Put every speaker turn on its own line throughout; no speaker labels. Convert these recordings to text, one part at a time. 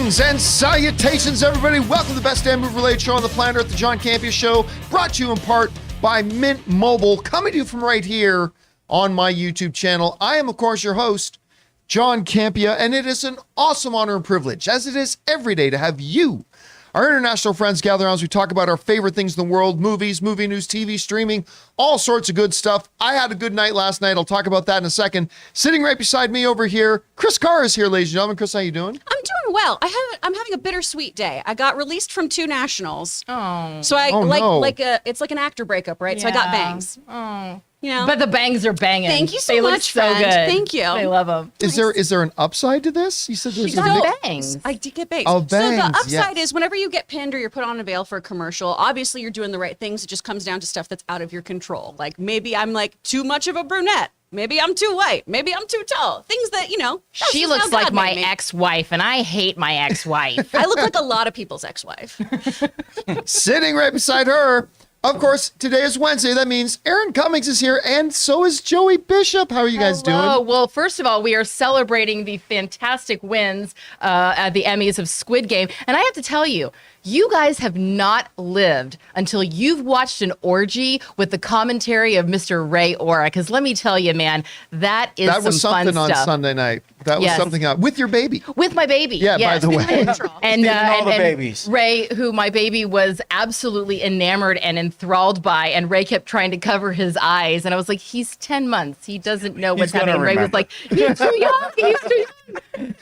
Greetings and salutations, everybody. Welcome to the best damn movie-related show on the planet Earth, the John Campea Show, brought to you in part by Mint Mobile, coming to you from right here on my YouTube channel. I am, of course, your host, John Campea, and it is an awesome honor and privilege, as it is every day, to have you, our international friends, gather around as we talk about our favorite things in the world: movies, movie news, TV, streaming, all sorts of good stuff. I had a good night last night. I'll talk about that in a second. Sitting right beside me over here, Chris Carr is here, ladies and gentlemen. Chris, how you doing?
I'm doing well. I'm having a bittersweet day. I got released from 2 nationals.
Oh.
So it's like an actor breakup, right? Yeah. So I got bangs.
Oh.
You know?
But the bangs are banging.
Thank you so
they
much,
look so
friend.
good.
Thank you.
I love them.
Is there an upside to this? You said there's
She got bangs.
I did get bangs.
Oh, bangs.
So the upside is whenever you get pinned or you're put on a veil for a commercial, obviously you're doing the right things. It just comes down to stuff that's out of your control. Like maybe I'm like too much of a brunette. Maybe I'm too white. Maybe I'm too tall. Things that,
She looks like my ex-wife, and I hate my ex-wife.
I look like a lot of people's ex-wife.
Sitting right beside her, of course, today is Wednesday. That means Aaron Cummings is here, and so is Joey Bishop. How are you guys doing?
Well, first of all, we are celebrating the fantastic wins at the Emmys of Squid Game. And I have to tell you, you guys have not lived until you've watched an orgy with the commentary of Mr. Ray Ora. Because let me tell you, man, that is
that was
some fun
something on
stuff.
Sunday night. That was something with your baby.
With my baby.
Yeah,
yes.
by the way.
and
all the babies.
Ray, who my baby was absolutely enamored and enthralled by, and Ray kept trying to cover his eyes. And I was like, he's 10 months. He doesn't know what's happening. And Ray was like, he's too young. He's too young.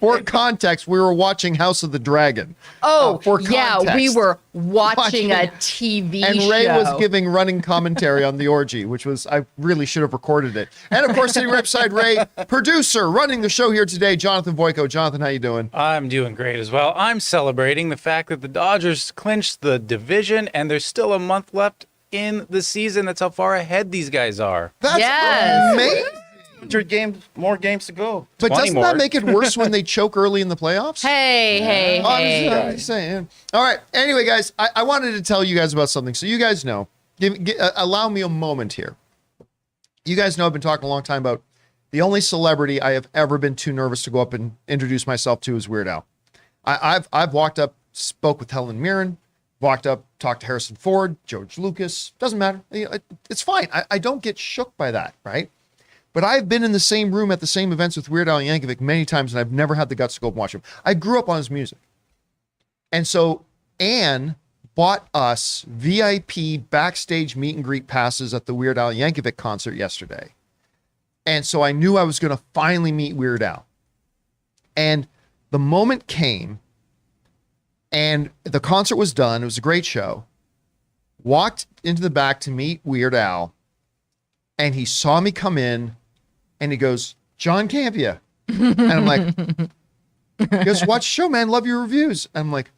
For context, we were watching House of the Dragon.
Yeah, we were watching a TV show.
And Ray was giving running commentary on the orgy, which was, I really should have recorded it. And of course, sitting right beside Ray, producer, running the show here today, Jonathan Voico. Jonathan, how you doing?
I'm doing great as well. I'm celebrating the fact that the Dodgers clinched the division and there's still a month left in the season. That's how far ahead these guys are.
That's amazing.
100 games, more games to go.
But doesn't that make it worse when they choke early in the playoffs?
Hey.
I'm just saying. All right. Anyway, guys, I wanted to tell you guys about something. So you guys know, allow me a moment here. You guys know I've been talking a long time about the only celebrity I have ever been too nervous to go up and introduce myself to is Weird Al. I've walked up, spoke with Helen Mirren, walked up, talked to Harrison Ford, George Lucas. Doesn't matter. It's fine. I don't get shook by that, right? But I've been in the same room at the same events with Weird Al Yankovic many times, and I've never had the guts to go up and watch him. I grew up on his music. And so Anne bought us VIP backstage meet and greet passes at the Weird Al Yankovic concert yesterday. And so I knew I was going to finally meet Weird Al. And the moment came, and the concert was done. It was a great show. Walked into the back to meet Weird Al, and he saw me come in, and he goes, "John Campea." And I'm like, he goes, "Watch the show, man. Love your reviews." I'm like,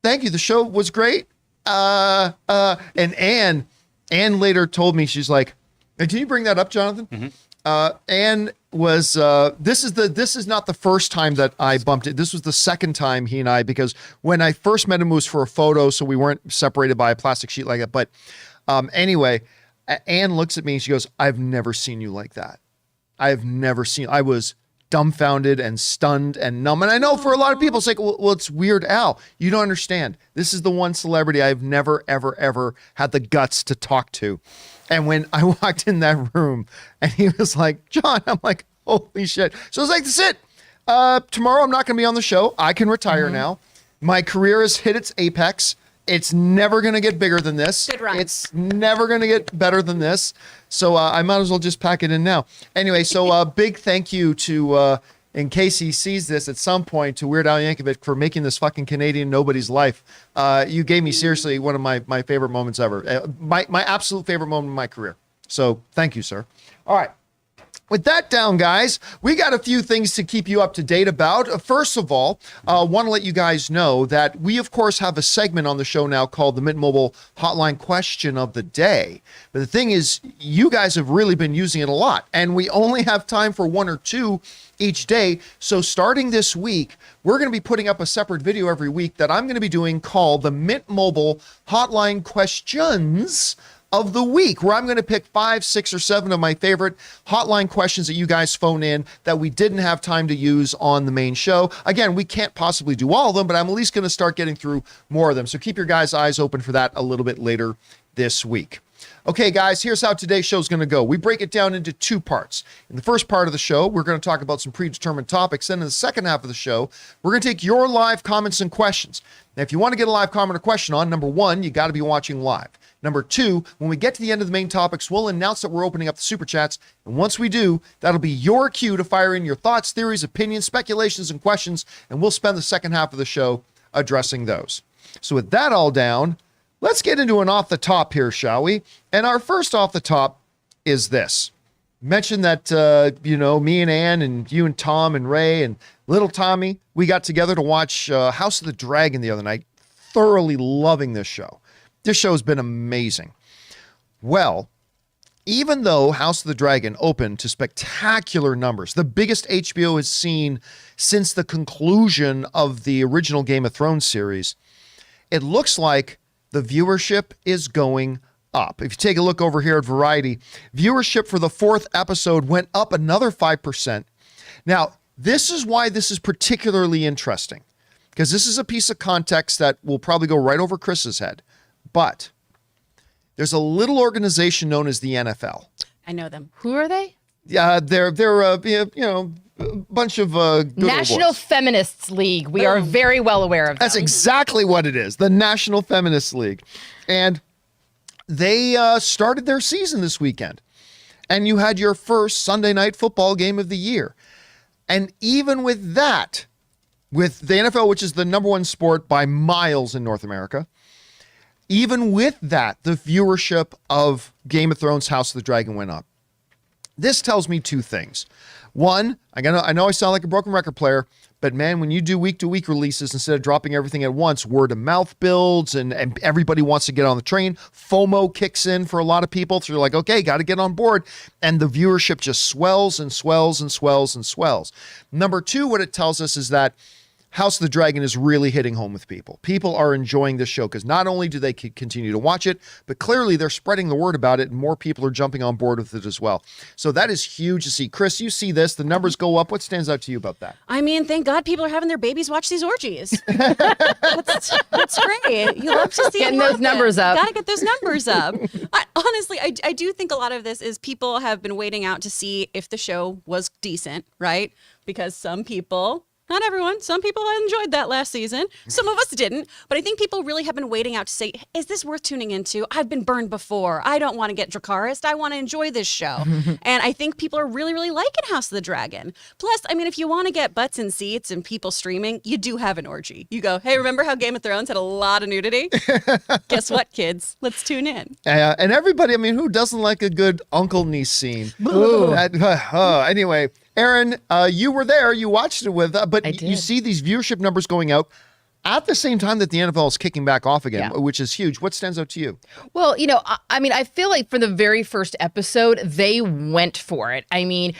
"Thank you. The show was great." And Anne later told me, she's like, "Can you bring that up, Jonathan?" Mm-hmm. Anne was, this is not the first time that I bumped it. This was the second time he and I, because when I first met him, it was for a photo, so we weren't separated by a plastic sheet like that. But anyway, Anne looks at me and she goes, "I've never seen you like that. I was dumbfounded and stunned and numb." And I know for a lot of people, it's like, well, it's Weird Al. You don't understand. This is the one celebrity I've never, ever, ever had the guts to talk to. And when I walked in that room and he was like, "John," I'm like, holy shit. So I was like, that's it. Tomorrow I'm not going to be on the show. I can retire now. My career has hit its apex. It's never going to get bigger than this.
Good run.
It's never going to get better than this. So I might as well just pack it in now. Anyway, so big thank you to, in case he sees this at some point, to Weird Al Yankovic for making this fucking Canadian nobody's life. You gave me seriously one of my favorite moments ever. My absolute favorite moment in my career. So thank you, sir. All right. With that down, guys, we got a few things to keep you up to date about. First of all, want to let you guys know that we, of course, have a segment on the show now called the Mint Mobile Hotline Question of the Day. But the thing is, you guys have really been using it a lot, and we only have time for one or two each day. So starting this week, we're going to be putting up a separate video every week that I'm going to be doing called the Mint Mobile Hotline Questions of the week, where I'm going to pick 5, 6, or 7 of my favorite hotline questions that you guys phone in that we didn't have time to use on the main show. Again, we can't possibly do all of them, but I'm at least going to start getting through more of them. So keep your guys' eyes open for that a little bit later this week. Okay, guys, here's how today's show is going to go. We break it down into 2 parts. In the first part of the show, we're going to talk about some predetermined topics. Then in the second half of the show, we're going to take your live comments and questions. Now, if you want to get a live comment or question on, number 1, you got to be watching live. Number 2, when we get to the end of the main topics, we'll announce that we're opening up the super chats. And once we do, that'll be your cue to fire in your thoughts, theories, opinions, speculations, and questions. And we'll spend the second half of the show addressing those. So with that all down, let's get into an off the top here, shall we? And our first off the top is this. Mentioned that, me and Ann and you and Tom and Ray and little Tommy, we got together to watch House of the Dragon the other night. Thoroughly loving this show. This show has been amazing. Well, even though House of the Dragon opened to spectacular numbers, the biggest HBO has seen since the conclusion of the original Game of Thrones series, it looks like the viewership is going up. If you take a look over here at Variety, viewership for the 4th episode went up another 5%. Now, this is why this is particularly interesting, because this is a piece of context that will probably go right over Chris's head. But there's a little organization known as the NFL.
I know them.
Who are they?
Yeah, they're a bunch of good
National
old boys.
Feminists League. We are very well aware of them.
That's exactly what it is, the National Feminist League. And they started their season this weekend. And you had your first Sunday night football game of the year. And even with that, with the NFL, which is the number 1 sport by miles in North America, even with that, the viewership of Game of Thrones House of the Dragon went up. This tells me 2 things. 1, I know I sound like a broken record player, but man, when you do week-to-week releases instead of dropping everything at once, word of mouth builds and everybody wants to get on the train. FOMO kicks in for a lot of people. So you're like, okay, got to get on board. And the viewership just swells and swells and swells and swells. Number 2, what it tells us is that House of the Dragon is really hitting home with people. People are enjoying this show because not only do they continue to watch it, but clearly they're spreading the word about it and more people are jumping on board with it as well. So that is huge to see. Chris, you see this, the numbers go up. What stands out to you about that?
I mean, thank God people are having their babies watch these orgies. That's great. You love to see
Getting
it
those
happen.
numbers up.
Got to get those numbers up. Honestly, I do think a lot of this is people have been waiting out to see if the show was decent, right? Because some people... Not everyone. Some people enjoyed that last season. Some of us didn't. But I think people really have been waiting out to say, is this worth tuning into? I've been burned before. I don't want to get Dracarys. I want to enjoy this show. And I think people are really, really liking House of the Dragon. Plus, I mean, if you want to get butts in seats and people streaming, you do have an orgy. You go, hey, remember how Game of Thrones had a lot of nudity? Guess what, kids? Let's tune in.
And everybody, I mean, who doesn't like a good uncle-niece scene? Anyway, Aaron, you were there. You watched it with, but you see these viewership numbers going out at the same time that the NFL is kicking back off again, which is huge. What stands out to you?
Well, I mean, I feel like for the very first episode, they went for it. I mean,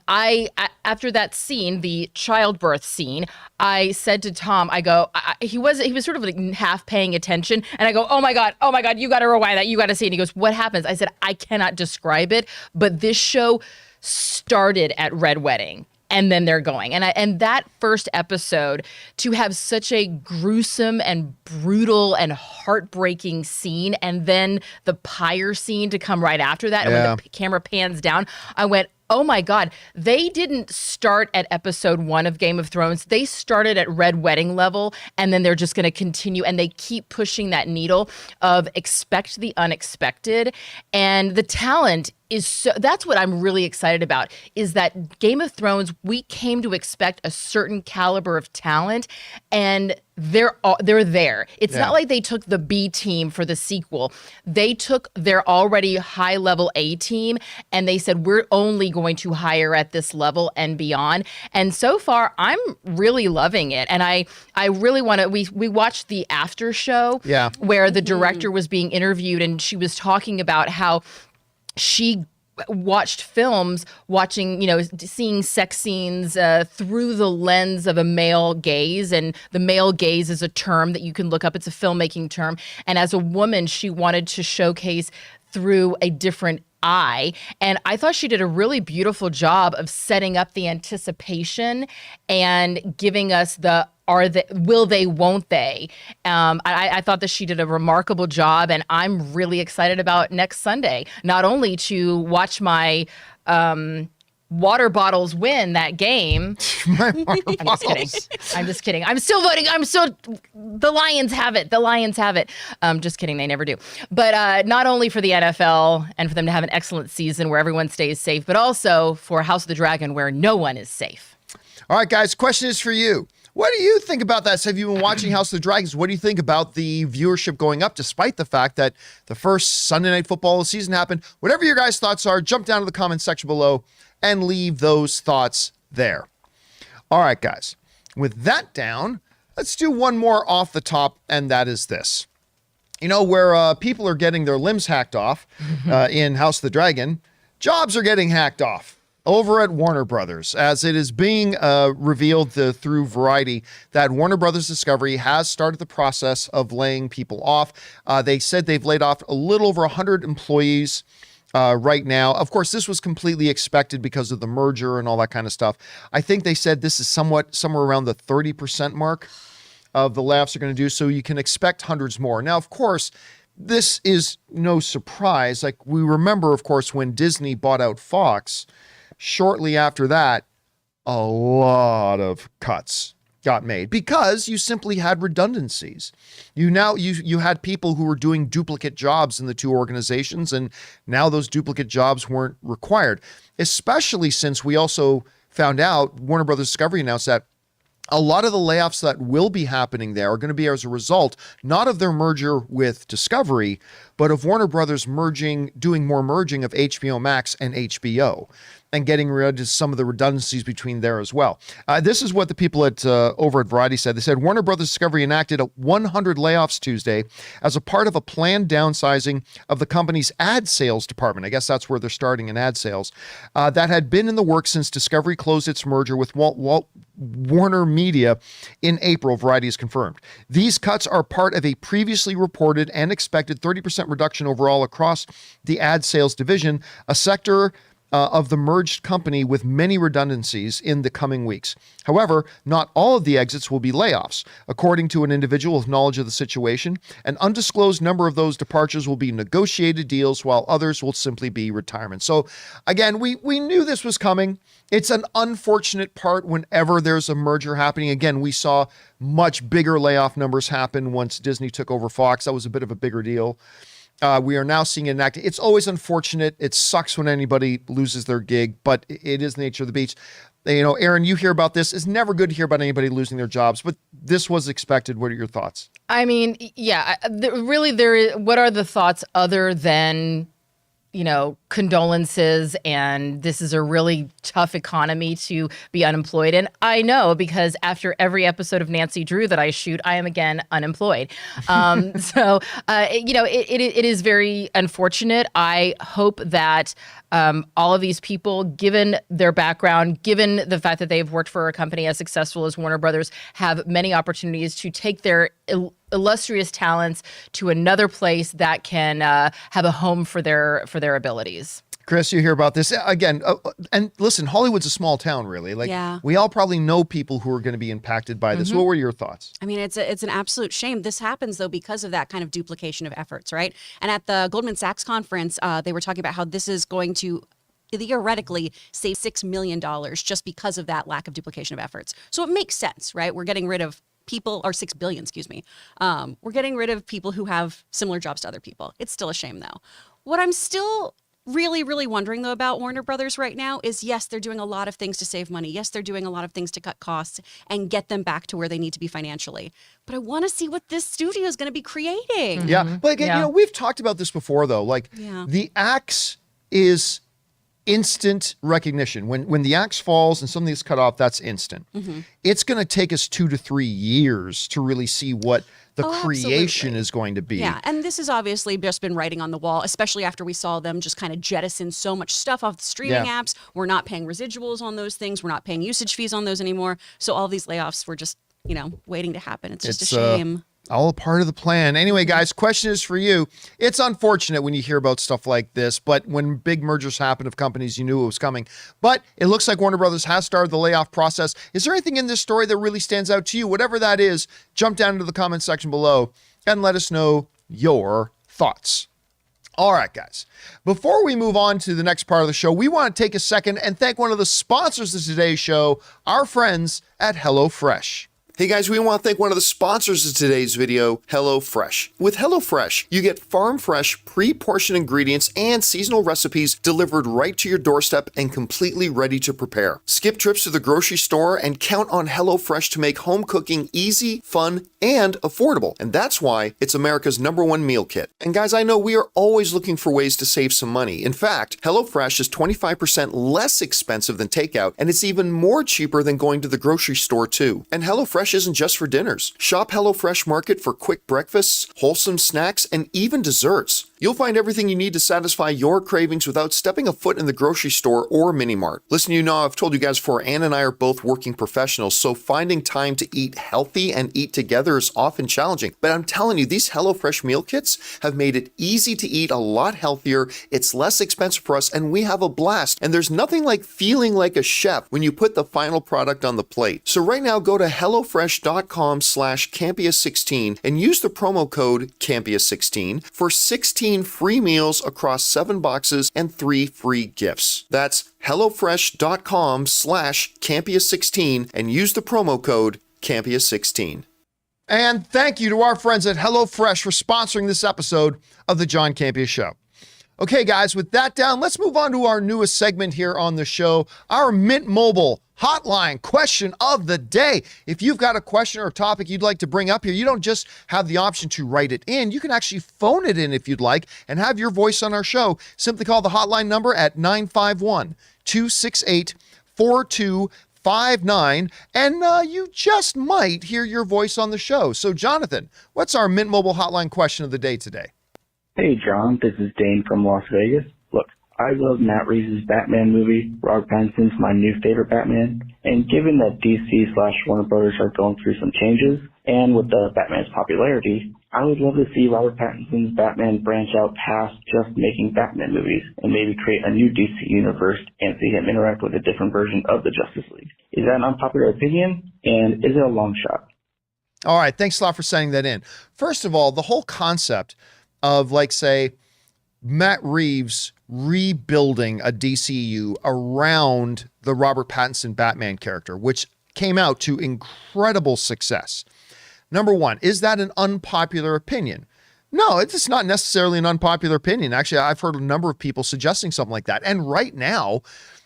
after that scene, the childbirth scene, I said to Tom, I go, he was sort of like half paying attention, and I go, oh my God, you got to rewind that, you got to see it. And he goes, what happens? I said, I cannot describe it, but this show started at Red Wedding. And then they're going. And that first episode, to have such a gruesome and brutal and heartbreaking scene, and then the pyre scene to come right after that, and when the camera pans down, I went, oh my God, they didn't start at episode 1 of Game of Thrones. They started at Red Wedding level, and then they're just going to continue, and they keep pushing that needle of expect the unexpected. And the talent is so, that's what I'm really excited about, is that Game of Thrones, we came to expect a certain caliber of talent, and they're there. It's not like they took the B team for the sequel. They took their already high level A team and they said, we're only going to hire at this level and beyond. And so far, I'm really loving it. And I really want to, we watched the after show where the director was being interviewed, and she was talking about how she watched films, seeing sex scenes through the lens of a male gaze. And the male gaze is a term that you can look up. It's a filmmaking term. And as a woman, she wanted to showcase through a different eye. And I thought she did a really beautiful job of setting up the anticipation and giving us the will they, won't they? I thought that she did a remarkable job, and I'm really excited about next Sunday, not only to watch my water bottles win that game. I'm just kidding. I'm still voting. The Lions have it. The Lions have it. Just kidding. They never do. But not only for the NFL and for them to have an excellent season where everyone stays safe, but also for House of the Dragon where no one is safe.
All right, guys, question is for you. What do you think about that? So have you been watching House of the Dragons? What do you think about the viewership going up despite the fact that the first Sunday Night Football of the season happened? Whatever your guys' thoughts are, jump down to the comment section below and leave those thoughts there. All right, guys. With that down, let's do one more off the top, and that is this. You know, where people are getting their limbs hacked off in House of the Dragon, jobs are getting hacked off over at Warner Brothers, as it is being revealed through Variety that Warner Brothers Discovery has started the process of laying people off. They said they've laid off a little over 100 employees right now. Of course, this was completely expected because of the merger and all that kind of stuff. I think they said this is somewhere around the 30% mark of the layoffs are going to do, so you can expect hundreds more. Now, of course, this is no surprise. Like, we remember, of course, when Disney bought out Fox, shortly after that, a lot of cuts got made because you simply had redundancies. You had people who were doing duplicate jobs in the two organizations, and now those duplicate jobs weren't required, especially since we also found out Warner Brothers Discovery announced that a lot of the layoffs that will be happening there are going to be as a result, not of their merger with Discovery, but of Warner Brothers doing more merging of HBO Max and HBO, and getting rid of some of the redundancies between there as well. This is what the people over at Variety said. They said Warner Brothers Discovery enacted 100 layoffs Tuesday as a part of a planned downsizing of the company's ad sales department. I guess that's where they're starting in ad sales. That had been in the works since Discovery closed its merger with Warner Media in April, Variety has confirmed. These cuts are part of a previously reported and expected 30% reduction overall across the ad sales division, a sector of the merged company with many redundancies in the coming weeks. However, not all of the exits will be layoffs. According to an individual with knowledge of the situation, an undisclosed number of those departures will be negotiated deals, while others will simply be retirement. So again, we knew this was coming. It's an unfortunate part whenever there's a merger happening. Again, we saw much bigger layoff numbers happen once Disney took over Fox. That was a bit of a bigger deal. We are now seeing it enacted. It's always unfortunate. It sucks when anybody loses their gig, but it is the nature of the beast. You know, Aaron, you hear about this. It's never good to hear about anybody losing their jobs, but this was expected. What are your thoughts?
I mean, yeah, what are the thoughts other than, condolences, and this is a really tough economy to be unemployed. And I know, because after every episode of Nancy Drew that I shoot, I am again unemployed. So it is very unfortunate. I hope that all of these people, given their background, given the fact that they've worked for a company as successful as Warner Brothers, have many opportunities to take their illustrious talents to another place that can have a home for their abilities.
Chris, you hear about this again, and listen, Hollywood's a small town, really. We all probably know people who are going to be impacted by this. What were your thoughts?
I mean, it's an absolute shame. This happens though because of that kind of duplication of efforts, right? And at the Goldman Sachs conference, they were talking about how this is going to theoretically save $6 million just because of that lack of duplication of efforts. So it makes sense, right? We're getting rid of people, or 6 billion, excuse me. We're getting rid of people who have similar jobs to other people. It's still a shame though. What I'm still really, really wondering though about Warner Brothers right now is, yes, they're doing a lot of things to save money. Yes, they're doing a lot of things to cut costs and get them back to where they need to be financially. But I want to see what this studio is going to be creating.
Yeah. But again, we've talked about this before though. The axe is instant recognition. When the axe falls and something is cut off, that's instant. It's going to take us 2 to 3 years to really see what the creation is going to be.
Yeah, and this has obviously just been writing on the wall, especially after we saw them just kind of jettison so much stuff off the streaming apps. We're not paying residuals on those things. We're not paying usage fees on those anymore. So all these layoffs were just, waiting to happen. It's just a shame.
All a part of the plan. Anyway, guys, question is for you. It's unfortunate when you hear about stuff like this, but when big mergers happen of companies, you knew it was coming. But it looks like Warner Brothers has started the layoff process. Is there anything in this story that really stands out to you? Whatever that is, jump down into the comment section below and let us know your thoughts. All right, guys. Before we move on to the next part of the show, we want to take a second and thank one of the sponsors of today's show, our friends at HelloFresh. Hey guys, we want to thank one of the sponsors of today's video, HelloFresh. With HelloFresh, you get farm-fresh, pre-portioned ingredients and seasonal recipes delivered right to your doorstep and completely ready to prepare. Skip trips to the grocery store and count on HelloFresh to make home cooking easy, fun, and affordable. And that's why it's America's #1 meal kit. And guys, I know we are always looking for ways to save some money. In fact, HelloFresh is 25% less expensive than takeout, and it's even more cheaper than going to the grocery store too. And HelloFresh isn't just for dinners. Shop HelloFresh Market for quick breakfasts, wholesome snacks, and even desserts. You'll find everything you need to satisfy your cravings without stepping a foot in the grocery store or mini-mart. Listen, you know, I've told you guys before, Ann and I are both working professionals, so finding time to eat healthy and eat together is often challenging. But I'm telling you, these HelloFresh meal kits have made it easy to eat a lot healthier, it's less expensive for us, and we have a blast. And there's nothing like feeling like a chef when you put the final product on the plate. So right now, go to HelloFresh.com/Campea16 and use the promo code Campea16 for 16 free meals across 7 boxes and 3 free gifts. That's HelloFresh.com/Campea16 and use the promo code Campea16. And thank you to our friends at HelloFresh for sponsoring this episode of the John Campea Show. Okay, guys, with that down, let's move on to our newest segment here on the show, our Mint Mobile Hotline question of the day. If you've got a question or a topic you'd like to bring up here, you don't just have the option to write it in. You can actually phone it in if you'd like and have your voice on our show. Simply call the hotline number at 951-268-4259, and you just might hear your voice on the show. So, Jonathan, what's our Mint Mobile Hotline question of the day today?
Hey, John, this is Dane from Las Vegas. Look, I love Matt Reeves' Batman movie. Robert Pattinson's my new favorite Batman. And given that DC/Warner Brothers are going through some changes, and with the Batman's popularity, I would love to see Robert Pattinson's Batman branch out past just making Batman movies and maybe create a new DC universe and see him interact with a different version of the Justice League. Is that an unpopular opinion? And is it a long shot?
All right, thanks a lot for sending that in. First of all, the whole concept of, like, say, Matt Reeves rebuilding a DCU around the Robert Pattinson Batman character, which came out to incredible success. Number one, is that an unpopular opinion? No, it's not necessarily an unpopular opinion. Actually, I've heard a number of people suggesting something like that. And right now,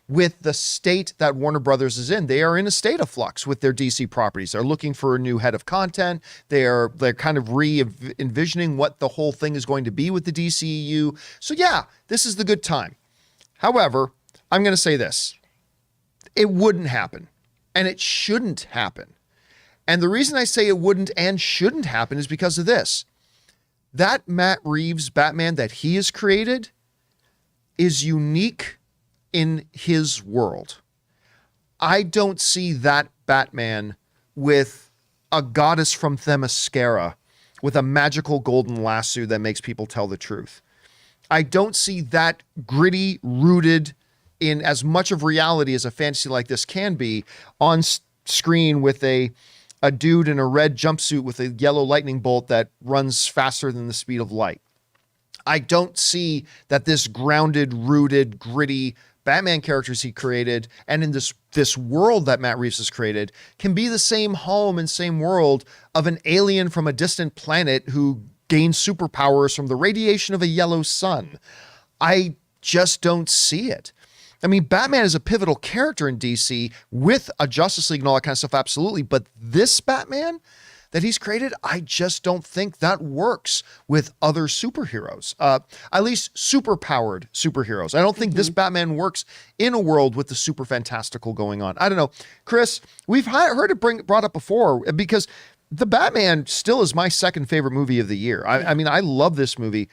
with the state that Warner Brothers is in, they are in a state of flux with their DC properties. They're looking for a new head of content. They're kind of re-envisioning what the whole thing is going to be with the DCEU. So yeah, this is the good time. However, I'm going to say this. It wouldn't happen, and it shouldn't happen. And the reason I say it wouldn't and shouldn't happen is because of this. That Matt Reeves Batman that he has created is unique in his world. I don't see that Batman with a goddess from Themyscira with a magical golden lasso that makes people tell the truth. I don't see that gritty, rooted in as much of reality as a fantasy like this can be on screen with a dude in a red jumpsuit with a yellow lightning bolt that runs faster than the speed of light. I don't see that this grounded, rooted, gritty Batman characters he created and in this world that Matt Reeves has created can be the same home and same world of an alien from a distant planet who gains superpowers from the radiation of a yellow sun. I just don't see it. I mean, Batman is a pivotal character in DC with a Justice League and all that kind of stuff, absolutely. But this Batman that he's created, I just don't think that works with other superheroes, at least super-powered superheroes. I don't think this Batman works in a world with the super fantastical going on. I don't know. Chris, we've heard it brought up before because the Batman still is my second favorite movie of the year. I mean, I love this movie,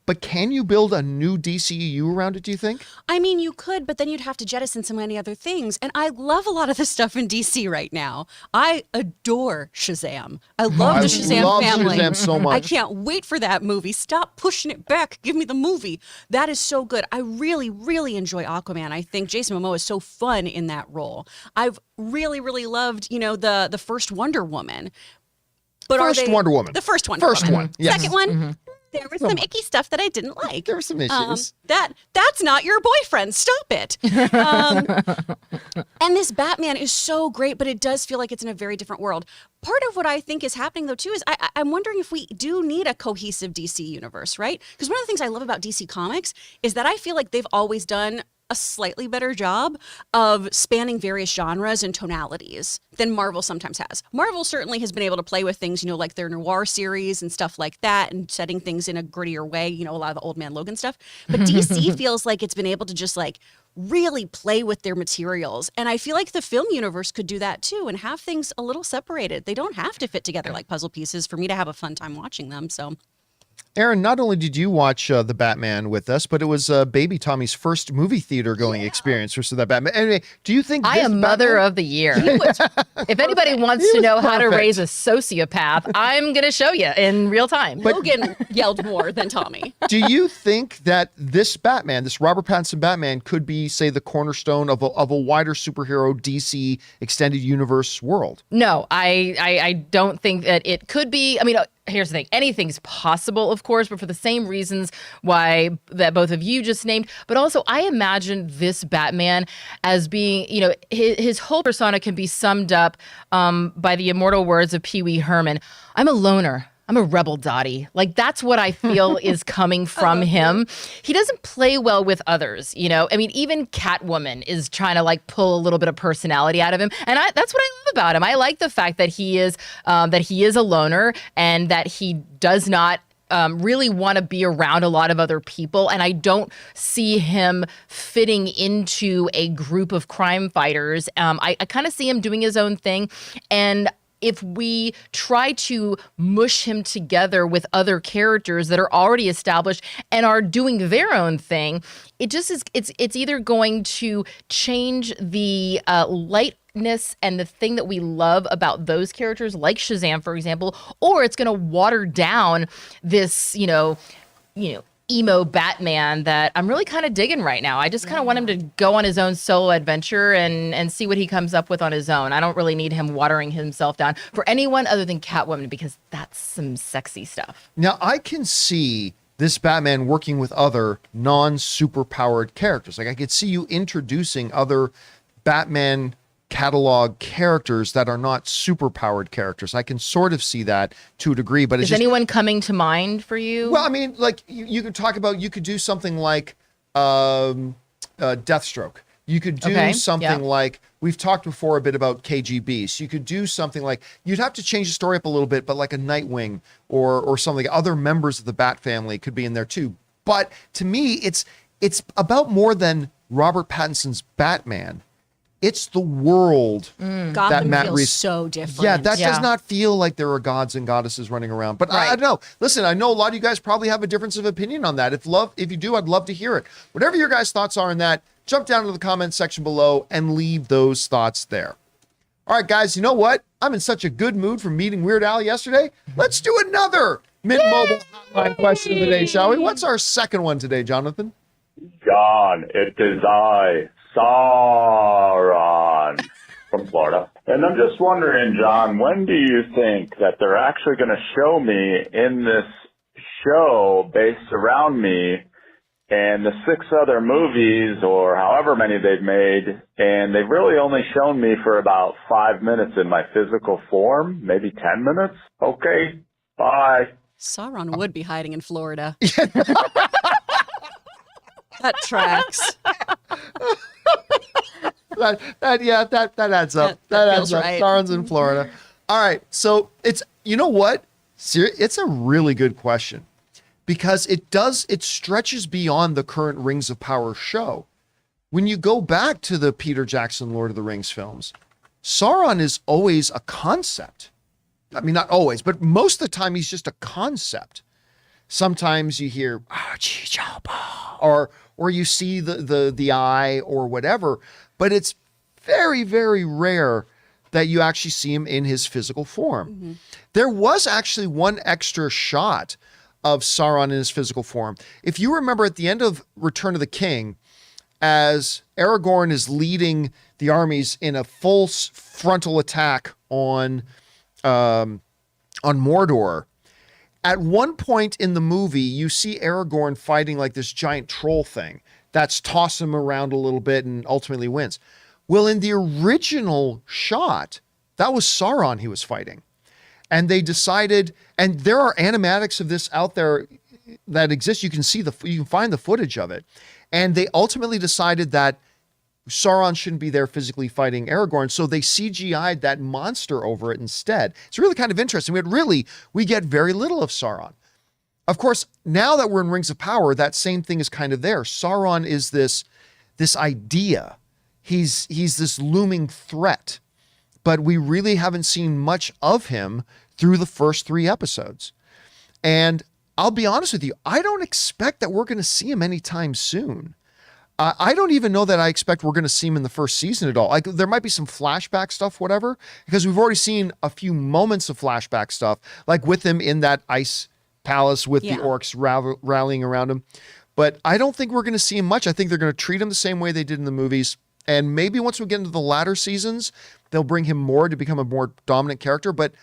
But can you build a new DCEU around it, do you think?
I mean, you could, but then you'd have to jettison so many other things. And I love a lot of the stuff in DC right now. I adore Shazam. I love the Shazam
love
family.
Shazam so much.
I can't wait for that movie. Stop pushing it back. Give me the movie. That is so good. I really, really enjoy Aquaman. I think Jason Momoa is so fun in that role. I've really, really loved, the first Wonder Woman. But
Wonder Woman.
The first Wonder
First
Woman.
one, yes.
Second one, there was some icky stuff that I didn't like.
There were some issues.
That's not your boyfriend. Stop it. And this Batman is so great, but it does feel like it's in a very different world. Part of what I think is happening, though, too, is I'm wondering if we do need a cohesive DC universe, right? Because one of the things I love about DC Comics is that I feel like they've always done a slightly better job of spanning various genres and tonalities than Marvel sometimes has. Marvel certainly has been able to play with things, like their noir series and stuff like that, and setting things in a grittier way, a lot of the Old Man Logan stuff. But DC feels like it's been able to just really play with their materials. And I feel like the film universe could do that too and have things a little separated. They don't have to fit together like puzzle pieces for me to have a fun time watching them. So
Aaron, not only did you watch The Batman with us, but it was baby Tommy's first movie theater going experience for that Batman. Anyway, do you think
I am Mother of the Year. If anybody wants to know how to raise a sociopath, I'm going to show you in real time.
Logan yelled more than Tommy.
Do you think that this Batman, this Robert Pattinson Batman, could be, say, the cornerstone of a wider superhero DC extended universe world?
No, I don't think that it could be. I mean, here's the thing. Anything's possible, of course, but for the same reasons why that both of you just named. But also, I imagine this Batman as being, his whole persona can be summed up by the immortal words of Pee Wee Herman. I'm a loner. I'm a rebel Dottie. That's what I feel is coming from him. He doesn't play well with others, I mean, even Catwoman is trying to pull a little bit of personality out of him. And that's what I love about him. I like the fact that he is a loner and that he does not really want to be around a lot of other people. And I don't see him fitting into a group of crime fighters. I kind of see him doing his own thing. And if we try to mush him together with other characters that are already established and are doing their own thing, it just is, it's either going to change the lightness and the thing that we love about those characters, like Shazam, for example, or it's going to water down this, emo Batman that I'm really kind of digging right now. I just kind of want him to go on his own solo adventure and see what he comes up with on his own. I don't really need him watering himself down for anyone other than Catwoman, because that's some sexy stuff.
Now, I can see this Batman working with other non-superpowered characters. I could see you introducing other Batman catalog characters that are not superpowered characters. I can sort of see that to a degree, but
is anyone coming to mind for you?
Well, I mean, you could talk about, you could do something like Deathstroke. You could do something like, we've talked before a bit about KGB. So you could do something like, you'd have to change the story up a little bit, but like a Nightwing or something. Other members of the Bat family could be in there too. But to me, it's about more than Robert Pattinson's Batman. It's the world that
Gotham
Matt
feels
Reeves.
so different.
Yeah, that does not feel like there are gods and goddesses running around. But I don't know. Listen, I know a lot of you guys probably have a difference of opinion on that. If you do, I'd love to hear it. Whatever your guys' thoughts are on that, jump down to the comment section below and leave those thoughts there. All right, guys, you know what? I'm in such a good mood from meeting Weird Al yesterday. Let's do another Mint Mobile Hotline question of the day, shall we? What's our second one today, Jonathan?
John, it is I, Sauron from Florida. And I'm just wondering, John, when do you think that they're actually going to show me in this show based around me and the 6 other movies or however many they've made, and they've really only shown me for about 5 minutes in my physical form, maybe 10 minutes? Okay, bye.
Sauron would be hiding in Florida. That tracks.
that adds up. That adds up.
Right.
Sauron's in Florida. All right. So you know what? It's a really good question because it stretches beyond the current Rings of Power show. When you go back to the Peter Jackson Lord of the Rings films, Sauron is always a concept. I mean, not always, but most of the time he's just a concept. Sometimes you hear, or you see the eye or whatever, but it's very, very rare that you actually see him in his physical form. Mm-hmm. There was actually one extra shot of Sauron in his physical form. If you remember at the end of Return of the King, as Aragorn is leading the armies in a full frontal attack on Mordor, at one point in the movie, you see Aragorn fighting like this giant troll thing that's tossing him around a little bit and ultimately wins. Well, in the original shot, that was Sauron he was fighting. And they decided, and there are animatics of this out there that exist. You can find the footage of it. And they ultimately decided that Sauron shouldn't be there physically fighting Aragorn, so they CGI'd that monster over it instead. It's really kind of interesting. We get very little of Sauron. Of course, now that we're in Rings of Power, that same thing is kind of there. Sauron is this idea. He's this looming threat, but we really haven't seen much of him through the first 3 episodes. And I'll be honest with you, I don't expect that we're going to see him anytime soon. I don't even know that I expect we're going to see him in the first season at all. There might be some flashback stuff, whatever, because we've already seen a few moments of flashback stuff, like with him in that ice palace with the orcs rallying around him. But I don't think we're going to see him much. I think they're going to treat him the same way they did in the movies. And maybe once we get into the latter seasons, they'll bring him more to become a more dominant character. But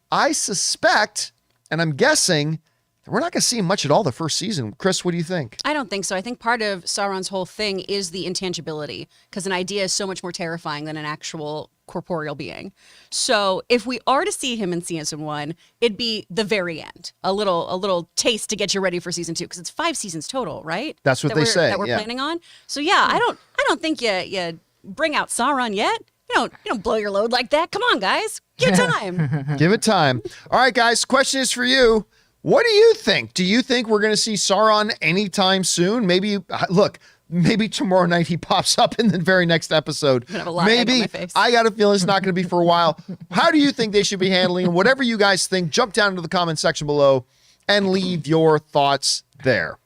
I suspect, and I'm guessing, we're not going to see him much at all the first season. Chris, what do you think?
I don't think so. I think part of Sauron's whole thing is the intangibility, because an idea is so much more terrifying than an actual corporeal being. So if we are to see him in season 1, it'd be the very end, a little taste to get you ready for season 2, because it's 5 seasons total, right?
That's what they say
that we're planning on. So yeah, I don't think you bring out Sauron yet. You don't blow your load like that. Come on, guys, give it time.
Give it time. All right, guys. Question is for you. What do you think? Do you think we're going to see Sauron anytime soon? Maybe tomorrow night he pops up in the very next episode. Maybe. I got a feeling it's not going to be for a while. How do you think they should be handling it? Whatever you guys think, jump down into the comment section below and leave your thoughts there.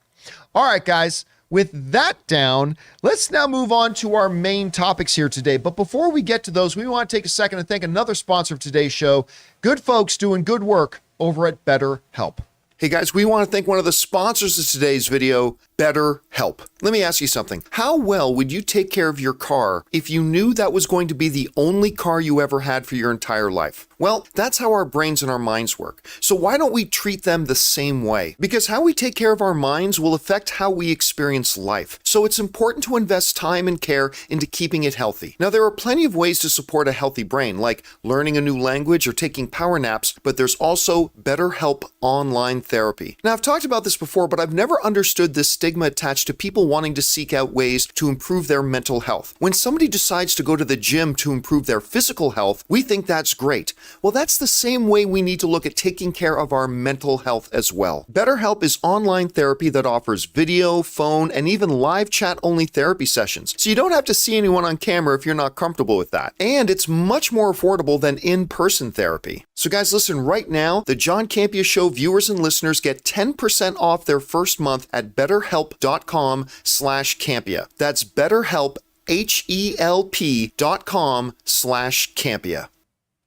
All right, guys. With that down, let's now move on to our main topics here today. But before we get to those, we want to take a second and thank another sponsor of today's show. Good folks doing good work over at BetterHelp. Hey guys, we want to thank one of the sponsors of today's video, BetterHelp. Let me ask you something. How well would you take care of your car if you knew that was going to be the only car you ever had for your entire life? Well, that's how our brains and our minds work. So why don't we treat them the same way? Because how we take care of our minds will affect how we experience life. So it's important to invest time and care into keeping it healthy. Now, there are plenty of ways to support a healthy brain, like learning a new language or taking power naps, but there's also BetterHelp online therapy. Now, I've talked about this before, but I've never understood this stigma attached to people wanting to seek out ways to improve their mental health. When somebody decides to go to the gym to improve their physical health, we think that's great. Well, that's the same way we need to look at taking care of our mental health as well. BetterHelp is online therapy that offers video, phone, and even live chat-only therapy sessions. So you don't have to see anyone on camera if you're not comfortable with that. And it's much more affordable than in-person therapy. So guys, listen, right now, the John Campea Show viewers and listeners get 10% off their first month at BetterHelp.com/Campea. That's BetterHelp, HELP.com/Campea.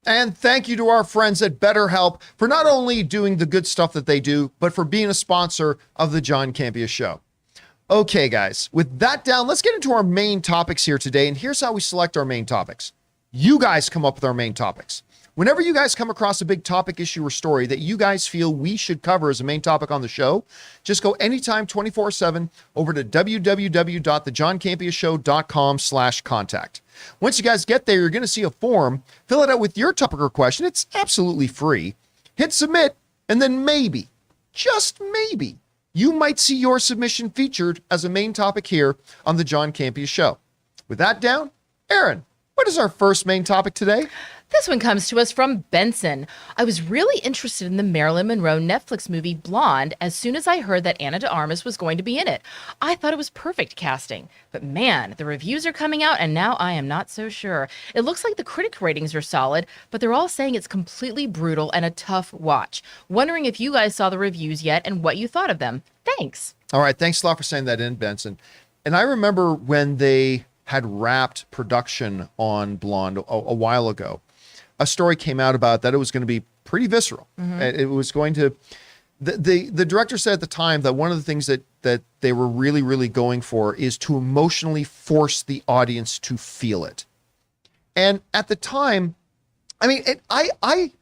And thank you to our friends at BetterHelp for not only doing the good stuff that they do, but for being a sponsor of the John Campea Show. Okay, guys, with that down, let's get into our main topics here today. And here's how we select our main topics. You guys come up with our main topics. Whenever you guys come across a big topic, issue, or story that you guys feel we should cover as a main topic on the show, just go anytime 24/7 over to www.thejohncampeashow.com/contact. Once you guys get there, you're going to see a form. Fill it out with your topic or question. It's absolutely free. Hit submit, and then maybe, just maybe, you might see your submission featured as a main topic here on the John Campea Show. With that down, Aaron, what is our first main topic today?
This one comes to us from Benson. I was really interested in the Marilyn Monroe Netflix movie Blonde as soon as I heard that Ana de Armas was going to be in it. I thought it was perfect casting. But man, the reviews are coming out and now I am not so sure. It looks like the critic ratings are solid, but they're all saying it's completely brutal and a tough watch. Wondering if you guys saw the reviews yet and what you thought of them. Thanks.
All right. Thanks a lot for saying that in, Benson. And I remember when they had wrapped production on Blonde a while ago, a story came out about that it was going to be pretty visceral. It was going to, the director said at the time that one of the things that they were really, really going for is to emotionally force the audience to feel it. And at the time, I mean, I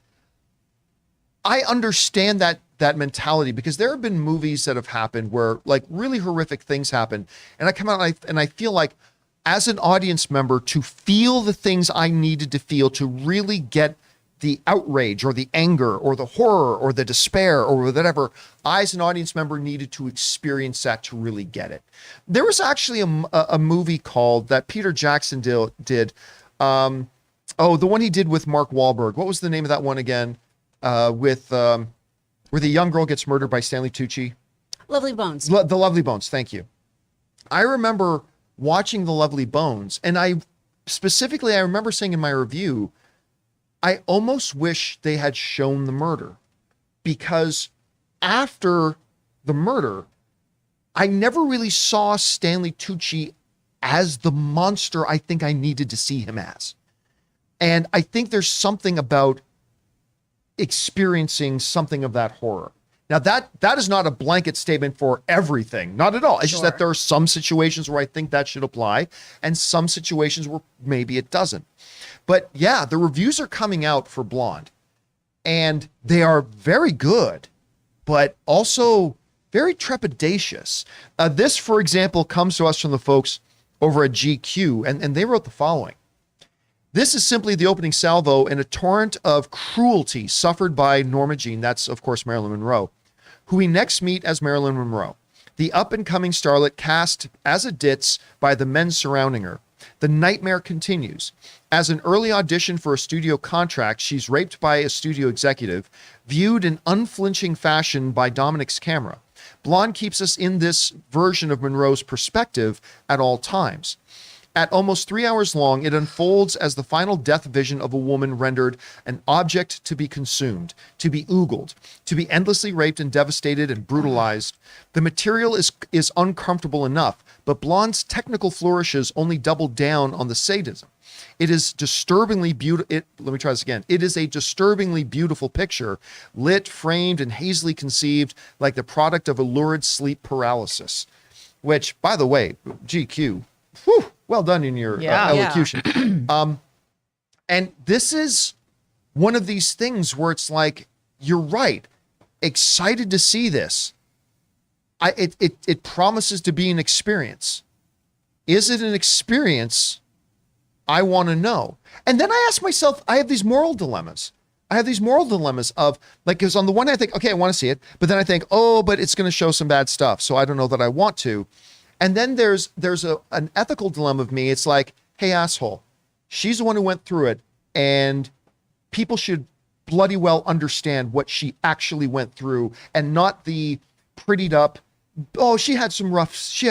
understand that mentality, because there have been movies that have happened where like really horrific things happen. And I come out and I feel like, as an audience member, to feel the things I needed to feel to really get the outrage or the anger or the horror or the despair or whatever, I as an audience member needed to experience that to really get it. There was actually a movie called that Peter Jackson did. The one he did with Mark Wahlberg. What was the name of that one again? Where the young girl gets murdered by Stanley Tucci.
Lovely Bones.
The Lovely Bones. Thank you. I remember watching The Lovely Bones, and I remember saying in my review, I almost wish they had shown the murder, because after the murder, I never really saw Stanley Tucci as the monster I think I needed to see him as. And I think there's something about experiencing something of that horror. Now, that is not a blanket statement for everything. Not at all. It's just that there are some situations where I think that should apply and some situations where maybe it doesn't. But yeah, the reviews are coming out for Blonde, and they are very good, but also very trepidatious. This, for example, comes to us from the folks over at GQ, and they wrote the following. This is simply the opening salvo in a torrent of cruelty suffered by Norma Jean, that's of course Marilyn Monroe, who we next meet as Marilyn Monroe, the up-and-coming starlet cast as a ditz by the men surrounding her. The nightmare continues. As an early audition for a studio contract, she's raped by a studio executive, viewed in unflinching fashion by Dominic's camera. Blonde keeps us in this version of Monroe's perspective at all times. At almost 3 hours long, it unfolds as the final death vision of a woman rendered an object to be consumed, to be oogled, to be endlessly raped and devastated and brutalized. The material is uncomfortable enough, but Blonde's technical flourishes only double down on the sadism. It is disturbingly beautiful. Let me try this again. It is a disturbingly beautiful picture, lit, framed, and hazily conceived like the product of a lurid sleep paralysis. Which, by the way, GQ, whew, well done in your elocution. And this is one of these things where it's like, you're right. Excited to see this. It promises to be an experience. Is it an experience? I want to know. And then I ask myself, I have these moral dilemmas. Of like, because on the one hand I think, okay, I want to see it. But then I think, oh, but it's going to show some bad stuff. So I don't know that I want to. And then there's an ethical dilemma of me. It's like, hey, asshole, she's the one who went through it, and people should bloody well understand what she actually went through, and not the prettied up, oh, she had a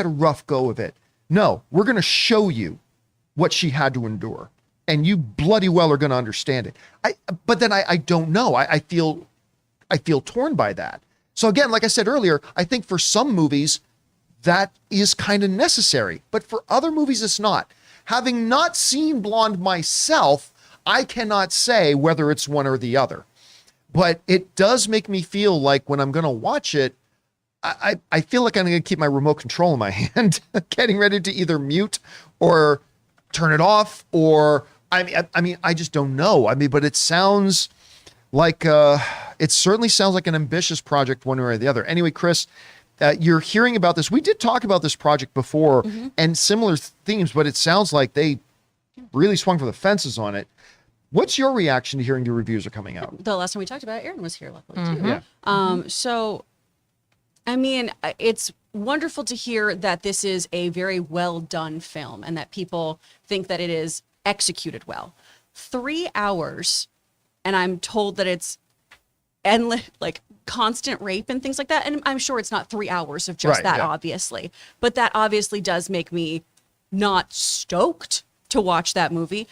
rough go of it. No, we're going to show you what she had to endure, and you bloody well are going to understand it. But then I don't know. I feel torn by that. So again, like I said earlier, I think for some movies, that is kind of necessary, but for other movies, it's not. Having not seen Blonde myself, I cannot say whether it's one or the other, but it does make me feel like when I'm going to watch it, I feel like I'm going to keep my remote control in my hand, getting ready to either mute or turn it off, or I mean, I just don't know. I mean, but it sounds like, it certainly sounds like an ambitious project one way or the other. Anyway, Chris, you're hearing about this. We did talk about this project before and similar themes, but it sounds like they really swung for the fences on it. What's your reaction to hearing the reviews are coming out?
The last time we talked about it, Aaron was here, luckily, too. Yeah. So, I mean, it's wonderful to hear that this is a very well done film and that people think that it is executed well. 3 hours and I'm told that it's endless, like constant rape and things like that. And I'm sure it's not 3 hours of just
Right,
that,
yeah.
obviously. But that obviously does make me not stoked to watch that movie.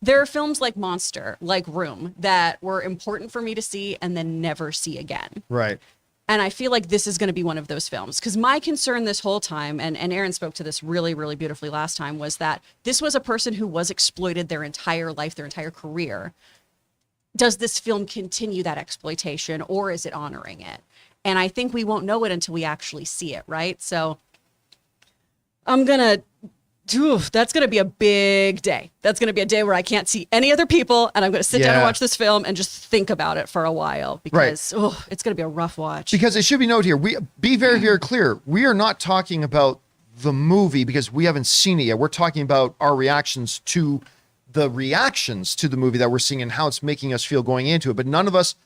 There are films like Monster, like Room, that were important for me to see and then never see again.
Right.
And I feel like this is going to be one of those films, because my concern this whole time, and Aaron spoke to this really, really beautifully last time, was that this was a person who was exploited their entire life, their entire career. Does this film continue that exploitation, or is it honoring it? And I think we won't know it until we actually see it, right? So that's going to be a big day. That's going to be a day where I can't see any other people, and I'm going to sit down and
Yeah.
watch this film and just think about it for a while, because it's going to be a rough watch.
Because it should be noted here, we be very, very clear. We are not talking about the movie because we haven't seen it yet. We're talking about our reactions to the movie that we're seeing and how it's making us feel going into it. But none of us,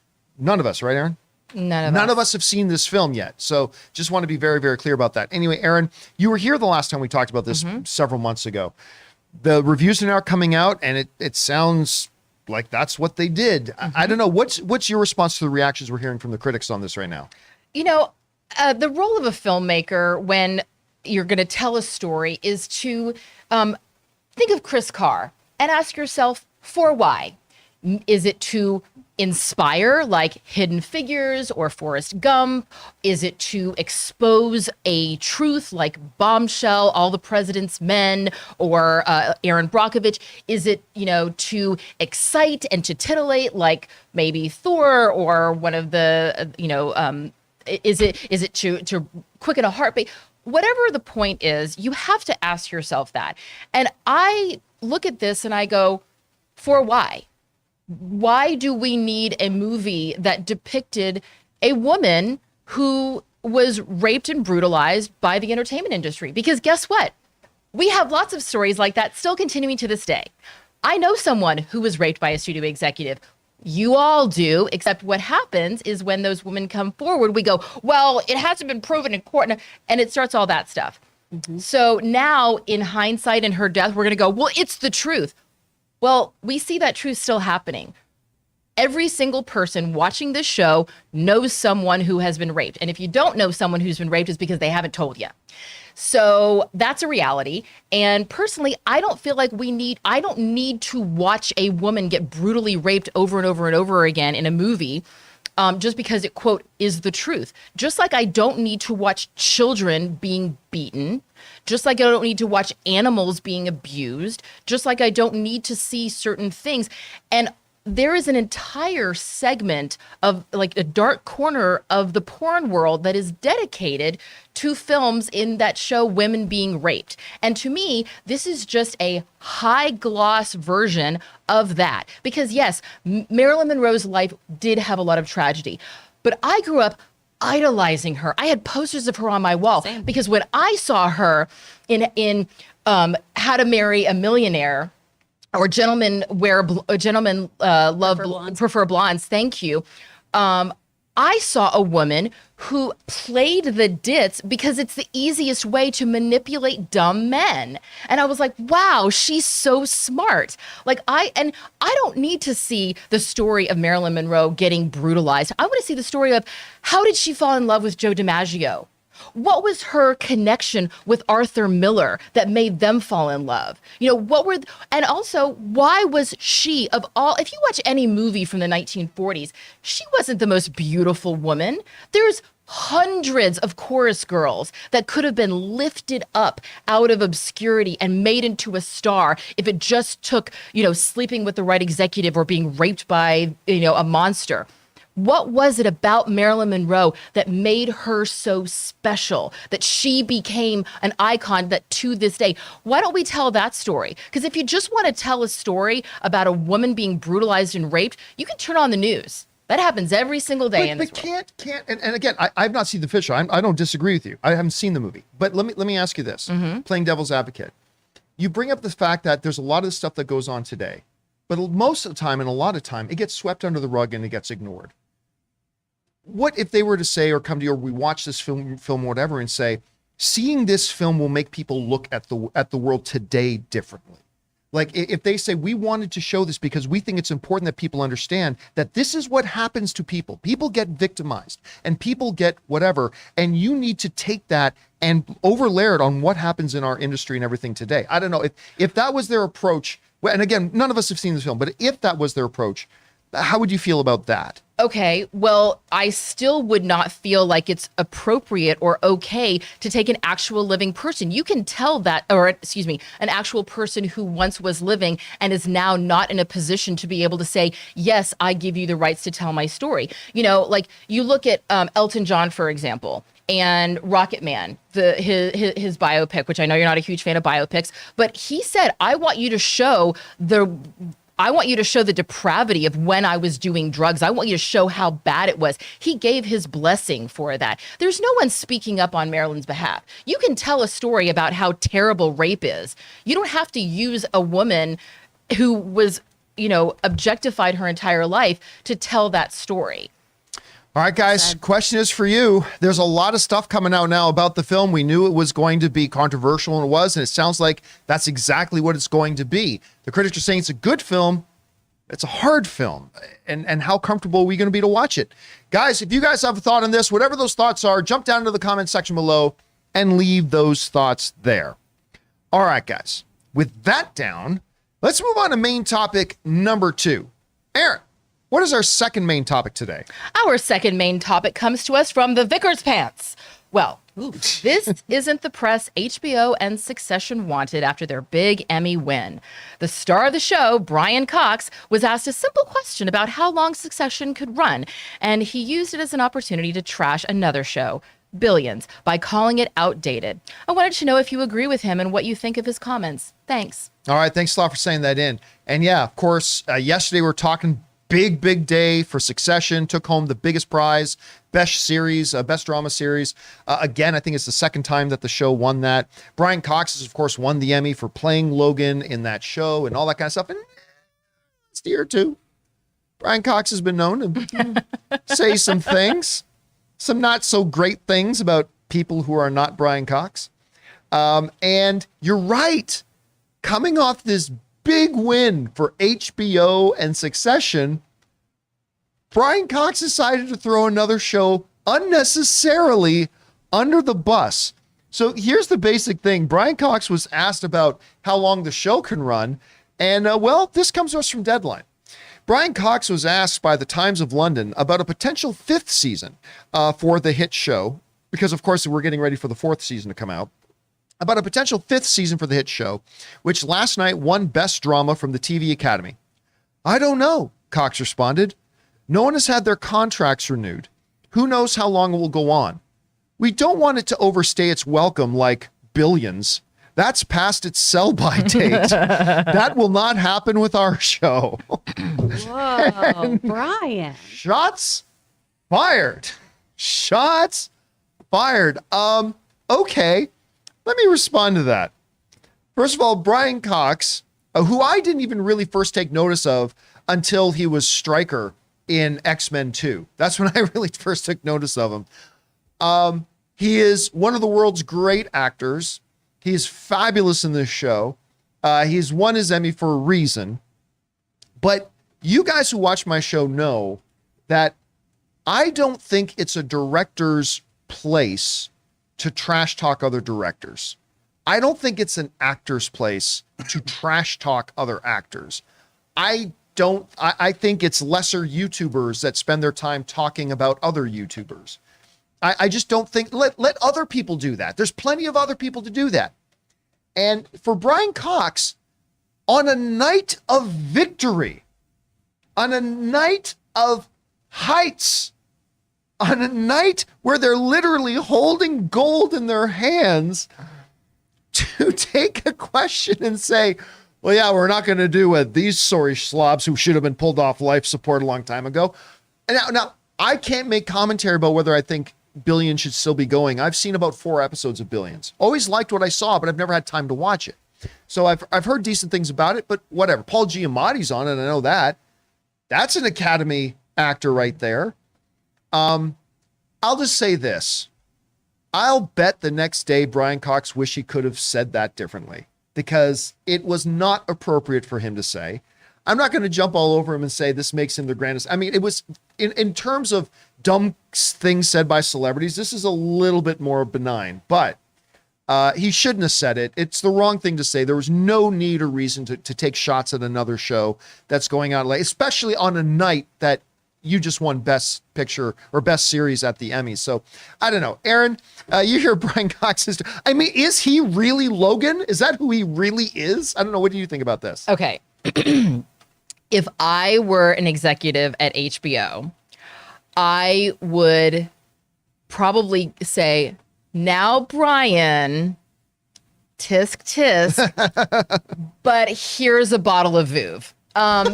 right, Aaron? None of us have seen this film yet. So just want to be very, very clear about that. Anyway, Aaron, you were here the last time we talked about this several months ago. The reviews are now coming out, and it sounds like that's what they did. I don't know. What's your response to the reactions we're hearing from the critics on this right now?
You know, the role of a filmmaker when you're going to tell a story is to think of Chris Carr and ask yourself, for why? Is it to inspire, like Hidden Figures or Forrest Gump? Is it to expose a truth, like Bombshell, All the President's Men, or Aaron Brockovich? Is it, to excite and to titillate, like maybe Thor or one of the, is it to quicken a heartbeat? Whatever the point is, you have to ask yourself that. And I look at this and I go, for why? Why do we need a movie that depicted a woman who was raped and brutalized by the entertainment industry? Because guess what? We have lots of stories like that still continuing to this day. I know someone who was raped by a studio executive. You all do, except what happens is when those women come forward, we go, well, it hasn't been proven in court, and it starts all that stuff. So now, in hindsight, in her death, we're going to go, well, it's the truth. Well, we see that truth still happening. Every single person watching this show knows someone who has been raped. And if you don't know someone who's been raped, it's because they haven't told you. So that's a reality. And personally, I don't feel like I don't need to watch a woman get brutally raped over and over and over again in a movie just because it, quote, is the truth. Just like I don't need to watch children being beaten, just like I don't need to watch animals being abused, just like I don't need to see certain things. And there is an entire segment of like a dark corner of the porn world that is dedicated to films in that show women being raped. And to me, this is just a high gloss version of that. Because yes, Marilyn Monroe's life did have a lot of tragedy, but I grew up idolizing her. I had posters of her on my wall.
Same.
Because when I saw her in How to Marry a Millionaire, or Gentlemen Prefer Blondes. Thank you. I saw a woman who played the ditz because it's the easiest way to manipulate dumb men. And I was like, wow, she's so smart. I don't need to see the story of Marilyn Monroe getting brutalized. I want to see the story of how did she fall in love with Joe DiMaggio? What was her connection with Arthur Miller that made them fall in love? And also, why was she, if you watch any movie from the 1940s, she wasn't the most beautiful woman. There's hundreds of chorus girls that could have been lifted up out of obscurity and made into a star if it just took, sleeping with the right executive or being raped by, a monster. What was it about Marilyn Monroe that made her so special, that she became an icon that to this day? Why don't we tell that story? Because if you just want to tell a story about a woman being brutalized and raped, you can turn on the news. That happens every single day in this world.
Can't. And again, I've not seen the Fisher. I don't disagree with you. I haven't seen the movie. But let me ask you this, playing devil's advocate. You bring up the fact that there's a lot of stuff that goes on today, but most of the time and a lot of time, it gets swept under the rug and it gets ignored. What if they were to say, or come to you, or we watch this film or whatever, and say, seeing this film will make people look at the world today differently. Like if they say, we wanted to show this because we think it's important that people understand that this is what happens to people. People get victimized and people get whatever. And you need to take that and overlay it on what happens in our industry and everything today. I don't know if that was their approach. And again, none of us have seen this film, but if that was their approach, how would you feel about that?
Okay, well, I still would not feel like it's appropriate or okay to take an actual living person. You can tell that, or excuse me, an actual person who once was living and is now not in a position to be able to say, yes, I give you the rights to tell my story. You know, like you look at Elton John, for example, and Rocket Man, his biopic, which I know you're not a huge fan of biopics, but he said, I want you to show the depravity of when I was doing drugs. I want you to show how bad it was. He gave his blessing for that. There's no one speaking up on Marilyn's behalf. You can tell a story about how terrible rape is. You don't have to use a woman who was, objectified her entire life to tell that story.
All right, guys, question is for you. There's a lot of stuff coming out now about the film. We knew it was going to be controversial, and it was, and it sounds like that's exactly what it's going to be. The critics are saying it's a good film. It's a hard film. And how comfortable are we going to be to watch it? Guys, if you guys have a thought on this, whatever those thoughts are, jump down into the comment section below and leave those thoughts there. All right, guys, with that down, let's move on to main topic number 2. Aaron, what is our second main topic today?
Our second main topic comes to us from the Vickers Pants. Well, this isn't the press HBO and Succession wanted after their big Emmy win. The star of the show, Brian Cox, was asked a simple question about how long Succession could run, and he used it as an opportunity to trash another show, Billions, by calling it outdated. I wanted to know if you agree with him and what you think of his comments. Thanks.
All right, thanks a lot for saying that in. And yeah, of course, yesterday we were talking big day for Succession, took home the biggest prize, best drama series. Again, I think it's the second time that the show won that. Brian Cox has, of course, won the Emmy for playing Logan in that show and all that kind of stuff. And last year or two, Brian Cox has been known to say some things, some not so great things about people who are not Brian Cox. And you're right. Coming off this big win for HBO and Succession, Brian Cox decided to throw another show unnecessarily under the bus. So here's the basic thing. Brian Cox was asked about how long the show can run. And this comes to us from Deadline. Brian Cox was asked by the Times of London about a potential 5th season for the hit show, because of course we're getting ready for the 4th season to come out. About a potential 5th season for the hit show, which last night won Best Drama from the TV Academy. I don't know, Cox responded. No one has had their contracts renewed. Who knows how long it will go on? We don't want it to overstay its welcome like Billions. That's past its sell-by date. That will not happen with our show.
Whoa, Brian.
Shots fired. Shots fired. Okay. Let me respond to that. First of all, Brian Cox, who I didn't even really first take notice of until he was Stryker in X-Men 2. That's when I really first took notice of him. He is one of the world's great actors. He's fabulous in this show. He's won his Emmy for a reason. But you guys who watch my show know that I don't think it's a director's place to trash talk other directors. I don't think it's an actor's place to trash talk other actors. I think it's lesser YouTubers that spend their time talking about other YouTubers. I just don't think, let other people do that. There's plenty of other people to do that. And for Brian Cox, on a night of victory, on a night of heights, on a night where they're literally holding gold in their hands, to take a question and say, well, yeah, we're not going to do what these sorry slobs who should have been pulled off life support a long time ago. And now I can't make commentary about whether I think Billions should still be going. I've seen about 4 episodes of Billions. Always liked what I saw, but I've never had time to watch it. So I've heard decent things about it, but whatever. Paul Giamatti's on it, and I know that. That's an Academy actor right there. I'll just say this. I'll bet the next day Brian Cox wish he could have said that differently. because it was not appropriate for him to say. I'm not going to jump all over him and say this makes him the grandest. I mean, it was in terms of dumb things said by celebrities, this is a little bit more benign, but he shouldn't have said it. It's the wrong thing to say. There was no need or reason to take shots at another show that's going on late, especially on a night that you just won Best Picture or Best Series at the Emmys. So I don't know. Aaron, you hear Brian Cox's. I mean, is he really Logan? Is that who he really is? I don't know. What do you think about this?
Okay. If I were an executive at HBO, I would probably say, now, Brian, tisk tisk, but here's a bottle of Vouv.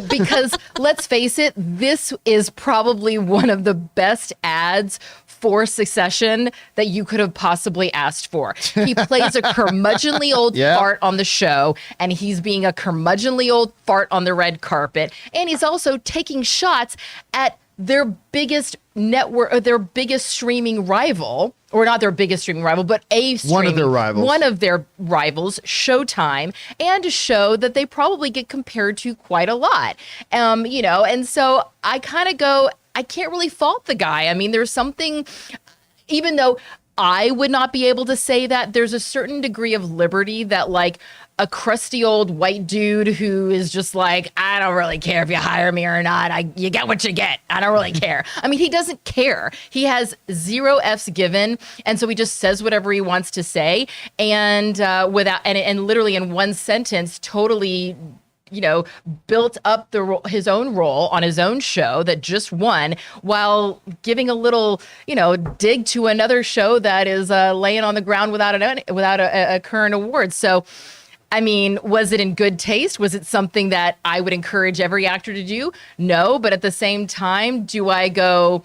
Because let's face it, this is probably one of the best ads for Succession that you could have possibly asked for. He plays a curmudgeonly old fart on the show, and he's being a curmudgeonly old fart on the red carpet. And he's also taking shots at their biggest network, or their biggest streaming rival, or not their biggest streaming rival, but one of their rivals, Showtime, and a show that they probably get compared to quite a lot. And so I kind of go, I can't really fault the guy. I mean, there's something, even though I would not be able to say that, there's a certain degree of liberty that, like, a crusty old white dude who is just like, I don't really care if you hire me or not. You get what you get. I don't really care. I mean, he doesn't care. He has zero F's given. And so he just says whatever he wants to say. And and literally in one sentence, totally, built up his own role on his own show that just won, while giving a little, dig to another show that is laying on the ground without a current award. So, I mean, was it in good taste? Was it something that I would encourage every actor to do? No, but at the same time, do I go,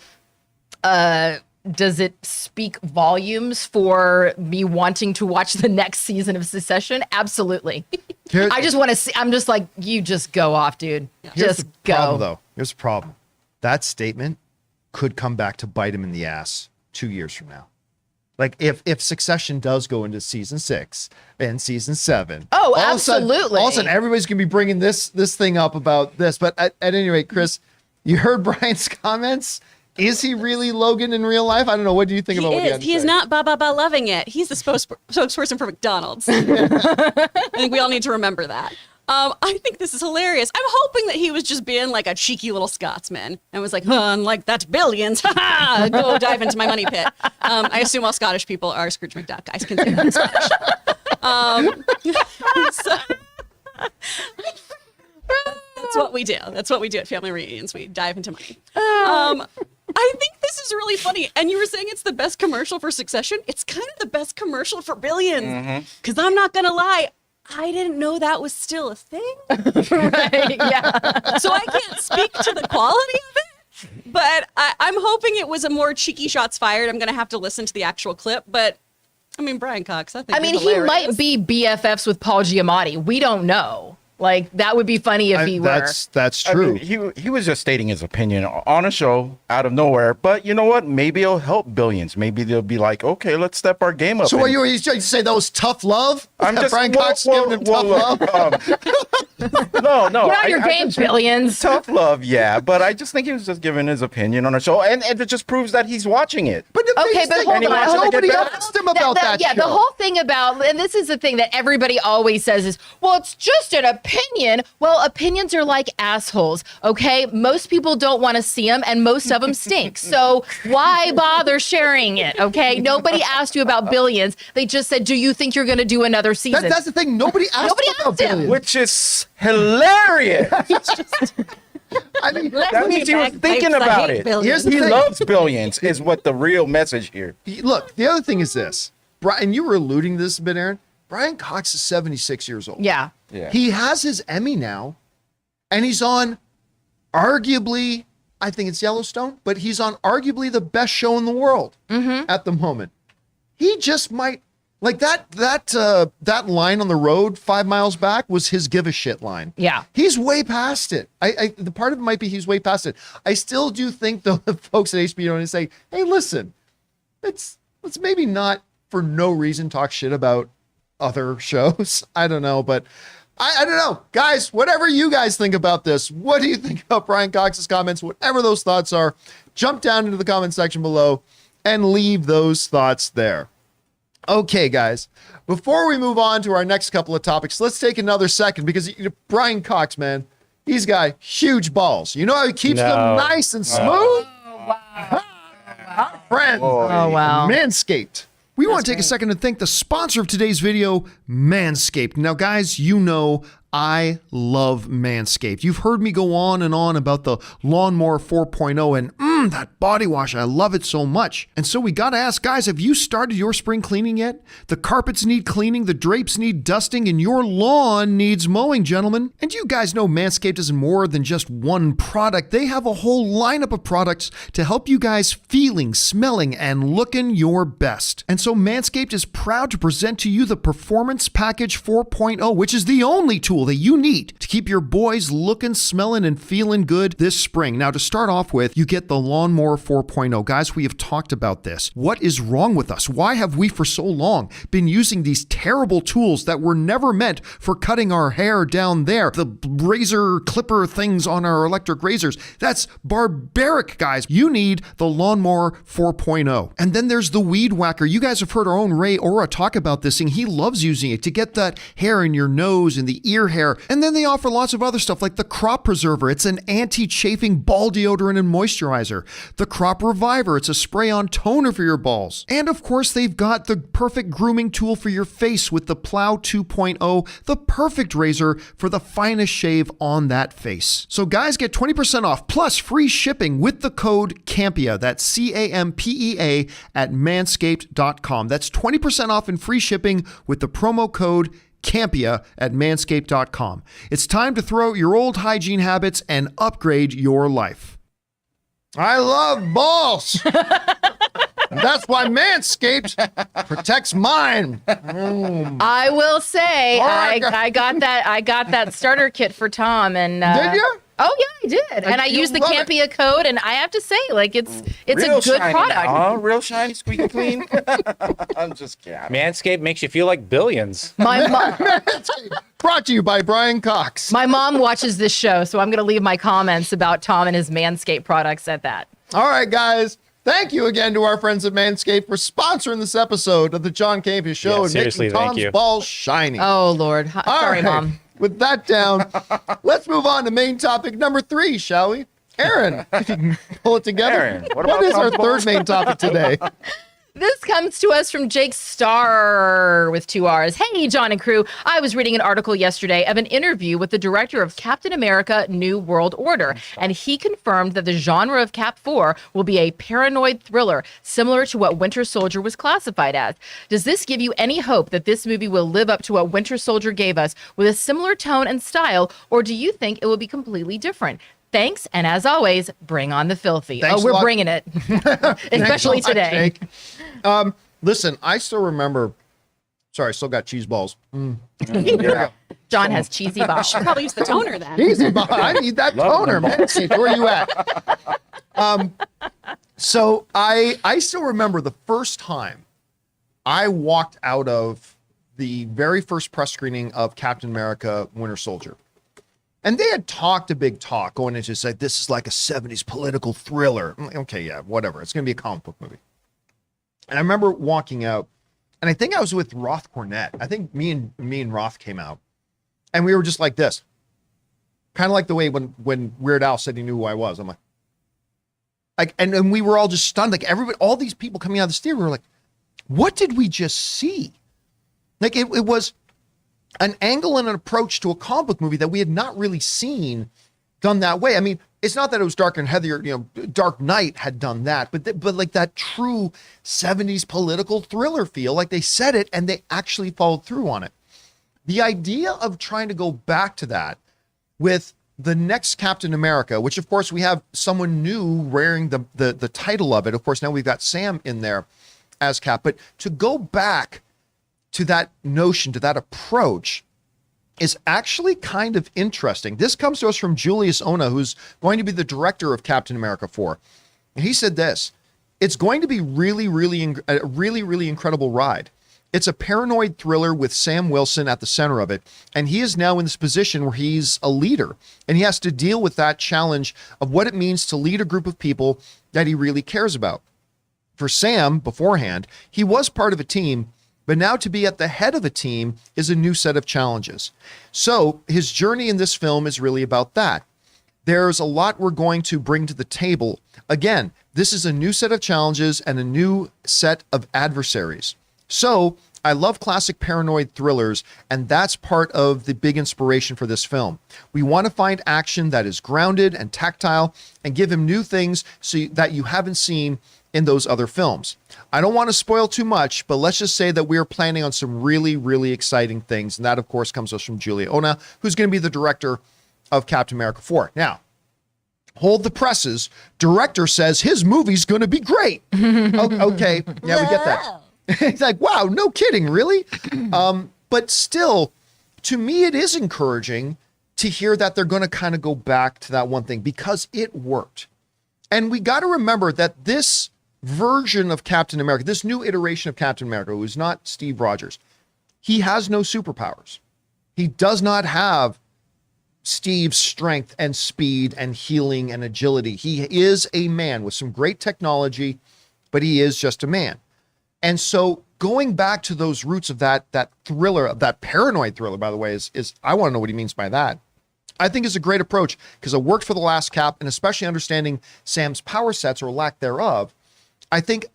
does it speak volumes for me wanting to watch the next season of Succession? Absolutely. I just want to see, I'm just like, you just go off, dude. Just go.
Problem, though. Here's the problem. That statement could come back to bite him in the ass 2 years from now. Like if Succession does go into season 6 and season 7.
Oh, absolutely.
All of a sudden, everybody's going to be bringing this thing up about this. But at any rate, Chris, you heard Brian's comments. Is he really Logan in real life? I don't know. What do you think about what he had to say?
He is not loving it. He's the spokesperson for McDonald's. I think we all need to remember that. I think this is hilarious. I'm hoping that he was just being like a cheeky little Scotsman and was like, like that's billions. Go dive into my money pit. I assume all Scottish people are Scrooge McDuck. I consider them Scottish. That's what we do. That's what we do at family reunions. We dive into money. I think this is really funny. And you were saying it's the best commercial for Succession. It's kind of the best commercial for Billions. Because I'm not going to lie, I didn't know that was still a thing.
Right, yeah.
So I can't speak to the quality of it, but I'm hoping it was a more cheeky shots fired. I'm going to have to listen to the actual clip, but I mean, Brian Cox, I think
he might be BFFs with Paul Giamatti. We don't know. Like, that would be funny if he were.
That's true.
I mean, he was just stating his opinion on a show out of nowhere. But you know what? Maybe it'll help Billions. Maybe they'll be like, okay, let's step our game up.
So what you trying to say? That was tough love?
I'm just
Brian Cox giving him tough love?
No.
Get on your game, Billions.
Tough love, yeah. But I just think he was just giving his opinion on a show. And it just proves that he's watching it.
But
hold on.
Nobody asked him about that
Yeah,
show.
the whole thing about, and this is the thing that everybody always says is, well, it's just an opinion. Well, opinions are like assholes, okay? Most people don't want to see them, and most of them stink. So why bother sharing it, okay? Nobody asked you about Billions. They just said, do you think you're going to do another season?
That's the thing. Nobody asked about Billions.
Which is hilarious.
I mean,
that means he was thinking about it.
Here's the
He
thing.
loves Billions, is what the real message here.
Look, the other thing is this. Brian, you were alluding to this a bit, Aaron. Brian Cox is 76 years old.
Yeah.
He has his Emmy now, and he's on arguably, I think it's Yellowstone, but he's on arguably the best show in the world at the moment. He just might, like that line on the road 5 miles back was his give a shit line.
Yeah.
He's way past it. The part of it might be he's way past it. I still do think though the folks at HBO and say, hey, listen, let's maybe not for no reason talk shit about other shows. I don't know, but I don't know. Guys, whatever you guys think about this, what do you think about Brian Cox's comments? Whatever those thoughts are, jump down into the comment section below and leave those thoughts there. Okay, guys, before we move on to our next couple of topics, let's take another second because Brian Cox, man, he's got huge balls. You know how he keeps them nice and smooth? Our friends, Manscaped. We want to take a second to thank the sponsor of today's video, Manscaped. Now, guys, you know I love Manscaped. You've heard me go on and on about the Lawnmower 4.0 and that body wash. I love it so much. And so we got to ask, guys, have you started your spring cleaning yet? The carpets need cleaning, the drapes need dusting, and your lawn needs mowing, gentlemen. And you guys know Manscaped is more than just one product. They have a whole lineup of products to help you guys feeling, smelling, and looking your best. And so Manscaped is proud to present to you the Performance Package 4.0, which is the only tool that you need to keep your boys looking, smelling, and feeling good this spring. Now, to start off with, you get the Lawnmower 4.0. Guys, we have talked about this. What is wrong with us? Why have we for so long been using these terrible tools that were never meant for cutting our hair down there? The razor clipper things on our electric razors. That's barbaric, guys. You need the Lawnmower 4.0. And then there's the Weed Whacker. You guys have heard our own Ray Ora talk about this thing. He loves using it to get that hair in your nose and the ear hair. And then they offer lots of other stuff like the Crop Preserver. It's an anti-chafing ball deodorant and moisturizer. The Crop Reviver. It's a spray-on toner for your balls. And of course, they've got the perfect grooming tool for your face with the Plow 2.0, the perfect razor for the finest shave on that face. So guys, get 20% off plus free shipping with the code CAMPEA. That's CAMPEA at manscaped.com. That's 20% off and free shipping with the promo code Campea at manscaped.com. It's time to throw out your old hygiene habits and upgrade your life. I love balls. That's why Manscaped protects mine.
I will say, I got that starter kit for Tom, and
did you?
Oh yeah, I did, and I used the Campea code, and I have to say, like, it's a good
shiny
product.
Oh, real shiny, squeaky clean. I'm just kidding.
Manscaped makes you feel like billions.
My mom,
Brought to you by Brian Cox.
my mom watches this show, so I'm going to leave my comments about Tom and his Manscaped products at that.
All right, guys. Thank you again to our friends at Manscaped for sponsoring this episode of the John Campea Show
Yeah,
and
seriously,
making
thank
Tom's
you.
balls shiny.
Oh Lord,
All
sorry,
right.
Mom.
With that down, let's move on to main topic number 3, shall we? Aaron, if you can pull it together.
Aaron, what
What
about
is our
Tom's
third main topic today?
This comes to us from Jake Starr with 2 R's. Hey, John and crew. I was reading an article yesterday of an interview with the director of Captain America New World Order, and he confirmed that the genre of Cap 4 will be a paranoid thriller, similar to what Winter Soldier was classified as. Does this give you any hope that this movie will live up to what Winter Soldier gave us with a similar tone and style, or do you think it will be completely different? Thanks, and as always, bring on the filthy.
Thanks a
We're
lot.
bringing it, especially
Thanks a lot,
today.
Jake. Listen, I still remember. Sorry, I still got cheese balls.
John has cheesy balls.
Should probably use the toner then.
Easy, but I need that toner, man. Where you at? So I still remember the first time I walked out of the very first press screening of Captain America Winter Soldier. And they had talked a big talk going into say this is like a 70s political thriller. Okay, yeah, whatever. It's going to be a comic book movie. And I remember walking out, and I think I was with Roth Cornett. I think me and Roth came out, and we were just like this, kind of like the way when Weird Al said he knew who I was. I'm like, and we were all just stunned. Like everybody, all these people coming out of the theater were like, what did we just see? Like it was an angle and an approach to a comic book movie that we had not really seen done that way. I mean, it's not that it was dark and heavier, Dark Knight had done that, but like that true 70s political thriller feel, like they said it and they actually followed through on it. The idea of trying to go back to that with the next Captain America, which of course we have someone new wearing the title of it. Of course, now we've got Sam in there as Cap, but to go back to that notion, to that approach, is actually kind of interesting. This comes to us from Julius Ona, who's going to be the director of Captain America 4. And he said this, it's going to be a really, really incredible ride. It's a paranoid thriller with Sam Wilson at the center of it. And he is now in this position where he's a leader. And he has to deal with that challenge of what it means to lead a group of people that he really cares about. For Sam, beforehand, he was part of a team, but now to be at the head of a team is a new set of challenges. So his journey in this film is really about that. There's a lot we're going to bring to the table. Again, this is a new set of challenges and a new set of adversaries. So I love classic paranoid thrillers, and that's part of the big inspiration for this film. We want to find action that is grounded and tactile and give him new things that you haven't seen in those other films. I don't want to spoil too much, but let's just say that we are planning on some really, really exciting things. And that, of course, comes to us from Julia Ona, who's going to be the director of Captain America 4. Now, hold the presses. Director says his movie's going to be great. Okay, yeah, we get that. It's like, wow, no kidding, really? But still, to me, it is encouraging to hear that they're going to kind of go back to that one thing because it worked. And we got to remember that this version of Captain America, this new iteration of Captain America, who is not Steve Rogers, he has no superpowers. He does not have Steve's strength and speed and healing and agility. He is a man with some great technology, but he is just a man. And so going back to those roots of that thriller, that paranoid thriller, by the way, is I want to know what he means by that. I think is a great approach because it worked for the last Cap, and especially understanding Sam's power sets or lack thereof. I think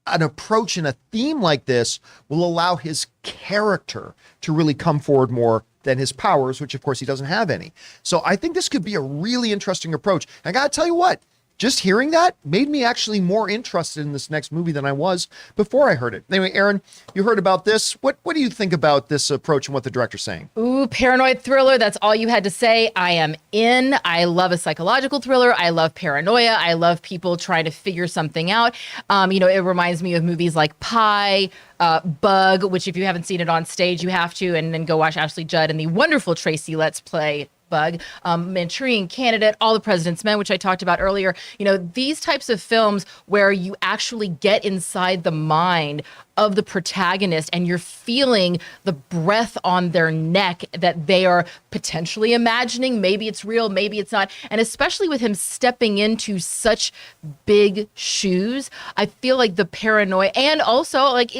an approach and a theme like this will allow his character to really come forward more than his powers, which of course he doesn't have any. So I think this could be a really interesting approach. And I got to tell you what, just hearing that made me actually more interested in this next movie than I was before I heard it. Anyway, Aaron, you heard about this. What do you think about this approach and what the director's saying?
Ooh, paranoid thriller. That's all you had to say. I am in. I love a psychological thriller. I love paranoia. I love people trying to figure something out. It reminds me of movies like Pi, Bug, which if you haven't seen it on stage, you have to, and then go watch Ashley Judd and the wonderful Tracy Let's Play Bug, Manchurian Candidate, All the President's Men, which I talked about earlier. These types of films where you actually get inside the mind of the protagonist and you're feeling the breath on their neck that they are potentially imagining. Maybe it's real, maybe it's not. And especially with him stepping into such big shoes, I feel like the paranoia, and also like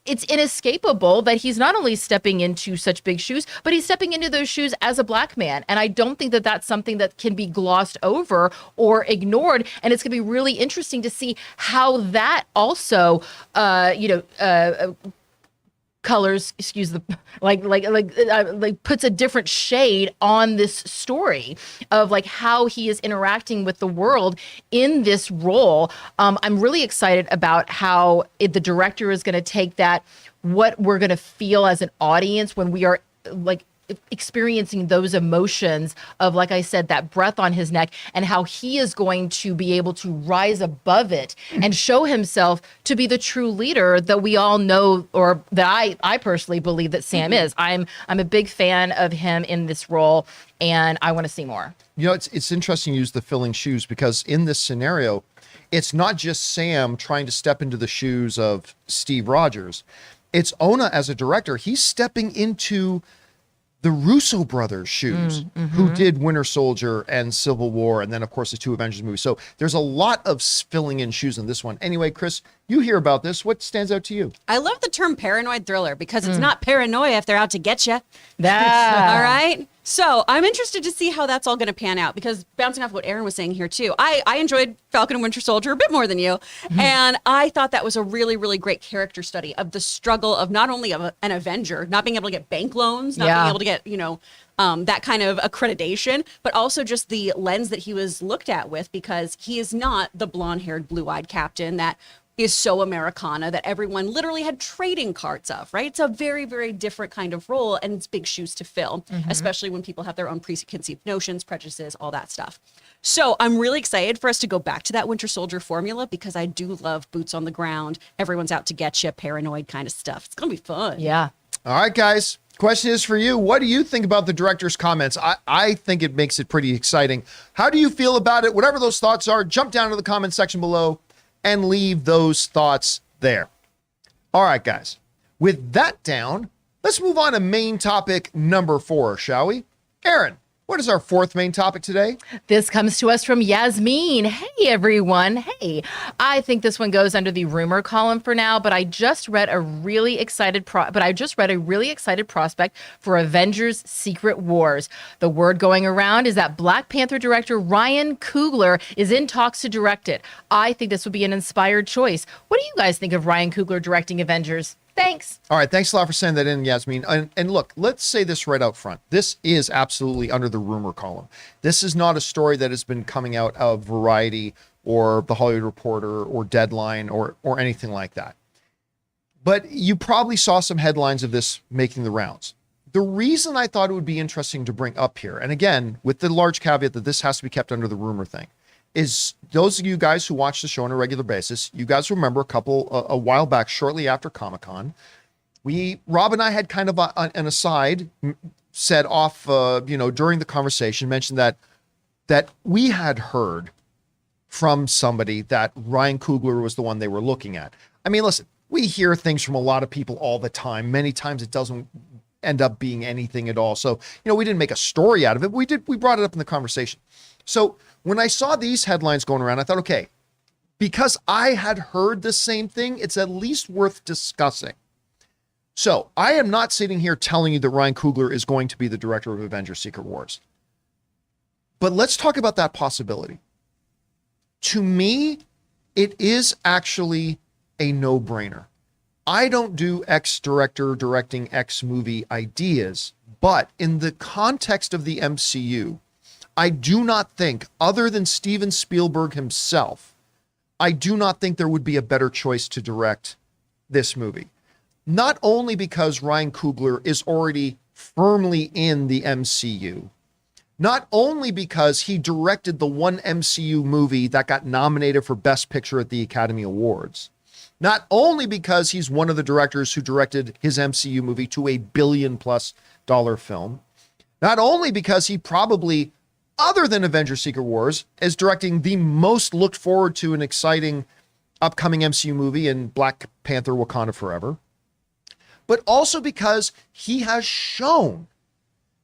it's inescapable that he's not only stepping into such big shoes, but he's stepping into those shoes as a black man. And I don't think that that's something that can be glossed over or ignored. And it's going to be really interesting to see how that also, colors, puts a different shade on this story of like how he is interacting with the world in this role. I'm really excited about how the director is going to take that, what we're going to feel as an audience when we are like experiencing those emotions of, like I said, that breath on his neck, and how he is going to be able to rise above it and show himself to be the true leader that we all know, or that I personally believe that Sam is. I'm a big fan of him in this role, and I want to see more.
It's interesting you use the filling shoes because in this scenario, it's not just Sam trying to step into the shoes of Steve Rogers. It's Ona as a director. He's stepping into the Russo brothers' shoes, who did Winter Soldier and Civil War, and then, of course, the two Avengers movies. So there's a lot of filling in shoes in this one. Anyway, Chris, you hear about this. What stands out to you?
I love the term paranoid thriller because it's not paranoia if they're out to get you. All
That.
right? So I'm interested to see how that's all going to pan out because bouncing off what Aaron was saying here too, I enjoyed Falcon and Winter Soldier a bit more than you. And I thought that was a really, really great character study of the struggle of not only of an Avenger, not being able to get bank loans, not being able to get, that kind of accreditation, but also just the lens that he was looked at with, because he is not the blonde-haired, blue-eyed captain that is so Americana that everyone literally had trading cards of, right? It's a very, very different kind of role, and it's big shoes to fill, especially when people have their own preconceived notions, prejudices, all that stuff. So I'm really excited for us to go back to that Winter Soldier formula because I do love boots on the ground, everyone's out to get you, paranoid kind of stuff. It's going to be fun.
Yeah.
All right, guys. Question is for you. What do you think about the director's comments? I think it makes it pretty exciting. How do you feel about it? Whatever those thoughts are, jump down to the comment section below and leave those thoughts there. All right, guys. With that down, let's move on to main topic number 4, shall we? Aaron, what is our 4th main topic today?
This comes to us from Yasmin. Hey, everyone. Hey, I think this one goes under the rumor column for now, but I just read a really excited prospect for Avengers Secret Wars. The word going around is that Black Panther director Ryan Coogler is in talks to direct it. I think this would be an inspired choice. What do you guys think of Ryan Coogler directing Avengers? Thanks.
All right. Thanks a lot for sending that in, Yasmin. And look, let's say this right out front. This is absolutely under the rumor column. This is not a story that has been coming out of Variety or The Hollywood Reporter or Deadline or anything like that. But you probably saw some headlines of this making the rounds. The reason I thought it would be interesting to bring up here, and again, with the large caveat that this has to be kept under the rumor thing, is those of you guys who watch the show on a regular basis, you guys remember a while back, shortly after Comic-Con, Rob and I had kind of an aside set off, during the conversation, mentioned that we had heard from somebody that Ryan Coogler was the one they were looking at. I mean, listen, we hear things from a lot of people all the time. Many times it doesn't end up being anything at all. So, we didn't make a story out of it. We brought it up in the conversation. So when I saw these headlines going around, I thought, okay, because I had heard the same thing, it's at least worth discussing. So I am not sitting here telling you that Ryan Coogler is going to be the director of Avengers Secret Wars. But let's talk about that possibility. To me, it is actually a no-brainer. I don't do X director directing X movie ideas, but in the context of the MCU, I do not think, other than Steven Spielberg himself, I do not think there would be a better choice to direct this movie. Not only because Ryan Coogler is already firmly in the MCU, not only because he directed the one MCU movie that got nominated for Best Picture at the Academy Awards, not only because he's one of the directors who directed his MCU movie to a $1 billion+ film, not only because he probably, other than Avengers Secret Wars, is directing the most looked forward to and exciting upcoming MCU movie in Black Panther Wakanda Forever, but also because he has shown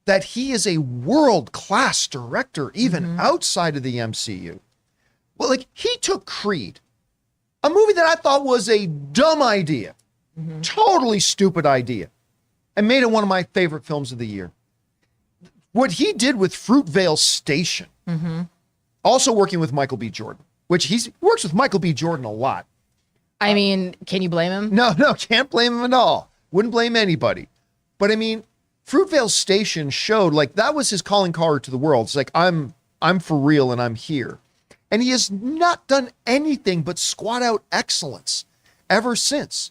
that he is a world-class director, even outside of the MCU. Well, like, he took Creed, a movie that I thought was a dumb idea, totally stupid idea, and made it one of my favorite films of the year. What he did with Fruitvale Station, also working with Michael B. Jordan, which he works with Michael B. Jordan a lot.
I mean, can you blame him?
No, can't blame him at all. Wouldn't blame anybody. But I mean, Fruitvale Station showed, like, that was his calling card to the world. It's like, I'm for real and I'm here. And he has not done anything but squat out excellence ever since.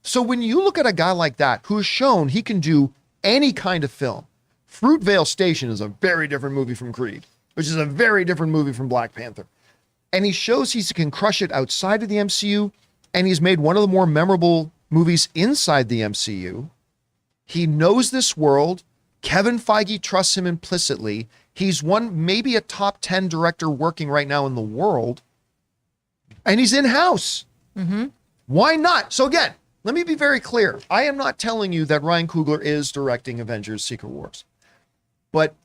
So when you look at a guy like that who has shown he can do any kind of film, Fruitvale Station is a very different movie from Creed, which is a very different movie from Black Panther. And he shows he can crush it outside of the MCU, and he's made one of the more memorable movies inside the MCU. He knows this world. Kevin Feige trusts him implicitly. He's maybe a top 10 director working right now in the world. And he's in-house. Why not? So again, let me be very clear. I am not telling you that Ryan Coogler is directing Avengers Secret Wars. But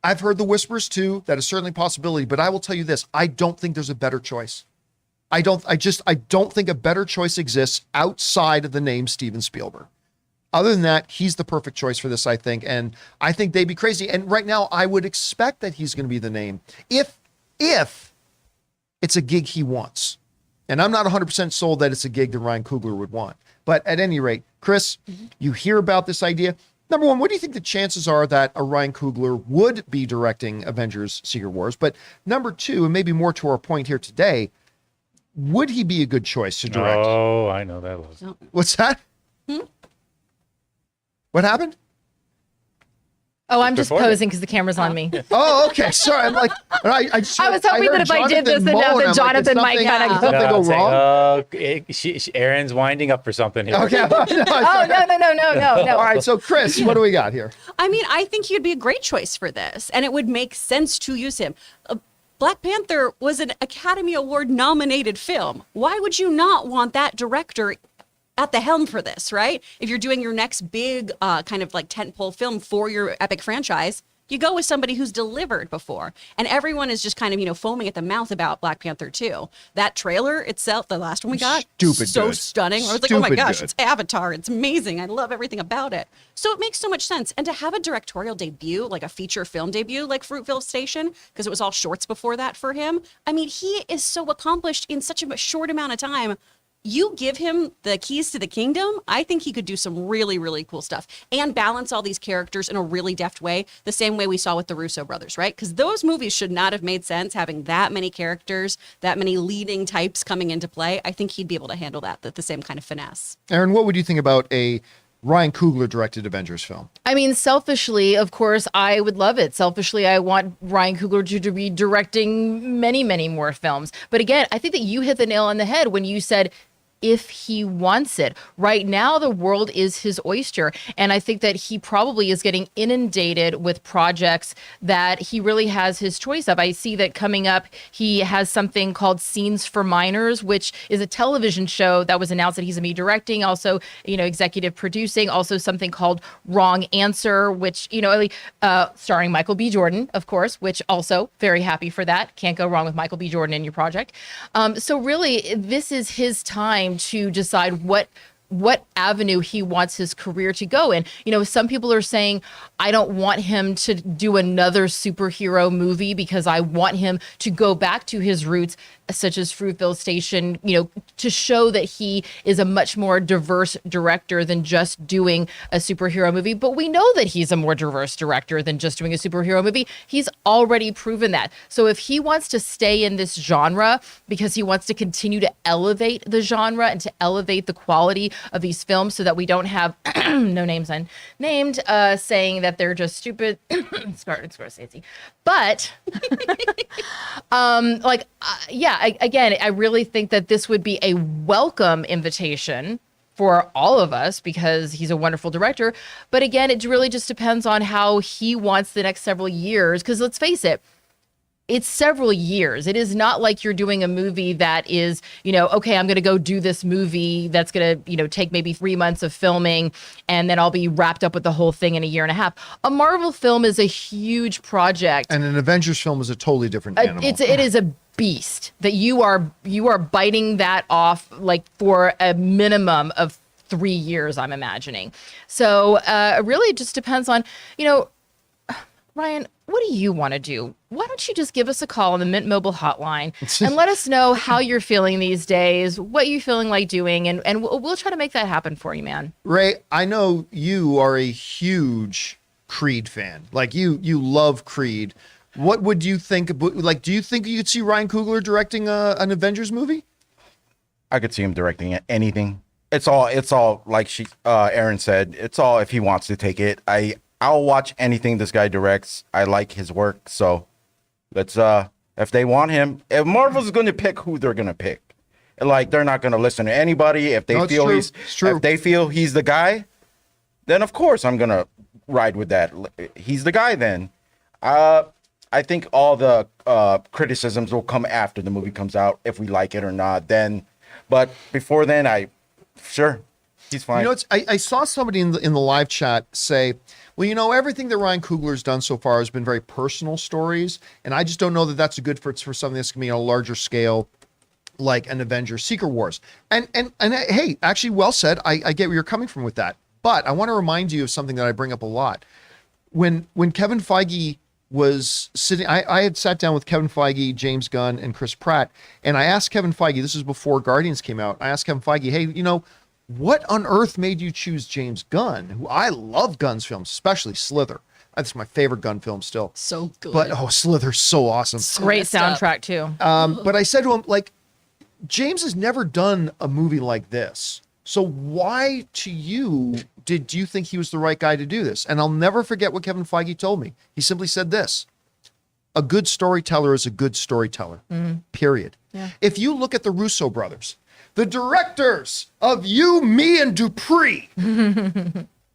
I've heard the whispers too. That is certainly a possibility. But I will tell you this. I don't think there's a better choice. I don't think a better choice exists outside of the name Steven Spielberg. Other than that, he's the perfect choice for this, I think. And I think they'd be crazy. And right now, I would expect that he's going to be the name if it's a gig he wants. And I'm not 100% sold that it's a gig that Ryan Coogler would want. But at any rate, Chris, you hear about this idea. Number one, what do you think the chances are that a Ryan Coogler would be directing Avengers Secret Wars? But number two, and maybe more to our point here today, would he be a good choice to direct?
Oh, I know that was.
What's that? What happened?
Oh, I'm just
Recording.
posing because the camera's on me.
Oh, okay. Sorry. I'm like, I was
hoping that if I did this, then now the Jonathan mic kind of.
Something go wrong.
Aaron's winding up for something here.
Okay.
Oh, no.
All right. So, Chris, what do we got here?
I mean, I think he'd be a great choice for this, and it would make sense to use him. Black Panther was an Academy Award nominated film. Why would you not want that director at the helm for this, right? If you're doing your next big kind of like tentpole film for your epic franchise, you go with somebody who's delivered before. And everyone is just kind of, foaming at the mouth about Black Panther 2. That trailer itself, the last one we got, so
good.
stunning. I was like, oh my
Stupid
gosh,
good.
it's Avatar. It's amazing. I love everything about it. So it makes so much sense. And to have a directorial debut, like a feature film debut, like Fruitvale Station, because it was all shorts before that for him. I mean, he is so accomplished in such a short amount of time. You give him the keys to the kingdom, I think he could do some really, really cool stuff and balance all these characters in a really deft way, the same way we saw with the Russo brothers, right? Because those movies should not have made sense having that many characters, that many leading types coming into play. I think he'd be able to handle that, the same kind of finesse.
Aaron, what would you think about a Ryan Coogler directed Avengers film?
I mean, selfishly, of course, I would love it. Selfishly, I want Ryan Coogler to be directing many, many more films. But again, I think that you hit the nail on the head when you said, if he wants it. Right now, the world is his oyster. And I think that he probably is getting inundated with projects that he really has his choice of. I see that coming up, he has something called Scenes for Minors, which is a television show that was announced that he's going to be directing, also, executive producing, also something called Wrong Answer, which, starring Michael B. Jordan, of course, which also very happy for that. Can't go wrong with Michael B. Jordan in your project. So really, this is his time to decide what avenue he wants his career to go in. Some people are saying, I don't want him to do another superhero movie because I want him to go back to his roots, such as Fruitvale Station, to show that he is a much more diverse director than just doing a superhero movie. But we know that he's a more diverse director than just doing a superhero movie. He's already proven that. So if he wants to stay in this genre because he wants to continue to elevate the genre and to elevate the quality of these films so that we don't have no names unnamed saying that they're just stupid. Scorsese. But again, I really think that this would be a welcome invitation for all of us because he's a wonderful director. But again, it really just depends on how he wants the next several years. Because let's face it, it's several years. It is not like you're doing a movie that is, okay, I'm going to go do this movie that's going to, take maybe 3 months of filming and then I'll be wrapped up with the whole thing in a year and a half. A Marvel film is a huge project.
And an Avengers film is a totally different animal.
It is a beast that you are biting that off like for a minimum of 3 years, I'm imagining. So really it just depends on, Ryan, what do you want to do? Why don't you just give us a call on the Mint Mobile hotline and let us know how you're feeling these days, what you're feeling like doing, and we'll try to make that happen for you, man.
Ray, I know you are a huge Creed fan. Like you love Creed. What would you think? Like, do you think you could see Ryan Coogler directing an Avengers movie?
I could see him directing anything. It's all like Aaron said. It's all if he wants to take it. I'll watch anything this guy directs. I like his work. So let's if they want him, if Marvel's going to pick who they're going to pick, like they're not going to listen to anybody. If they feel if they feel he's the guy, then of course I'm going to ride with that. He's the guy then. I think all the criticisms will come after the movie comes out, if we like it or not. Then, but before then, sure, he's fine.
I saw somebody in the live chat say, well, everything that Ryan Coogler's done so far has been very personal stories, and I just don't know that that's a good for something that's going to be on a larger scale, like an Avengers Secret Wars. And hey, actually, well said. I get where you're coming from with that, but I want to remind you of something that I bring up a lot. When Kevin Feige was sitting, I had sat down with Kevin Feige, James Gunn, and Chris Pratt, and I asked Kevin Feige, this is before Guardians came out, I asked Kevin Feige, hey, what on earth made you choose James Gunn, who I love Gunn's films, especially Slither. That's my favorite Gunn film still.
So good.
But, Slither's so awesome.
Great soundtrack, too.
But I said to him, James has never done a movie like this. So why, to you, did you think he was the right guy to do this? And I'll never forget what Kevin Feige told me. He simply said this: a good storyteller is a good storyteller, period. Yeah. If you look at the Russo brothers, the directors of You, Me, and Dupree,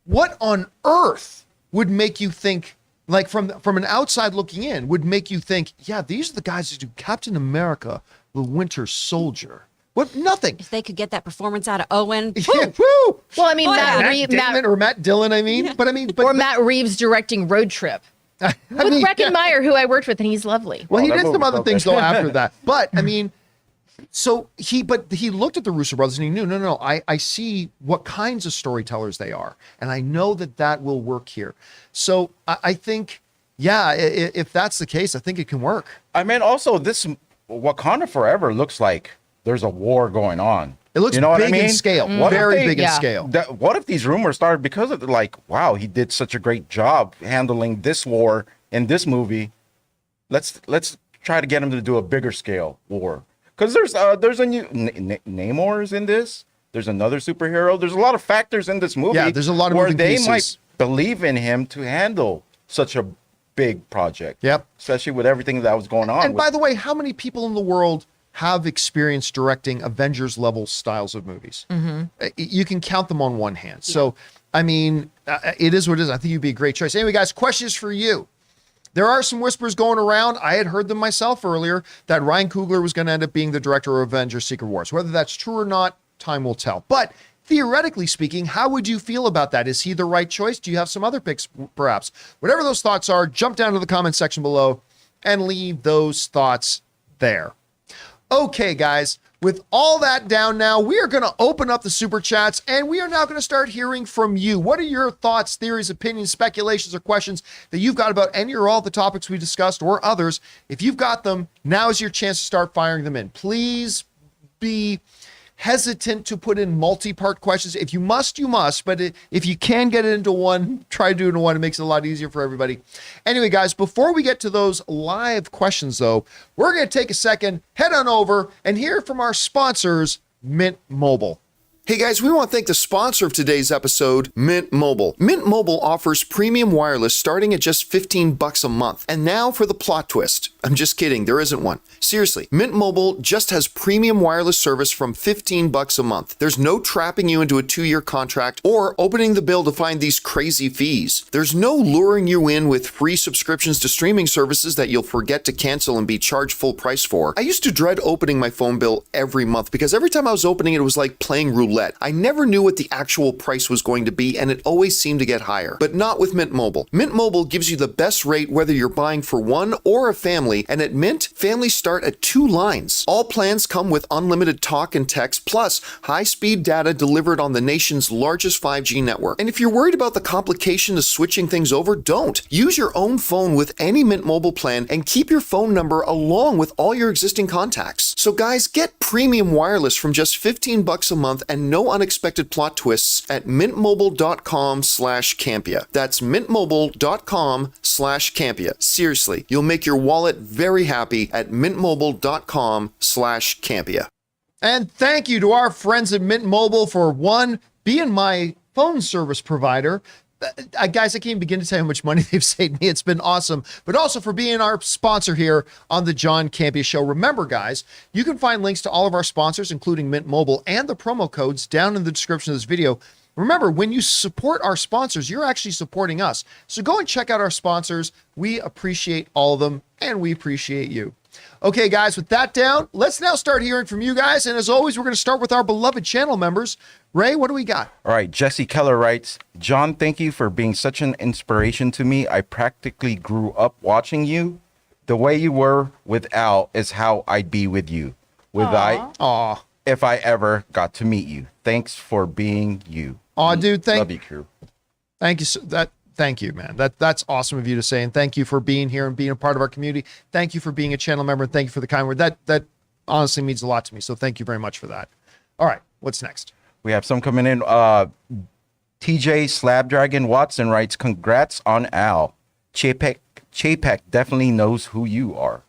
what on earth would make you think, like from an outside looking in, would make you think, yeah, these are the guys who do Captain America, the Winter Soldier, What? Nothing.
If they could get that performance out of Owen.
Yeah, woo!
Well, I mean,
Oh, yeah.
Matt Dillon, I mean. But I mean, but,
or Matt Reeves directing Road Trip
I
with
mean,
Breckin Meyer, who I worked with, and he's lovely.
Well, he
that
did some
movie
other
felt
things
good.
though after that. But I mean, so he looked at the Russo brothers and he knew, no, I see what kinds of storytellers they are, and I know that will work here. So I think, yeah, if that's the case, I think it can work.
I mean, also this Wakanda Forever looks like there's a war going on.
It looks
you know
big
what I mean?
in scale,
What if
very
they-
big in
yeah.
scale.
What if these rumors started because of like, wow, he did such a great job handling this war in this movie. Let's try to get him to do a bigger scale war. Because there's a new Namor's in this. There's another superhero. There's a lot of factors in this movie.
Yeah, there's a lot of
where
moving
they
pieces.
might believe in him to handle such a big project.
Yep.
Especially with everything that was going on.
And by the way, how many people in the world have experience directing Avengers level styles of movies? You can count them on one hand. So, I mean, it is what it is. I think you'd be a great choice. Anyway, guys, questions for you. There are some whispers going around. I had heard them myself earlier that Ryan Coogler was going to end up being the director of Avengers Secret Wars. Whether that's true or not, time will tell. But theoretically speaking, how would you feel about that? Is he the right choice? Do you have some other picks, perhaps? Whatever those thoughts are, jump down to the comment section below and leave those thoughts there. Okay, guys, with all that down now, we are going to open up the super chats and we are now going to start hearing from you. What are your thoughts, theories, opinions, speculations, or questions that you've got about any or all the topics we discussed or others? If you've got them, now is your chance to start firing them in. Please be hesitant to put in multi-part questions. If you must, you must. But if you can get it into one, try to do it into one. It makes it a lot easier for everybody. Anyway, guys, before we get to those live questions, though, we're going to take a second, head on over, and hear from our sponsors, Mint Mobile. Hey guys, we want to thank the sponsor of today's episode, Mint Mobile. Mint Mobile offers premium wireless starting at just $15 a month. And now for the plot twist. I'm just kidding, there isn't one. Seriously, Mint Mobile just has premium wireless service from $15 a month. There's no trapping you into a 2-year contract or opening the bill to find these crazy fees. There's no luring you in with free subscriptions to streaming services that you'll forget to cancel and be charged full price for. I used to dread opening my phone bill every month because every time I was opening it, it was like playing roulette. I never knew what the actual price was going to be, and it always seemed to get higher. But not with Mint Mobile. Mint Mobile gives you the best rate whether you're buying for one or a family, and at Mint, families start at 2 lines. All plans come with unlimited talk and text, plus high-speed data delivered on the nation's largest 5G network. And if you're worried about the complication of switching things over, don't. Use your own phone with any Mint Mobile plan and keep your phone number along with all your existing contacts. So guys, get premium wireless from just $15 a month and no unexpected plot twists at mintmobile.com/Campea. That's mintmobile.com/Campea. Seriously, you'll make your wallet very happy at mintmobile.com/Campea. And thank you to our friends at Mint Mobile for being my phone service provider. Guys, I can't begin to tell you how much money they've saved me. It's been awesome. But also for being our sponsor here on the John Campea Show. Remember, guys, you can find links to all of our sponsors, including Mint Mobile, and the promo codes down in the description of this video. Remember, when you support our sponsors, you're actually supporting us. So go and check out our sponsors. We appreciate all of them, and we appreciate you. Okay, guys, with that down, let's now start hearing from you guys. And as always, we're going to start with our beloved channel members. Ray, what do we got?
All right, Jesse Keller writes, John, thank you for being such an inspiration to me. I practically grew up watching you. The way you were with Al is how I'd be with you. If I ever got to meet you. Thanks for being you.
Aw, dude,
Love you, crew.
Thank you. Thank you, man. That's awesome of you to say. And thank you for being here and being a part of our community. Thank you for being a channel member. And thank you for the kind word. That honestly means a lot to me. So thank you very much for that. All right, what's next?
We have some coming in. TJ Slabdragon Watson writes, congrats on Al. Chapek definitely knows who you are.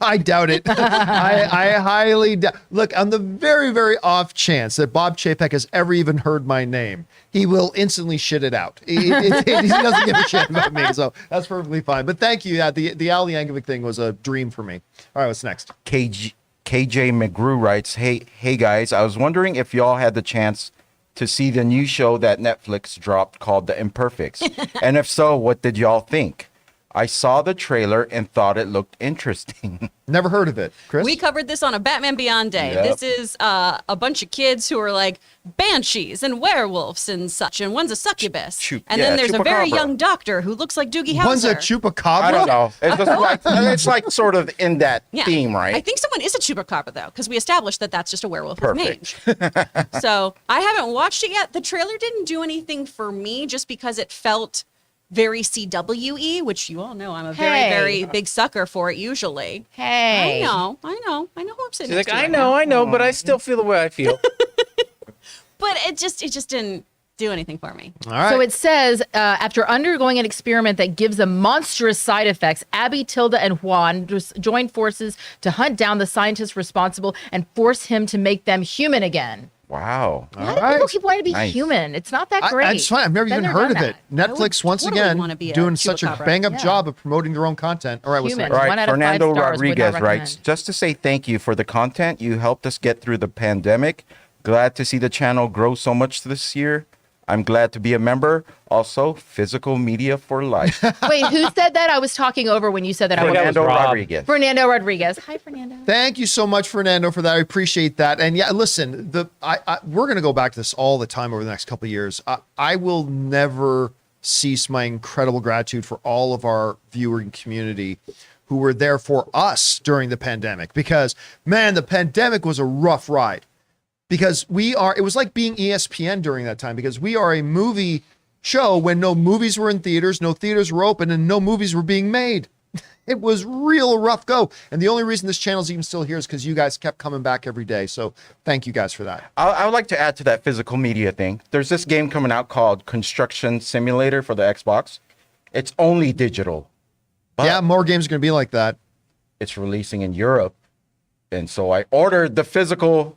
I doubt it. I highly doubt. Look, on the very, very off chance that Bob Chapek has ever even heard my name, he will instantly shit it out. He doesn't give a shit about me, so that's perfectly fine. But thank you. Yeah, the Al Yankovic thing was a dream for me. All right, what's next?
KJ McGrew writes, hey guys, I was wondering if y'all had the chance to see the new show that Netflix dropped called The Imperfects. And if so, what did y'all think? I saw the trailer and thought it looked interesting.
Never heard of it, Chris.
We covered this on a Batman Beyond Day.
Yep.
This is a bunch of kids who are like banshees and werewolves and such, and one's a succubus. And then there's a very
chupacabra.
young doctor who looks like Doogie Howser.
One's a chupacabra.
I don't know. It's just like it's like sort of in that
Yeah.
theme, right?
I think someone is a chupacabra though, because we established that that's just a werewolf with
Perfect.
mange. So I haven't watched it yet. The trailer didn't do anything for me, just because it felt very CWE, which you all know I'm a very,
Hey.
very big sucker for it usually.
Hey.
I know who I'm sitting
She's
next
like,
to right now.
I know, but I still feel the way I feel.
But it just didn't do anything for me.
All right.
So it says, after undergoing an experiment that gives them monstrous side effects, Abby, Tilda, and Juan just joined forces to hunt down the scientist responsible and force him to make them human again.
Wow.
Why
All
do
right.
people keep wanting to be
Nice.
human? It's not that great.
It's fine. I've never
Been
even
there,
heard of
done
it.
that.
Netflix, once
totally
again,
wanna be a
doing such a
chupacabra.
bang-up
Yeah.
job of promoting their own content. All right, what's
Human.
next?
All
One
right,
out of 5
Fernando
stars, would not
Rodriguez writes,
recommend.
just to say thank you for the content. You helped us get through the pandemic. Glad to see the channel grow so much this year. I'm glad to be a member. Also, physical media for life.
Wait, who said that? I was talking over when you said that. I
Fernando
wasn't-
Fernando
Rob.
Rodriguez.
Fernando Rodriguez. Hi, Fernando.
Thank you so much, Fernando, for that. I appreciate that. And yeah, listen, we're going to go back to this all the time over the next couple of years. I will never cease my incredible gratitude for all of our viewing community who were there for us during the pandemic, because man, the pandemic was a rough ride. Because it was like being ESPN during that time, because we are a movie show when no movies were in theaters, no theaters were open, and no movies were being made. It was real rough go. And the only reason this channel is even still here is because you guys kept coming back every day. So thank you guys for that.
I would like to add to that physical media thing. There's this game coming out called Construction Simulator for the Xbox. It's only digital. But
Yeah, more games are going to be like that.
it's releasing in Europe. And so I ordered the physical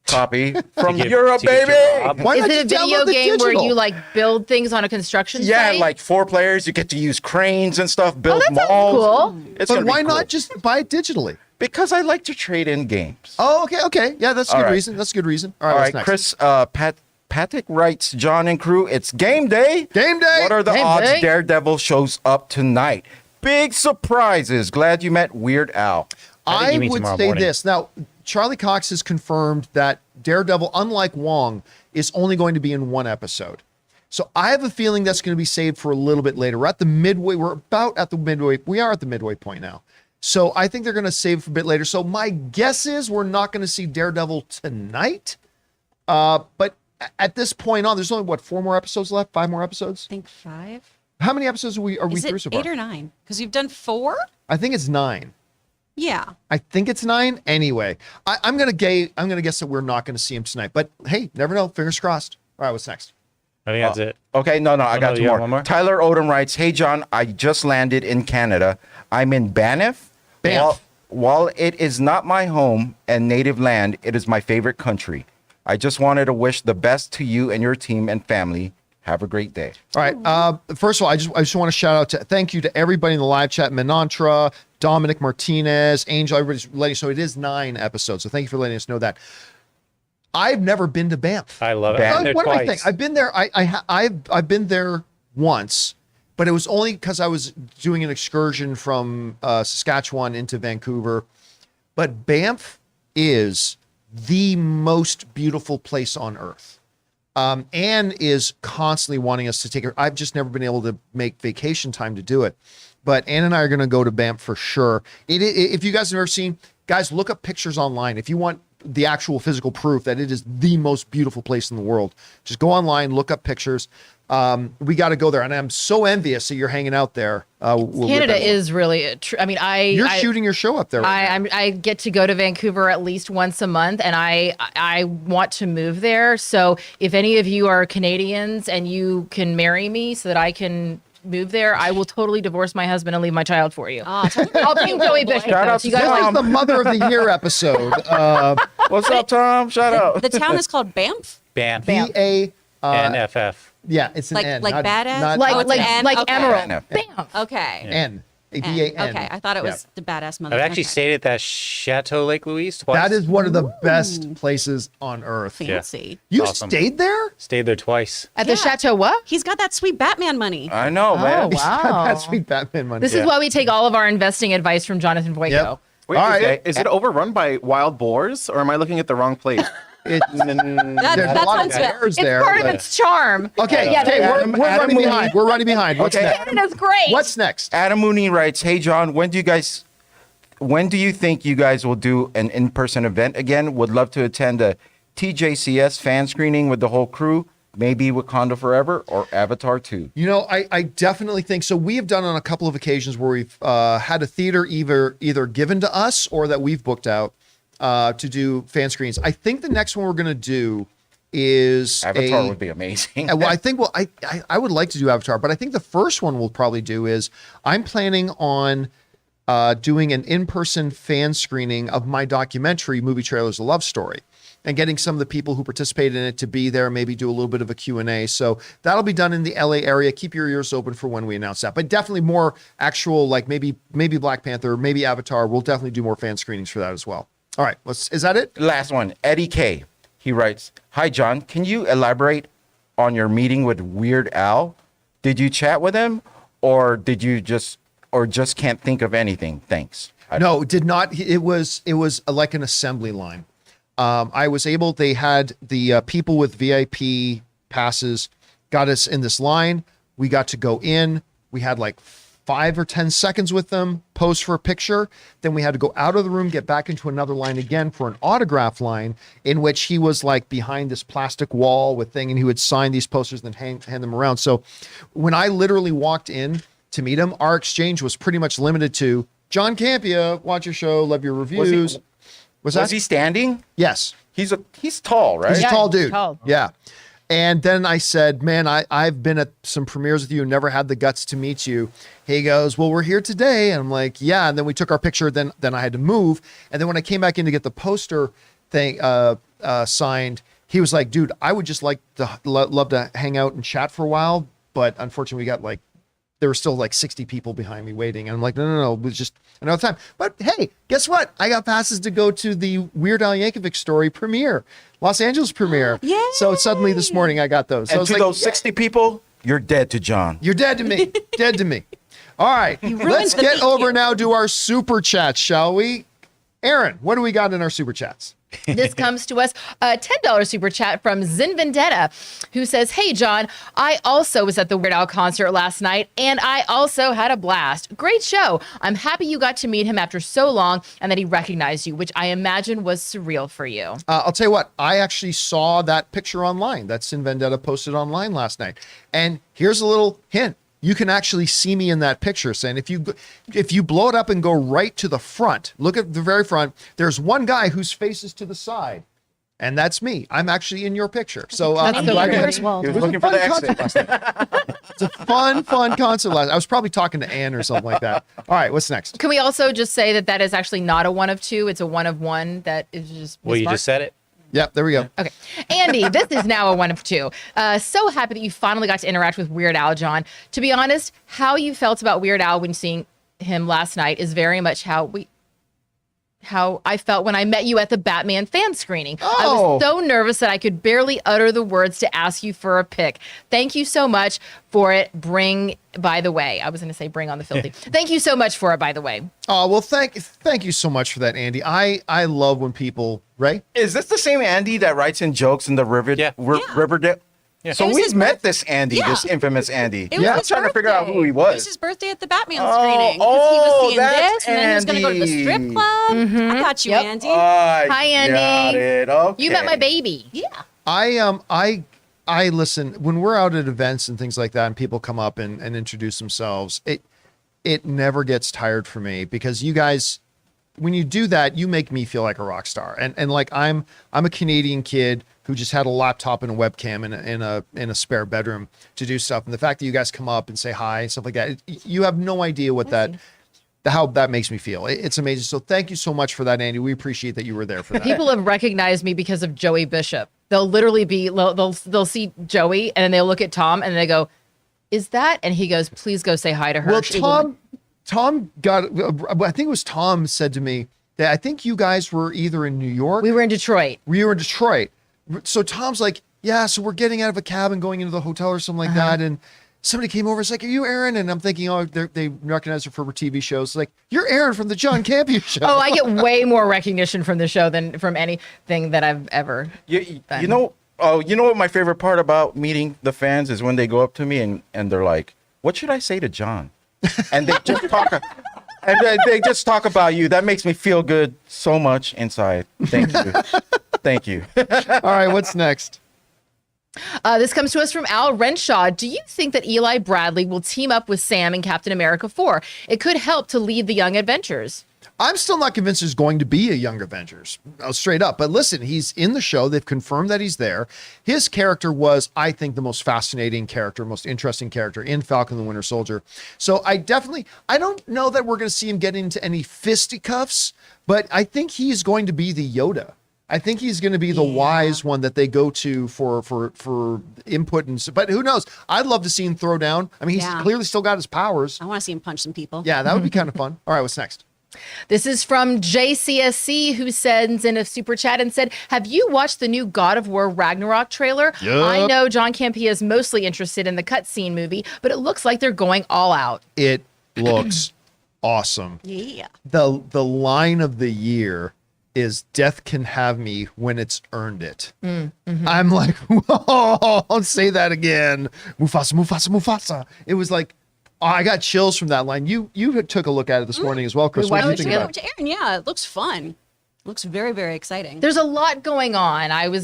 copy from
give-
Europe,
to give
baby.
to Rob.
Why
Is
not
it a
just
video
download the
game where
digital?
you like build things on a construction
Yeah,
site?
like 4 players. You get to use cranes and stuff, build
that sounds
malls.
cool.
It's
But
gonna be
why
cool.
not just buy it digitally?
Because I like to trade in games.
Oh, okay. Yeah, that's a
All
good
right.
reason. That's a good reason. All right,
All
what's
right,
next?
Chris Patek writes, John and crew, it's game day.
Game day.
What are the
Game
odds
day.
Daredevil shows up tonight? Big surprises. Glad you met Weird Al.
I think
I
you mean
would
tomorrow
say
morning.
this. Now, Charlie Cox has confirmed that Daredevil, unlike Wong, is only going to be in one episode. So I have a feeling that's going to be saved for a little bit later. We're at the midway. We're about at the midway. We are at the midway point now. So I think they're going to save for a bit later. So my guess is we're not going to see Daredevil tonight. But at this point on, there's only, what, 4 more episodes left? 5 more episodes?
I think 5.
How many episodes are we
Is
through
it
so far?
8 or 9? Because you've done 4?
I think it's 9.
Yeah.
I think it's 9. Anyway, I'm gonna guess that we're not gonna see him tonight. But hey, never know. Fingers crossed. All right, what's next?
I think that's it.
Okay, no, I got
no,
2
you got
more.
one more?
Tyler Odom writes, hey, John, I just landed in Canada. I'm in Banff.
Banff.
While it is not my home and native land, it is my favorite country. I just wanted to wish the best to you and your team and family. Have a great day.
All right. First of all, I just want to shout out thank you to everybody in the live chat, Menantra, Dominic Martinez, Angel, everybody's letting. So it is 9 episodes. So thank you for letting us know that. I've never been to Banff.
I love it.
Banff.
I've been there
What do I
twice.
think? I've been there. I've been there once, but it was only because I was doing an excursion from Saskatchewan into Vancouver. But Banff is the most beautiful place on earth. Anne is constantly wanting us to take her. I've just never been able to make vacation time to do it. But Anne and I are going to go to Banff for sure. If you guys have never seen, guys, look up pictures online. If you want the actual physical proof that it is the most beautiful place in the world, just go online, look up pictures. We got to go there. And I'm so envious that you're hanging out there. With
Canada
everyone.
is really. I mean,
You're shooting your show up there. Right now.
I get to go to Vancouver at least once a month, and I want to move there. So if any of you are Canadians and you can marry me so that I can move there, I will totally divorce my husband and leave my child for you.
Oh,
I'll be Joey Bishop.
Shout
though,
out
so you
to
guys
This
like
is the Mother of the Year episode.
What's up, Tom? Shout out.
the town is called Banff?
Banff.
BA.
NFF.
Yeah, it's an
Like-
N.
like
not-
badass?
not-
like
Oh, it's
like
an N?
like
Okay.
Emerald.
Banff.
Bam.
Okay.
N. B-A-N.
Okay, I thought it was the badass mother.
I've actually
okay.
stayed at that Chateau Lake Louise twice.
That is one of the best places on earth.
Fancy.
You
Awesome.
stayed there?
Stayed there twice.
At the Chateau what?
He's got that sweet Batman money.
I know, man.
Oh, wow.
That's sweet Batman money.
This is why we take all of our investing advice from Jonathan Voico.
Yep.
Wait,
All
is,
right.
is it overrun by wild boars, or am I looking at the wrong place?
There's
That
a lot of
sounds
bears
It's
there.
part of
but-
its charm.
Okay,
Yeah,
okay,
Adam-
we're running
Adam
behind. We're running behind. What's
Okay.
next?
Canada's great.
What's next?
Adam Mooney writes, "Hey John, when do you think you guys will do an in-person event again? Would love to attend a TJCS fan screening with the whole crew, maybe Wakanda Forever or Avatar 2."
You know, I definitely think so. We have done on a couple of occasions where we've had a theater either given to us or that we've booked out to do fan screens. I think the next one we're going to do is
Avatar would be amazing.
Well, I think I would like to do Avatar, but I think the first one we'll probably do is I'm planning on doing an in-person fan screening of my documentary, Movie Trailers: A Love Story, and getting some of the people who participated in it to be there, maybe do a little bit of a Q&A. So that'll be done in the LA area. Keep your ears open for when we announce that. But definitely more actual, like maybe Black Panther, maybe Avatar. We'll definitely do more fan screenings for that as well. All right, is that it?
Last one, Eddie K. He writes, "Hi John, can you elaborate on your meeting with Weird Al? Did you chat with him, or did you just can't think of anything? Thanks."
No, did not. It was like an assembly line. I was able. They had the people with VIP passes got us in this line. We got to go in. We had like 5 or 10 seconds with them, pose for a picture. Then we had to go out of the room, get back into another line again for an autograph line, in which he was like behind this plastic wall with thing, and he would sign these posters and then hand them around. So when I literally walked in to meet him, our exchange was pretty much limited to John Campea, watch your show, love your reviews. Was
he standing?
Yes.
He's tall, right?
He's a tall dude.
tall.
Yeah. And then I said, man, I've been at some premieres with you, never had the guts to meet you. He goes, well, we're here today. And I'm like, yeah. And then we took our picture. Then I had to move. And then when I came back in to get the poster thing signed, he was like, dude, I would just like to love to hang out and chat for a while. But unfortunately, we got like, there were still like 60 people behind me waiting. And I'm like, no, it was just another time. But hey, guess what? I got passes to go to the Weird Al Yankovic story premiere, Los Angeles premiere.
Yay!
So suddenly this morning I got those. So I
And
was
to
like,
those 60 people, you're dead to John.
you're dead to me. Dead to me. All right. Let's
the
get
thank
over
you.
now to our super chats, shall we? Aaron, what do we got in our super chats?
This comes to us a $10 super chat from Zin Vendetta, who says, "Hey, John, I also was at the Weird Al concert last night, and I also had a blast. Great show. I'm happy you got to meet him after so long and that he recognized you, which I imagine was surreal for you."
I'll tell you what, I actually saw that picture online. That's in Vendetta posted online last night. And here's a little hint. You can actually see me in that picture, saying if you blow it up and go right to the front, look at the very front, there's one guy whose face is to the side. And that's me. I'm actually in your picture. So
That's
I'm
so
glad you
weird.
had-
He was
it was
looking
a
for
fun
the exit.
concert last night. It's a fun concert last night. I was probably talking to Ann or something like that. All right, what's next?
Can we also just say that that is actually not a one of two? It's a one of one that is just.
Well, you
mismarked?
just said it.
Yep, there we go.
Okay. Andy, this is now a one of two. So happy that you finally got to interact with Weird Al, John. To be honest, how you felt about Weird Al when seeing him last night is very much how I felt when I met you at the Batman fan screening. I
Oh.
was so nervous that I could barely utter the words to ask you for a pic. Thank you so much for it. By the way, I was going to say bring on the filthy. Thank you so much for it, by the way.
Oh, well, thank you so much for that, Andy. I love when people, Ray?
Is this the same Andy that writes in jokes in the Riverdale?
Yeah.
So
It was
we've
his
met this Andy,
Yeah.
this infamous Andy.
It was
I'm
his
trying to figure out who he
birthday. It
was.
was his birthday at the Batman
Oh,
screening. 'Cause
oh,
he was seeing
that's
this, and then he was going to go to the strip
Andy.
club. I got you,
Yep.
Andy.
Hi, Andy.
Got it. Okay.
You met my baby.
Yeah.
I listen when we're out at events and things like that, and people come up and introduce themselves. It never gets tired for me because you guys, when you do that, you make me feel like a rock star. And like I'm a Canadian kid who just had a laptop and a webcam in a spare bedroom to do stuff. And the fact that you guys come up and say hi and stuff like that, you have no idea what how that makes me feel. It's amazing. So thank you so much for that, Andy. We appreciate that you were there for that.
People have recognized me because of Joey Bishop. They'll literally be they'll see Joey and then they'll look at Tom and they go, "Is that?" And he goes, "Please go say hi to her."
Well,
She will-"
Tom got, I think it was Tom said to me that I think you guys were either in New York.
We were in Detroit.
We were in Detroit. So Tom's like, yeah, so we're getting out of a cab and going into the hotel or something like that. And somebody came over. It's like, are you Aaron? And I'm thinking, oh, they recognize her from her TV shows. Like, you're Aaron from the John Campea Show.
Oh, I get way more recognition from the show than from anything that I've ever done.
You know what my favorite part about meeting the fans is when they go up to me and they're like, what should I say to John? And they just talk they just talk about you. That makes me feel good so much inside. Thank you. Thank you.
All right, what's next?
This comes to us from Al Renshaw. Do you think that Eli Bradley will team up with Sam in Captain America 4? It could help to lead the Young Avengers.
I'm still not convinced there's going to be a Young Avengers, straight up. But listen, he's in the show. They've confirmed that he's there. His character was, I think, the most fascinating character, most interesting character in Falcon and the Winter Soldier. So I don't know that we're going to see him get into any fisticuffs, but I think he's going to be the Yoda. I think he's going to be the wise one that they go to for input. But who knows? I'd love to see him throw down. I mean, he's clearly still got his powers.
I want to see him punch some people.
Yeah, that would be kind of fun. All right, what's next?
This is from JCSC, who sends in a super chat and said, have you watched the new God of War Ragnarok trailer?
Yep.
I know John Campea is mostly interested in the cutscene movie, but it looks like they're going all out.
It looks awesome.
Yeah.
The line of the year is death can have me when it's earned it. I'm like, whoa, don't say that again. Mufasa, Mufasa, Mufasa. It was like, I got chills from that line. You took a look at it this morning as well, Chris. What do you think about it?
To Aaron, yeah, it looks fun. Looks very, very exciting.
There's a lot going on. I was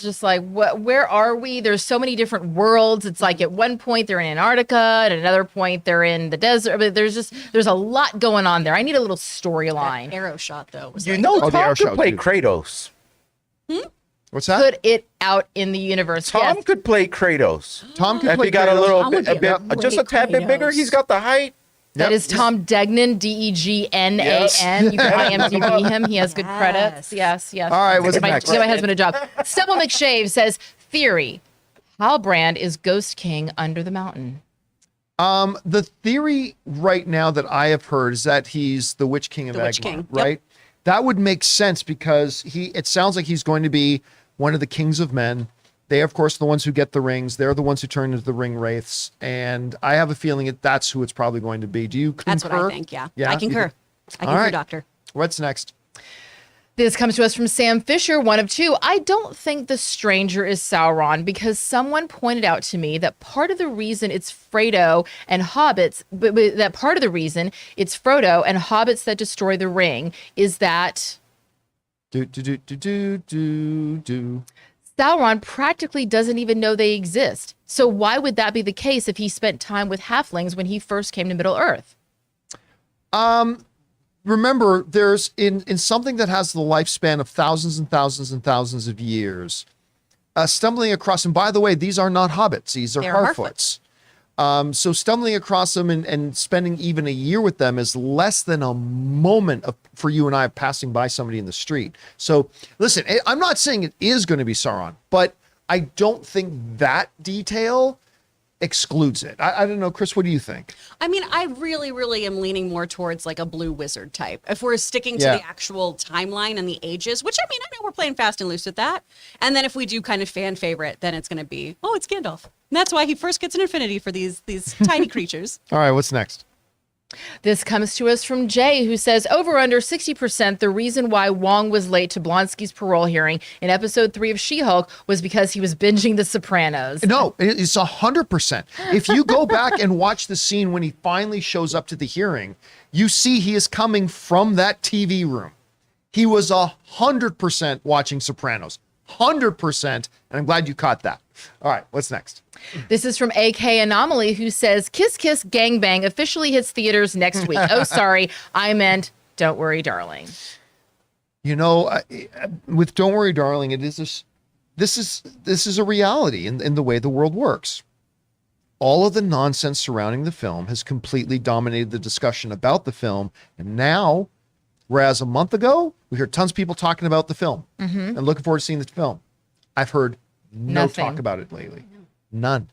just like, where are we? There's so many different worlds. It's like at one point they're in Antarctica, at another point they're in the desert. But there's a lot going on there. I need a little storyline.
That arrow shot though was
Tom could play Kratos.
What's that?
Put it out in the universe.
Tom could play Kratos.
Tom could
If
play
he got a
Kratos.
little bit, just a tad bit bigger, he's got the height.
That is Tom Degnan, Degnan.
Yes.
You can IMDb him. He has good credits. Yes.
All right, what's next?
Give my husband a job. Stubble McShave says, theory, Halbrand is Ghost King under the mountain.
The theory right now that I have heard is that he's the Witch King of
The Witch
Agmar,
King,
right? That would make sense because it sounds like he's going to be one of the kings of men. They, of course, are the ones who get the rings. They're the ones who turn into the ring wraiths. And I have a feeling that's who it's probably going to be. Do you concur?
That's what I think, yeah.
Yeah?
I concur. I concur,
right.
Doctor.
What's next?
This comes to us from Sam Fisher, one of two. I don't think the stranger is Sauron because someone pointed out to me that part of the reason it's Frodo and hobbits, but that part of the reason it's Frodo and hobbits that destroy the ring is that Sauron practically doesn't even know they exist. So why would that be the case if he spent time with halflings when he first came to Middle Earth?
Remember, there's in something that has the lifespan of thousands and thousands and thousands of years, stumbling across, and by the way, these are not hobbits, these are Harfoots. So stumbling across them and spending even a year with them is less than a moment for you and I passing by somebody in the street. So listen, I'm not saying it is going to be Sauron, but I don't think that detail excludes it. I don't know, Chris, what do you think?
I mean, I really, really am leaning more towards like a blue wizard type. If we're sticking to the actual timeline and the ages, which I mean, I know we're playing fast and loose with that. And then if we do kind of fan favorite, then it's going to be, it's Gandalf. And that's why he first gets an affinity for these tiny creatures.
All right, what's next?
This comes to us from Jay, who says, over under 60%, the reason why Wong was late to Blonsky's parole hearing in episode 3 of She-Hulk was because he was binging The Sopranos.
No, it's 100%. If you go back and watch the scene when he finally shows up to the hearing, you see he is coming from that TV room. He was 100% watching Sopranos. 100%. And I'm glad you caught that. All right, what's next?
This is from AK Anomaly, who says, Kiss Kiss Gangbang officially hits theaters next week. Oh, sorry. I meant Don't Worry, Darling.
You know, with Don't Worry, Darling, this is a reality in the way the world works. All of the nonsense surrounding the film has completely dominated the discussion about the film. And now, whereas a month ago, we heard tons of people talking about the film and looking forward to seeing the film. I've heard no
Nothing.
talk about it lately. None.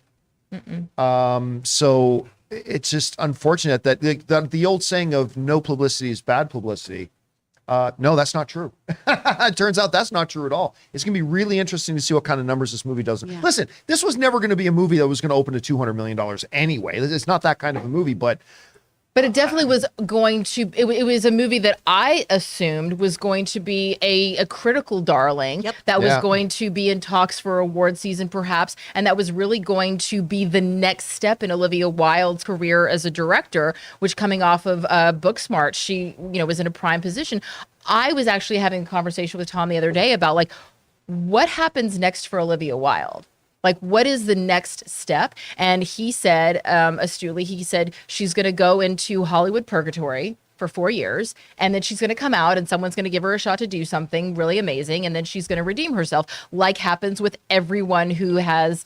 So it's just unfortunate that the old saying of no publicity is bad publicity. No, that's not true. It turns out that's not true at all. It's going to be really interesting to see what kind of numbers this movie does.
Yeah.
Listen, this was never going to be a movie that was going to open to $200 million anyway. It's not that kind of a movie, but
it definitely was going to, it was a movie that I assumed was going to be a critical darling, that was going to be in talks for award season perhaps, and that was really going to be the next step in Olivia Wilde's career as a director, which coming off of Booksmart, she, was in a prime position. I was actually having a conversation with Tom the other day about like, what happens next for Olivia Wilde? Like, what is the next step? And he said, astutely, he said she's going to go into Hollywood purgatory for 4 years, and then she's going to come out and someone's going to give her a shot to do something really amazing, and then she's going to redeem herself, like happens with everyone who has,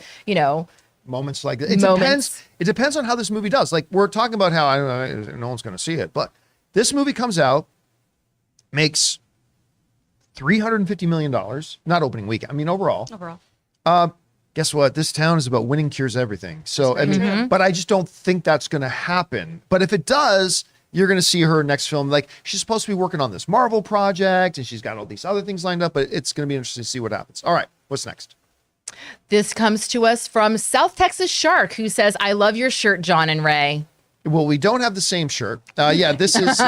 moments like that. It depends on how this movie does. Like, we're talking about how, I don't know, no one's going to see it, but this movie comes out, makes $350 million, not opening weekend, I mean, overall. Guess what? This town is about winning cures everything. So, I mean, but I just don't think that's going to happen. But if it does, you're going to see her next film. Like, she's supposed to be working on this Marvel project, and she's got all these other things lined up, but it's going to be interesting to see what happens. All right, what's next?
This comes to us from South Texas Shark, who says, I love your shirt, John and Ray.
Well, we don't have the same shirt. This is...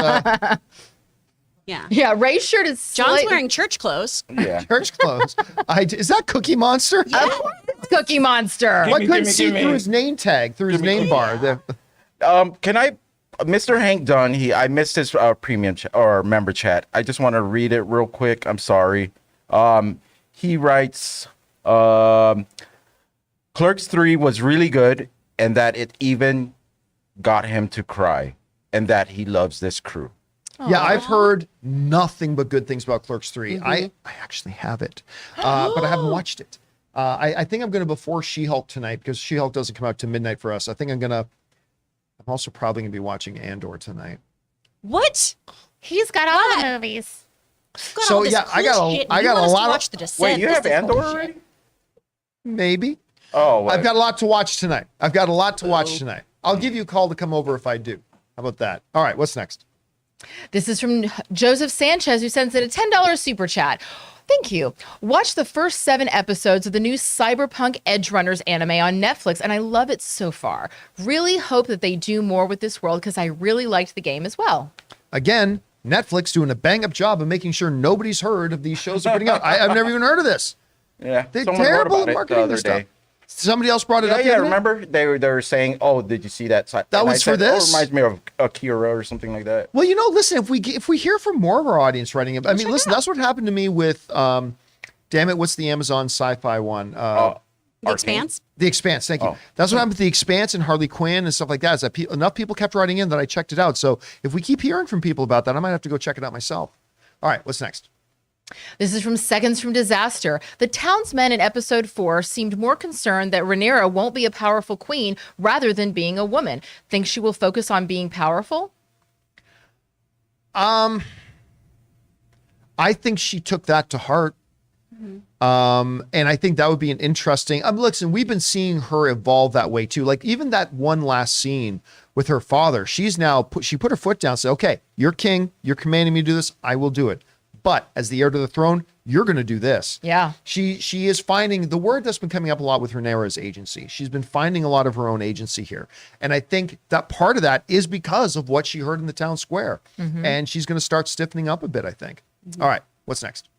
Yeah, Ray's shirt is...
John's wearing church clothes.
Yeah.
church clothes. Is that Cookie Monster?
Yeah. Cookie Monster.
I couldn't see through his name tag, through his name bar.
Can I, Mr. Hank Dunn? I missed his premium or member chat. I just want to read it real quick. I'm sorry. He writes, Clerks 3 was really good, and that it even got him to cry, and that he loves this crew.
Yeah, I've heard nothing but good things about Clerks 3. I actually have it, but I haven't watched it. I think I'm going to before She-Hulk tonight, because She-Hulk doesn't come out to midnight for us. I think I'm also probably going to be watching Andor tonight.
What?
He's got all the movies.
So yeah, I got a lot
watch The Descent.
Wait, you have Andor already?
Maybe.
Oh, what?
I've got a lot to watch tonight. I'll give you a call to come over if I do. How about that? All right, what's next?
This is from Joseph Sanchez, who sends in a $10 super chat. Thank you. Watch the first 7 episodes of the new Cyberpunk Edge Runners anime on Netflix, and I love it so far. Really hope that they do more with this world, because I really liked the game as well.
Again, Netflix doing a bang-up job of making sure nobody's heard of these shows they're putting out. I've never even heard of this.
Yeah,
They're
someone wrote
terrible
about
at
it
marketing
the other
this stuff.
day.
Somebody else brought it up.
Yeah,
the other day?
remember they were saying, "Oh, did you see that?"
That was for this?
Oh, it reminds me of Akira or something like that.
Well, listen, if we hear from more of our audience writing it, I mean, listen, that's what happened to me with, damn it, what's the Amazon sci-fi one?
The Expanse?
The Expanse, thank you.
Oh.
That's what happened with The Expanse and Harley Quinn and stuff like that. Is that enough people kept writing in that I checked it out. So if we keep hearing from people about that, I might have to go check it out myself. All right, what's next?
This is from Seconds from Disaster. The townsmen in episode 4 seemed more concerned that Rhaenyra won't be a powerful queen rather than being a woman. Think she will focus on being powerful?
I think she took that to heart. And I think that would be an interesting, listen, we've been seeing her evolve that way too. Like even that one last scene with her father, she's now she put her foot down and said, okay, you're king, you're commanding me to do this, I will do it. But as the heir to the throne, you're going to do this.
Yeah.
She is finding, the word that's been coming up a lot with Rhaenyra is agency. She's been finding a lot of her own agency here. And I think that part of that is because of what she heard in the town square. And she's going to start stiffening up a bit, I think. All right, what's next?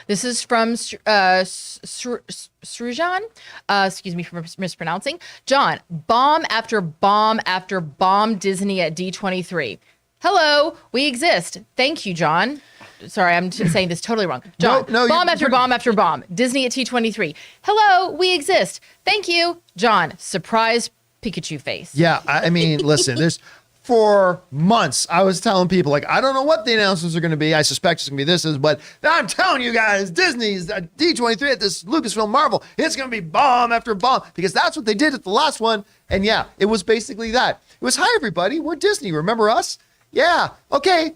This is from Srujan. Excuse me for mispronouncing. John, bomb after bomb after bomb Disney at D23. Hello, we exist. Thank you, John. Sorry, I'm saying this totally wrong. John,
No,
bomb after bomb after bomb. Disney at T23. Hello, we exist. Thank you, John. Surprise Pikachu face.
Yeah, I mean, listen, for months, I was telling people, like, I don't know what the announcements are going to be. I suspect it's going to be this, but I'm telling you guys, Disney's at D23 at this Lucasfilm Marvel, it's going to be bomb after bomb, because that's what they did at the last one. And yeah, it was basically that. It was, hi, everybody, we're Disney. Remember us? Yeah, okay.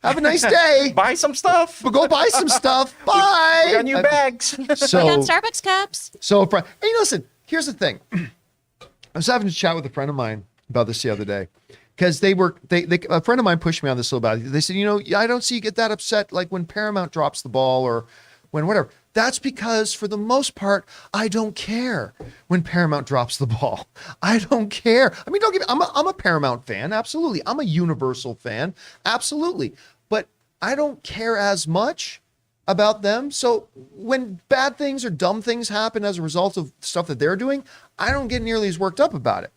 Have a nice day.
Buy some stuff.
But go buy some stuff. Bye.
We got new bags.
So,
We got Starbucks cups.
So, hey, listen, here's the thing. was having a chat with a friend of mine about this the other day, because a friend of mine pushed me on this a little bit. They said, I don't see you get that upset like when Paramount drops the ball or when whatever. That's because for the most part, I don't care when Paramount drops the ball. I don't care. I mean, don't get me, I'm a Paramount fan. Absolutely. I'm a Universal fan. Absolutely. But I don't care as much about them. So when bad things or dumb things happen as a result of stuff that they're doing, I don't get nearly as worked up about it.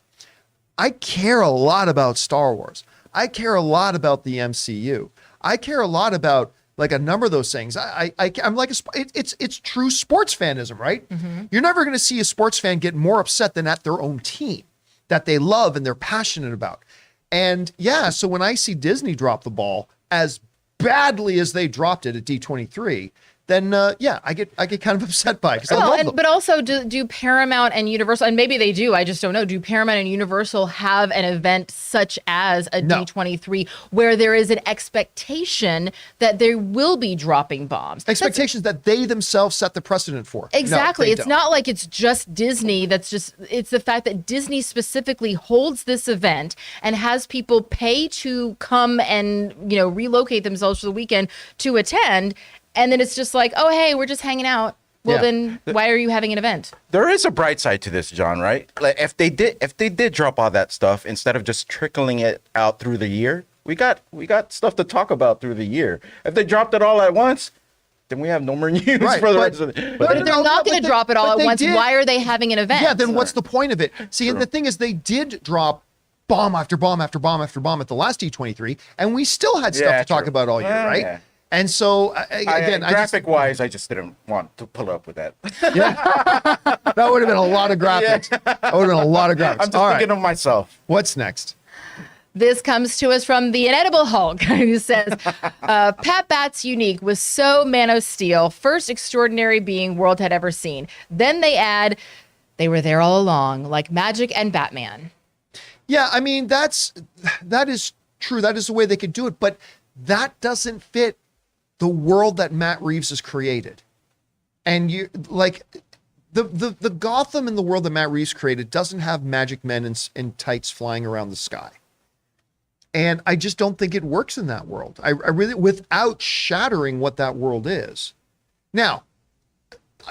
I care a lot about Star Wars. I care a lot about the MCU. I care a lot about like a number of those things. I'm like, it's true sports fanism, right? Mm-hmm. You're never going to see a sports fan get more upset than at their own team that they love and they're passionate about. And yeah, so when I see Disney drop the ball as badly as they dropped it at D23, then I get kind of upset by it.
But also, do Paramount and Universal, and maybe they do, I just don't know, do Paramount and Universal have an event such as a D23 where there is an expectation that they will be dropping bombs?
Expectations that they themselves set the precedent for.
Exactly.
No,
it's not like it's just Disney. It's the fact that Disney specifically holds this event and has people pay to come and, relocate themselves for the weekend to attend. And then it's just like, oh, hey, we're just hanging out. Well, then why are you having an event?
There is a bright side to this, John, right? Like if they did drop all that stuff instead of just trickling it out through the year, we got stuff to talk about through the year. If they dropped it all at once, then we have no more news for the rest of it.
But if they're not going to drop it all at once, why are they having an event?
Yeah, then what's the point of it? See, and the thing is, they did drop bomb after bomb after bomb after bomb at the last D23, and we still had stuff to talk about all year, right? Yeah. And so, again,
graphic-wise, I just didn't want to pull up with that.
Yeah, that would have been a lot of graphics. That would have been a lot of graphics.
I'm just thinking of myself.
What's next?
This comes to us from the Inedible Hulk, who says, Pat Bat's unique was so Man of Steel, first extraordinary being world had ever seen. Then they add, they were there all along, like Magic and Batman.
Yeah, I mean, that is true. That is the way they could do it. But that doesn't fit the world that Matt Reeves has created. And you like the Gotham in the world that Matt Reeves created doesn't have magic men in tights flying around the sky. And I just don't think it works in that world. I really, without shattering what that world is. Now,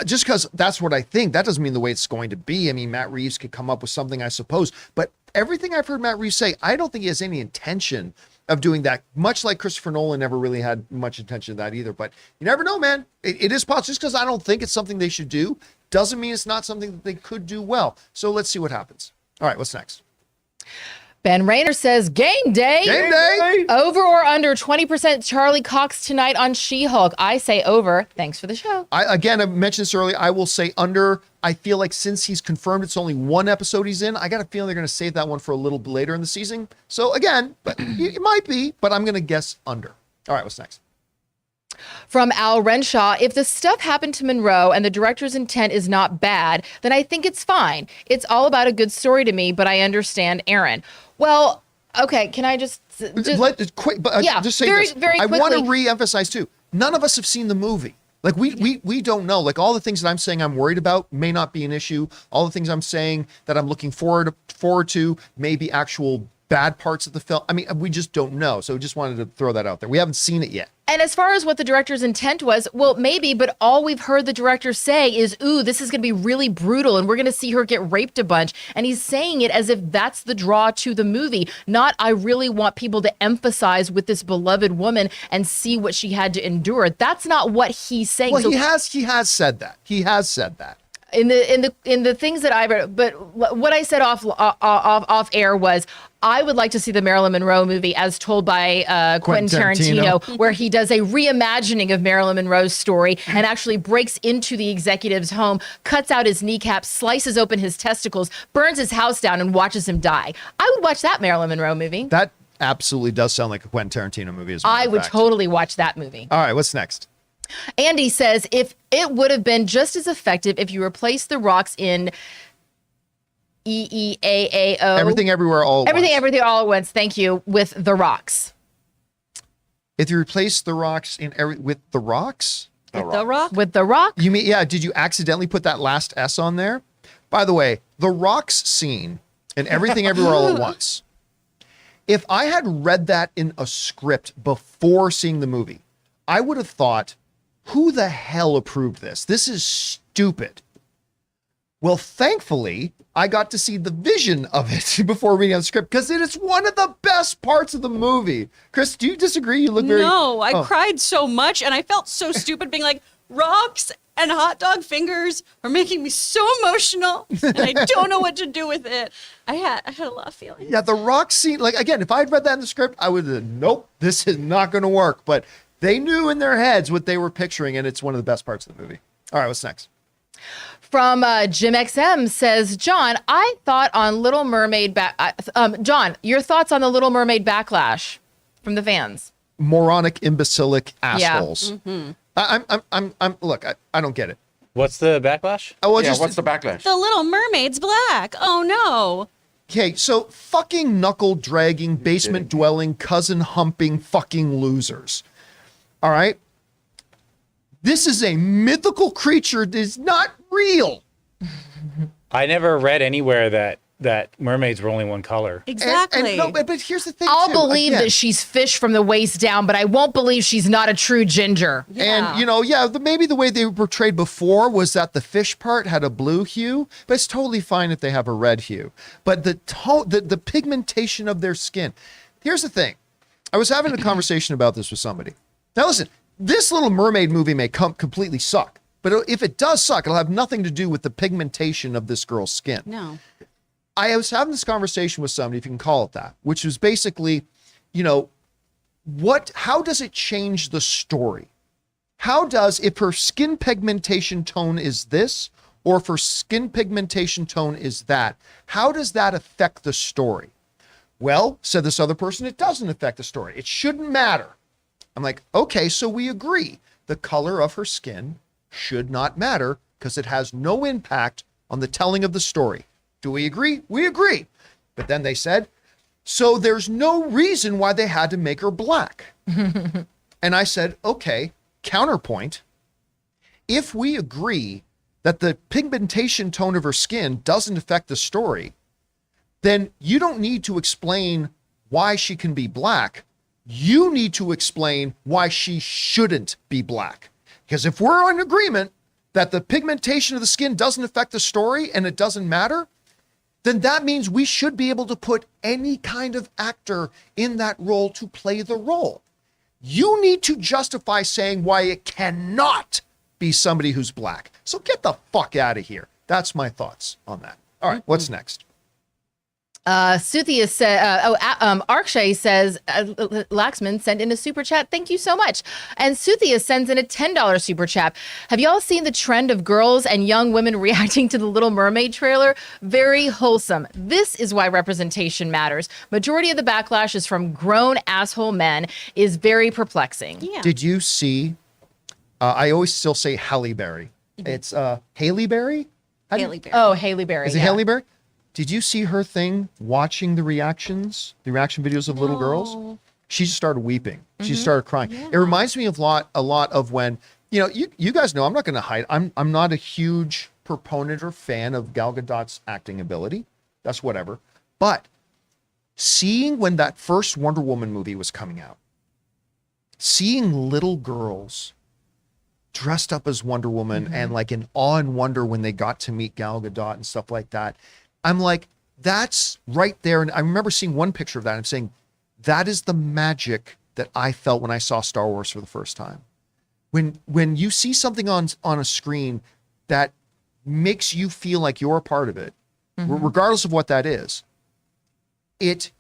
just because that's what I think, that doesn't mean the way it's going to be. I mean, Matt Reeves could come up with something, I suppose. But everything I've heard Matt Reeves say, I don't think he has any intention of doing that, much like Christopher Nolan never really had much intention of that either. But you never know, man. It is possible. Just because I don't think it's something they should do doesn't mean it's not something that they could do well. So let's see what happens. All right, what's next?
Ben Rayner says, game day.
Game day.
Over or under 20% Charlie Cox tonight on She-Hulk. I say over. Thanks for the show.
I mentioned this earlier. I will say under. I feel like since he's confirmed it's only one episode he's in, I got a feeling they're going to save that one for a little bit later in the season. So again, but it might be, but I'm going to guess under. All right, what's next?
From Al Renshaw, if the stuff happened to Monroe and the director's intent is not bad, then I think it's fine. It's all about a good story to me, but I understand Aaron. Well, okay, can I just say
very
this?
I want to re-emphasize too. None of us have seen the movie. Like we don't know. Like all the things that I'm saying I'm worried about may not be an issue. All the things I'm saying that I'm looking forward to may be actual bad parts of the film. I mean, we just don't know. So just wanted to throw that out there. We haven't seen it yet.
And as far as what the director's intent was, well, maybe, but all we've heard the director say is, ooh, this is going to be really brutal and we're going to see her get raped a bunch. And he's saying it as if that's the draw to the movie, not I really want people to emphasize with this beloved woman and see what she had to endure. That's not what he's saying.
Well, he has said that. He has said that.
In the things that I've read, but what I said off air was I would like to see the Marilyn Monroe movie as told by Quentin Tarantino, where he does a reimagining of Marilyn Monroe's story and actually breaks into the executive's home, cuts out his kneecaps, slices open his testicles, burns his house down, and watches him die. I would watch that Marilyn Monroe movie.
That absolutely does sound like a Quentin Tarantino movie.
I would totally watch that movie.
All right, what's next?
Andy says, if it would have been just as effective if you replaced the rocks in EEAAO.
Everything Everywhere All at Once.
Everything All at Once, thank you, with the rocks.
If you replace the rocks with the rocks?
With the rock?
With the rock?
You mean, yeah, did you accidentally put that last S on there? By the way, the rocks scene and Everything Everywhere All at Once. If I had read that in a script before seeing the movie, I would have thought, who the hell approved this? This is stupid. Well, thankfully, I got to see the vision of it before reading the script because it is one of the best parts of the movie. Chris, do you disagree? You look very...
No, I cried so much and I felt so stupid being like, rocks and hot dog fingers are making me so emotional and I don't know what to do with it. I had a lot of feelings.
Yeah, the rock scene, like, again, if I had read that in the script, I would have, nope, this is not going to work. But they knew in their heads what they were picturing, and it's one of the best parts of the movie. All right, what's next?
From Jim XM says, John, I thought on Little Mermaid John, your thoughts on the Little Mermaid backlash from the fans?
Moronic, imbecilic assholes.
Yeah.
I'm look, I don't get it.
What's the backlash?
Oh, well,
Yeah,
just,
what's the backlash?
The Little Mermaid's black. Oh no.
okay, so fucking knuckle dragging, basement dwelling, cousin humping fucking losers. All right? This is a mythical creature that is not real.
I never read anywhere that mermaids were only one color.
Exactly.
And no, but here's the thing.
I'll
too.
believe
Again,
that she's fish from the waist down, but I won't believe she's not a true ginger.
Yeah.
And maybe the way they were portrayed before was that the fish part had a blue hue, but it's totally fine if they have a red hue. But the pigmentation of their skin. Here's the thing. I was having a conversation about this with somebody. Now listen, this Little Mermaid movie may completely suck, but if it does suck, it'll have nothing to do with the pigmentation of this girl's skin.
No.
I was having this conversation with somebody, if you can call it that, which was basically, how does it change the story? If her skin pigmentation tone is this, or if her skin pigmentation tone is that, how does that affect the story? Well, said this other person, it doesn't affect the story. It shouldn't matter. I'm like, okay, so we agree. The color of her skin should not matter because it has no impact on the telling of the story. Do we agree? We agree. But then they said, so there's no reason why they had to make her black. And I said, okay, counterpoint. If we agree that the pigmentation tone of her skin doesn't affect the story, then you don't need to explain why she can be black. You need to explain why she shouldn't be black. Because if we're in agreement that the pigmentation of the skin doesn't affect the story and it doesn't matter, then that means we should be able to put any kind of actor in that role to play the role. You need to justify saying why it cannot be somebody who's black. So get the fuck out of here. That's my thoughts on that. All right, what's next?
Suthia said, Arkshay says, Laxman sent in a super chat. Thank you so much. And Suthia sends in a $10 super chat. Have y'all seen the trend of girls and young women reacting to the Little Mermaid trailer? Very wholesome. This is why representation matters. Majority of the backlash is from grown asshole men is very perplexing.
Yeah.
Did you see, I always still say Halle Berry. It's Halle Berry?
Haley Berry.
Oh, Haley Berry.
Is it Halle Berry? Did you see her thing watching the reaction videos of little girls? She just started weeping. She started crying.
Yeah.
It reminds me of a lot of when, you guys know, I'm not going to hide. I'm not a huge proponent or fan of Gal Gadot's acting ability. That's whatever. But seeing when that first Wonder Woman movie was coming out, seeing little girls dressed up as Wonder Woman and like in awe and wonder when they got to meet Gal Gadot and stuff like that. I'm like, that's right there. And I remember seeing one picture of that. I'm saying, that is the magic that I felt when I saw Star Wars for the first time. When you see something on a screen that makes you feel like you're a part of it, regardless of what that is, it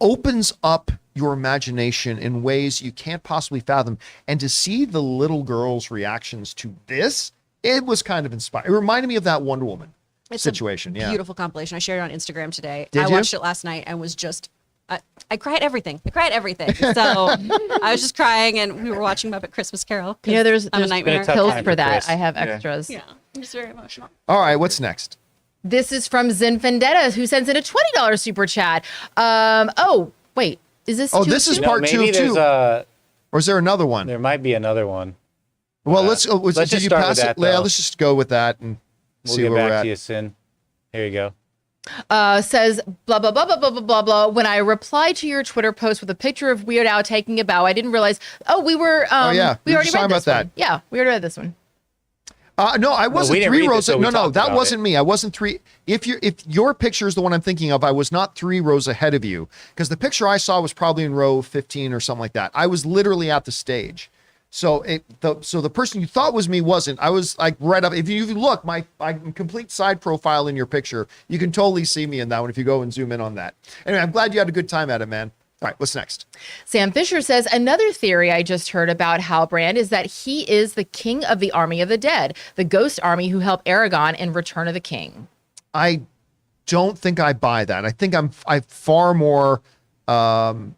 opens up your imagination in ways you can't possibly fathom. And to see the little girls' reactions to this, it was kind of inspiring. It reminded me of that Wonder Woman situation. Yeah.
Beautiful compilation. I shared it on Instagram today.
Did
I
you?
watched it last night and was just, I cried everything. So I was just crying, and we were watching Muppet Christmas Carol.
There's
I'm a nightmare.
tough
pills
time
for
for
that.
Chris.
I have
Yeah.
extras.
Yeah, I'm just very emotional.
All right, what's next?
This is from Zen Vendetta, who sends in a $20 super chat. Wait, is this?
Oh,
two
this
of
is
two?
part
maybe
two, too. Or is there another one?
There might be another one.
Well,
let's
did
just
you
start
pass
with
it?
that,
Yeah,
though.
let's just go with that and
We'll
see
get
where we're
back
at.
to you, Sin. Here you go.
Says blah blah blah blah blah blah blah blah. When I replied to your Twitter post with a picture of Weird Al taking a bow, I didn't realize. Oh, we were.
yeah.
we
We were
already
just
read
talking
this
about
one.
that.
Yeah, we already read this one.
No, I wasn't
we didn't
three
read it,
rows.
so we
No,
talked
that
about
wasn't me. I wasn't three. If your picture is the one I'm thinking of, I was not 3 rows ahead of you because the picture I saw was probably in row 15 or something like that. I was literally at the stage. So the person you thought was me wasn't. I was like right up. If you look, my complete side profile in your picture, you can totally see me in that one if you go and zoom in on that. Anyway, I'm glad you had a good time at it, man. All right, what's next?
Sam Fisher says, another theory I just heard about Halbrand is that he is the king of the army of the dead, the ghost army who helped Aragon in Return of the King.
I don't think I buy that. I think I'm far more in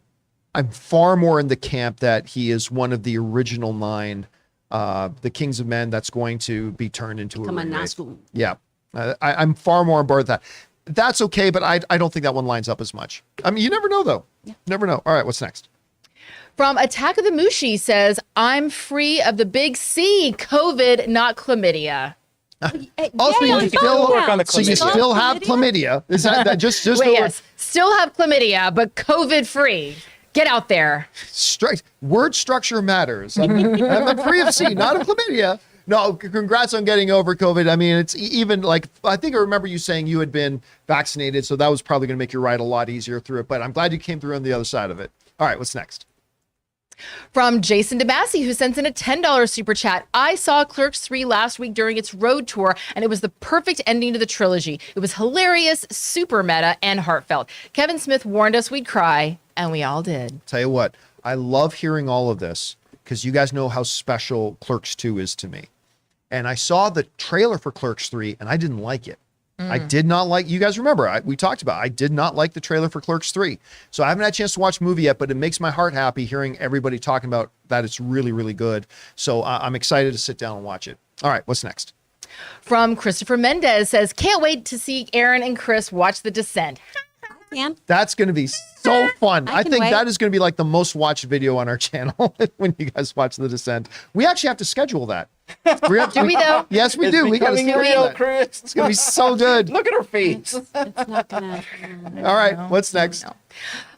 the camp that he is one of the original 9, the kings of men that's going to be turned into
Become
a
a
ring wraith.
Nazgul.
Yeah, I'm far more on board with that. That's okay, but I don't think that one lines up as much. I mean, you never know though. Yeah. Never know. All right, what's next?
From Attack of the Mushi says, I'm free of the big C, COVID, not chlamydia.
Also,
Yay,
you
on
still
both
work on the
counts.
so you
chlamydia.
still have chlamydia? Is that just
Wait, yes, still have chlamydia, but COVID free. Get out there.
word structure matters? I'm free of C, not of chlamydia. No, congrats on getting over COVID. I mean, it's even like, I think I remember you saying you had been vaccinated, so that was probably going to make your ride a lot easier through it, but I'm glad you came through on the other side of it. All right, what's next?
From Jason DeMasi, who sends in a $10 super chat. I saw Clerks 3 last week during its road tour, and it was the perfect ending to the trilogy. It was hilarious, super meta, and heartfelt. Kevin Smith warned us we'd cry, and we all did.
Tell you what, I love hearing all of this because you guys know how special Clerks 2 is to me. And I saw the trailer for Clerks 3 and I didn't like it. I did not like, you guys remember, we talked about, I did not like the trailer for Clerks 3. So I haven't had a chance to watch the movie yet, but it makes my heart happy hearing everybody talking about that it's really, really good. So I'm excited to sit down and watch it. All right, what's next?
From Christopher Mendez says, can't wait to see Aaron and Chris watch The Descent.
Man,
That's going to be so fun. I
can
think
wait.
that is going to be like the most watched video on our channel when you guys watch The Descent. We actually have to schedule that.
Do we though?
Yes, we do. We got to
Becoming
schedule
real,
that.
Chris.
It's going to be so good.
Look at her face.
it's not gonna.
All right, what's next?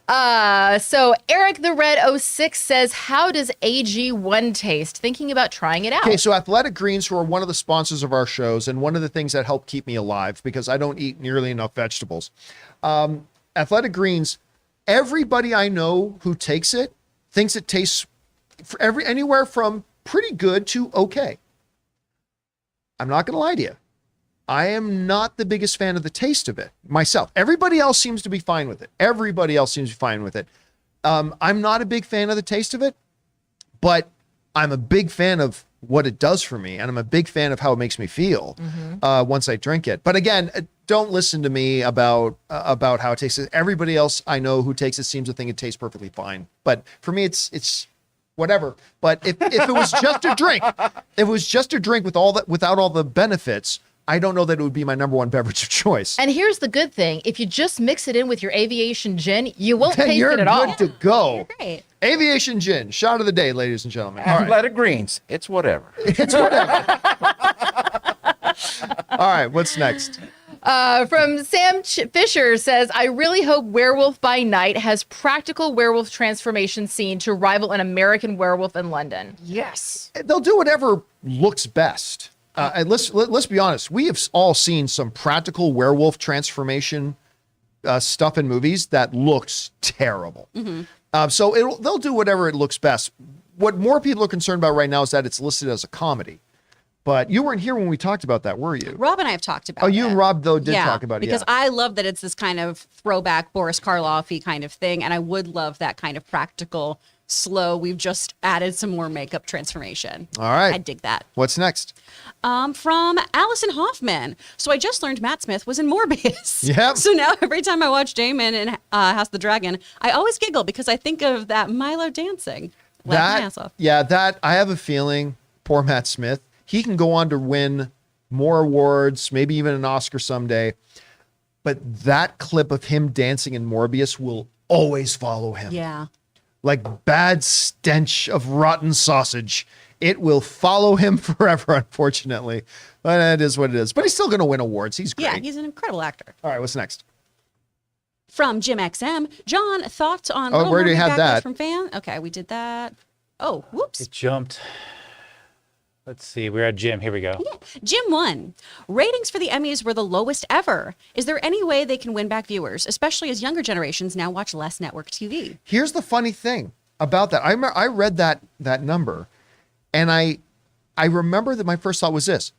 So Eric the Red 06 says, how does AG1 taste? Thinking about trying it out.
Okay, so Athletic Greens, who are one of the sponsors of our shows and one of the things that help keep me alive because I don't eat nearly enough vegetables. Athletic Greens, everybody I know who takes it thinks it tastes anywhere from pretty good to okay. I'm not going to lie to you. I am not the biggest fan of the taste of it myself. Everybody else seems to be fine with it. Everybody else seems to be fine with it. I'm not a big fan of the taste of it, but I'm a big fan of what it does for me. And I'm a big fan of how it makes me feel once I drink it. But again, don't listen to me about how it tastes. Everybody else I know who takes it seems to think it tastes perfectly fine. But for me, it's whatever. But if it was just a drink, without all the benefits, I don't know that it would be my number one beverage of choice.
And here's the good thing. If you just mix it in with your aviation gin, you won't
Then
taste
you're
it at all.
good to go.
Great.
Aviation gin, shot of the day, ladies and gentlemen. All right.
Athletic Greens. It's whatever.
It's whatever. All right, what's next?
From Sam Fisher says, I really hope Werewolf by Night has practical werewolf transformation scene to rival an American Werewolf in London.
Yes. They'll do whatever looks best. And let's be honest. We have all seen some practical werewolf transformation stuff in movies that looks terrible. So they'll do whatever it looks best. What more people are concerned about right now is that it's listed as a comedy. But you weren't here when we talked about that, were you?
Rob and I have talked about it.
Oh, you and Rob, though, did talk about it.
Because I love that it's this kind of throwback Boris Karloff-y kind of thing. And I would love that kind of practical, slow, we've just added some more makeup transformation.
All right.
I dig that.
What's next?
From Allison Hoffman. So I just learned Matt Smith was in Morbius.
Yep.
So now every time I watch Damon in House of the Dragon, I always giggle because I think of that Milo dancing. Laugh my ass off.
Yeah, that I have a feeling, poor Matt Smith, he can go on to win more awards, maybe even an Oscar someday. But that clip of him dancing in Morbius will always follow him.
Yeah.
like bad stench of rotten sausage. It will follow him forever, unfortunately. But it is what it is. But he's still going to win awards. He's great.
Yeah, he's an incredible actor.
All right, what's next?
From Jim XM, John, thoughts on
Oh, we already had
backlash
that.
from fan? Okay, we did that. Oh, whoops.
It jumped. Let's see. We're at Jim. Here we go.
Jim 1. Ratings for the Emmys were the lowest ever. Is there any way they can win back viewers, especially as younger generations now watch less network TV?
Here's the funny thing about that. I read that number, and I remember that my first thought was this.